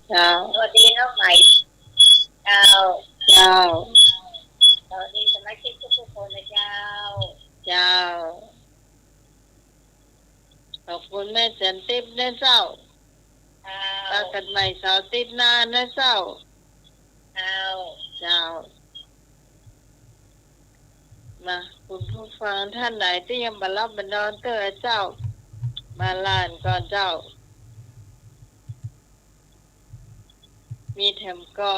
เจ้า สวัสดีน้องใหม่เจ้า เจ้า สวัสดีสมาชิกทุกๆคนนะเจ้า เจ้าขอบคุณแม่จันทิพย์นะเจ้าพบกันใหม่เสาร์อาทิตย์หน้านะเจ้า เจ้ามาคุณผู้ฟังท่านไหนที่ยังมารับบันดอนเตอร์เจ้า มาลานก่อนเจ้า มีแถมก็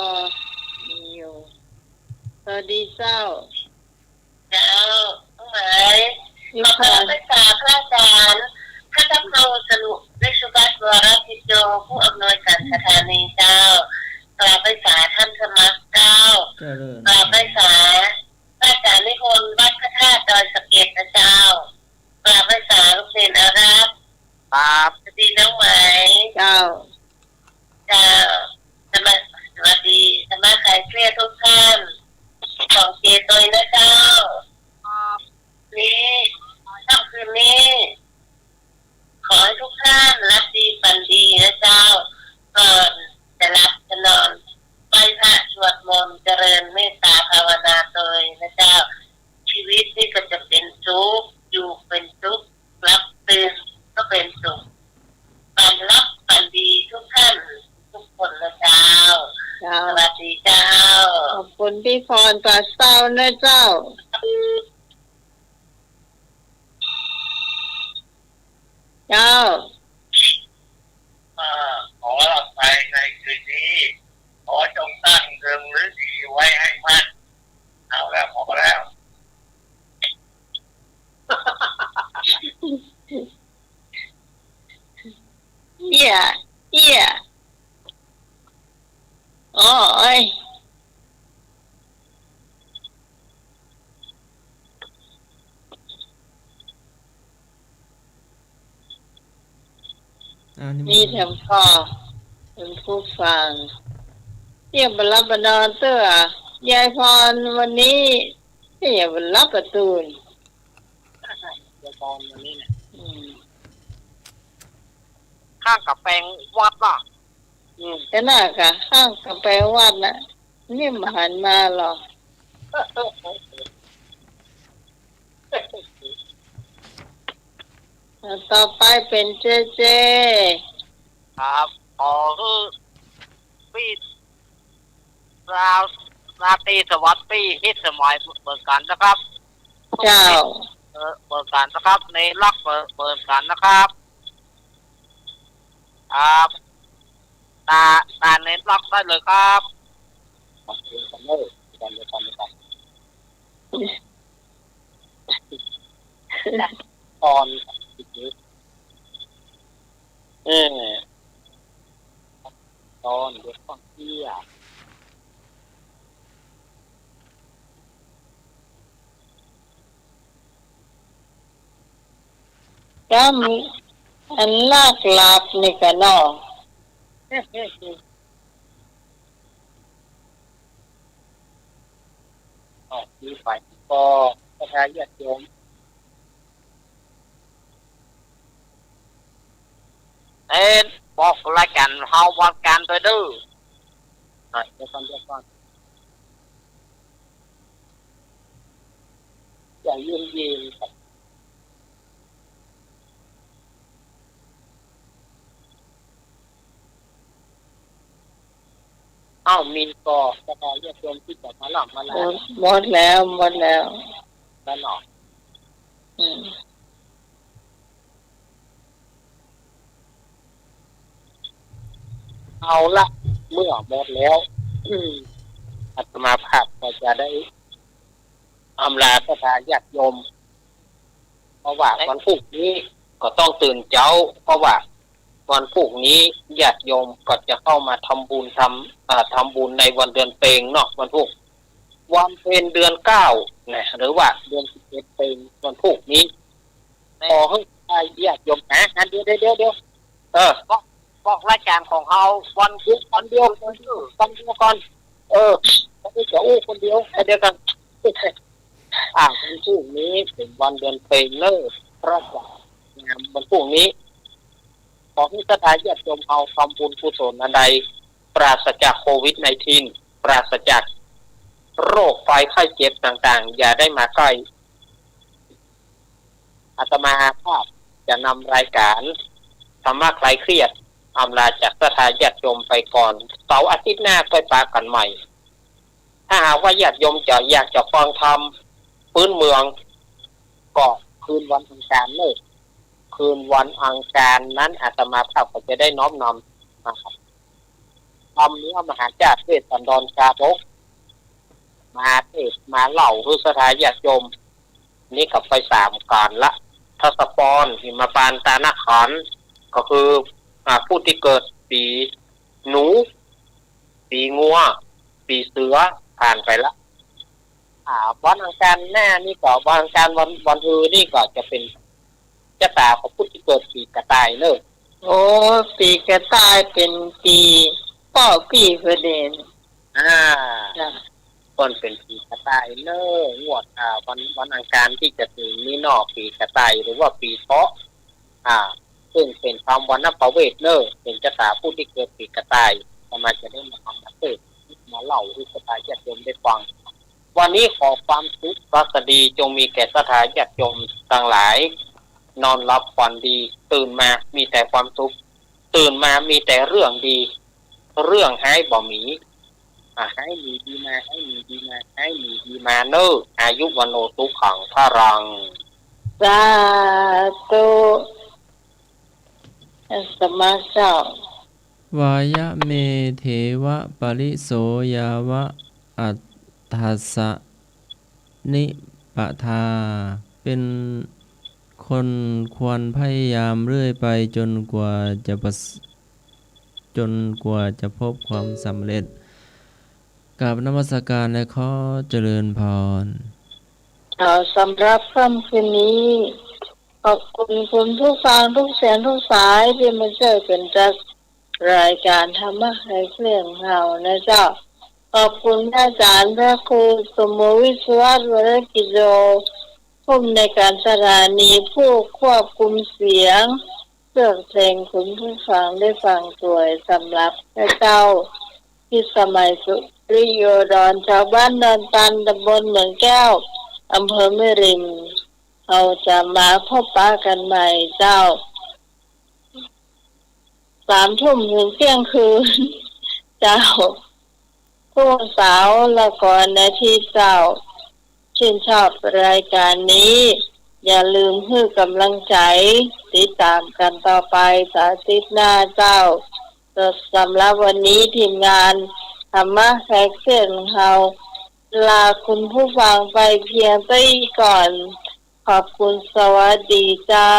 มีอยู่สวัสดีเจ้า เจ้าน้องใหม่ขอบคุณภาษาพระอาจารย์ข้าพเจ้าสรุปได้สุกัสวรพิโจผู้อำนวยการสถานีเจ้ากราบไปสาท่านสมัครเจ้ากราบไปสาอาจารย์นิพนธ์วัดพระธาตุดอยสะเก็ดนะเจ้ากราบไปสาลูกเรียนอาราบสวัสดีน้องใหม่เจ้าสวัสดีสมาชิกเครียดทุกท่านของเจตอยนะเจ้านี่ค่ำคืนนี้ขอให้ทุกท่านรับดีฝันดีนะเจ้าก่อนจะรับจะนอนไหว้พระสวดมนต์เจริญเมตตาภาวนาตัวนะเจ้าชีวิตนี่ก็จะเป็นสุขอยู่เป็นสุขรับตื่นก็เป็นสุขฝันรับฝันดีทุกท่านทุกคนนะเจ้าสวัสดีเจ้าขอบคุณพี่พรปราเศร้านะเจ้า เจ้าขอหลับไปในคืนนี้ขอจงตั้งเดิมหรือดีไว้ให้มั่นเอาแล้วพอแล้วเหี้ยโอ้ยมีแถมพอเป็นผู้ฟังเรียกบรรลับบรรดอนเตอร์ยายพรวันนี้เรียกบรรลับประตูนยายพรวันนี้เนี่ยข้างกับแปลงวัดป่ะก็น่าค่ะข้างกับแปลงวัดนะนี่มาหันมาหรอต่อไปเป็นเจครับคือพี่ราตรีสวัสดิ์ฮิตสมัยเปิดการนะครับเจ้าเปิดการนะครับในรักเปิดการนะครับตาเน้นรักได้เลยครับตอนตอนเด็กฟังเที่ยก็มีอันลากหลับนี่กันเนาะมีฝ่ายก็ประชาญาติโยมบอกรายการเฮาวัดการตัวดื้อเดี๋ยวก่อนอย่ายืนมีก็ประชาญาติโยมที่จะมาหลับมาแล้วหมดแล้วแล้วหนอเอาละเมื่อหมดแล้วอาตมาภาพก็จะได้อำลาพระญาติโยมเพราะว่าวันพรุ่งนี้ก็ต้องตื่นเช้าเพราะว่าวันพรุ่งนี้ญาติโยมก็จะเข้ามาทำบุญในวันเดือนเพ็ญเนาะวันพรุ่งวันเพ็ญเดือน9นะหรือว่าเดือน11เพ็ญวันพรุ่งนี้ขอให้ญาติโยมนะเดี๋ยวบอกรายการของเฮาวันเดียวก่อนไม่จะอู้คนเดียวเดียวกันวันพรุ่งนี้เป็นวันเดือนเพ็ญเลิก เพราะว่างานวันพรุ่งนี้ขอให้ศรัทธาญาติโยมเอาทำบุญกุศลอันใดปราศจากโควิด-19 ปราศจากโรคไฟไข้เจ็บต่างๆอย่าได้มาใกล้อาตมาภาพจะนำรายการธรรมะคลายเครียดอำลาจากศรัทธาญาติโยมไปก่อนเสาร์อาทิตย์หน้าไปปากันใหม่ถ้าหากว่าญาติโยมอยากจะฟังธรรมพื้นเมืองก็คืนวันอังคารเลิกคืนวันอังคารนั้นอาตมาภาพก็จะได้น้อมนำธรรมเนื้อมหาจารย์เวสสันดรชาดกมาเทศมาเล่าคือศรัทธาญาติโยมนี่กับไป3การละทศพรหิมพานต์ตานาขันก็คือผู้ที่เกิดปีหนูปีงัวปีเสือผ่านไปละวันอังคารหน้านี่ก็วันอังคารวันฮือนี่ก็จะเป็นชะตาของผู้ที่เกิดปีกระต่ายเนอะโอ้ปีกระต่ายเป็นปีป้อปีเพื่อเดนคนเป็นปีกระต่ายเนอะงวดวันอังคารที่จะถึงนี่นอกปีกระต่ายหรือว่าปีเถาะซึ่งเป็นคำวันนับประเวทเนอะเป็นชะตาผู้ที่เกิดปีกระต่ายประมาณจะได้มาทำเกิดมาเล่าให้ศรัทธาญาติโยมได้ฟังวันนี้ขอความสุขรัสดีจงมีแก่ศรัทธาญาติโยมทั้งหลายนอนหลับฝันดีตื่นมามีแต่ความสุขตื่นมามีแต่เรื่องดีเรื่องให้บ่มีให้มีดีมาให้มีดีมาให้มีดีมาเนอะอายุวันโนสุขังพรังสาธุสมาเจ้าวายะเมเทวะปริโสยาวะอัตถัสสะนิปทาเป็นคนควรพยายามเรื่อยไปจนกว่าจะพบความสำเร็จกราบนมัสการและขอเจริญพรสำหรับค่ำคืนนี้ขอบคุณคุณผู้ฟังทุกเสียงทุกสายที่มาเจอกันจากรายการธรรมะในเครื่องเรานะเจ้าขอบคุณอาจารย์พระครูสมวิศวรวรกิจโยผู้ในการสถานีผู้ควบคุมเสียงเพื่อเพลงคุณผู้ฟังได้ฟังสวยสำหรับพระเจ้าที่สมัยสุริโยดรชาวบ้านดอนตันตำบลเมืองแก้วอำเภอแม่ริมเราจะมาพบปะกันใหม่เจ้า3 ทุ่มถึงเที่ยงคืนเจ้าทุกเสาร์และก่อนนาทีเจ้าชื่นชอบรายการนี้อย่าลืมให้กำลังใจติดตามกันต่อไปสาธิตหน้าเจ้าสำหรับวันนี้ทีมงานธรรมะแขกเสียงเราลาคุณผู้ฟังไปเพียงเท่านี้ก่อนขอบคุณสวัสดีเจ้า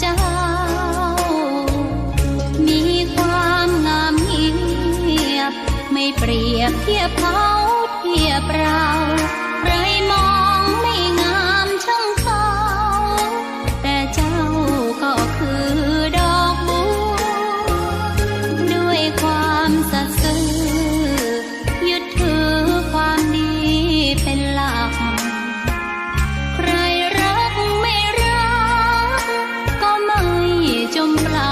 เจ้ามีความงามเงียบไม่เปรียบเทียบเขาเทียบเราใครมองไม่งามช่างเขาแต่เจ้าก็คือดอกบัวด้วยความสัตย์ซื่อยึดถือความดีเป็นหลักใครรักไม่รักก็ไม่จมปลัก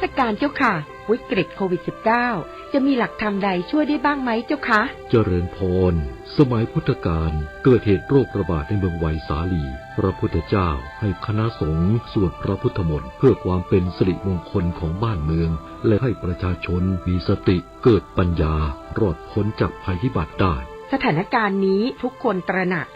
สการเจ้าค่ะวิกฤตโควิด -19 จะมีหลักธรรมใดช่วยได้บ้างไหมเจ้าคะเจริญพรสมัยพุทธกาลเกิดเหตุโรคระบาดในเมืองไวสาลีพระพุทธเจ้าให้คณะสงฆ์สวดพระพุทธมนต์เพื่อความเป็นสิริมงคลของบ้านเมืองและให้ประชาชนมีสติเกิดปัญญารอดพ้นจากภัยพิบัติได้สถานการณ์นี้ทุกคนตระหนัก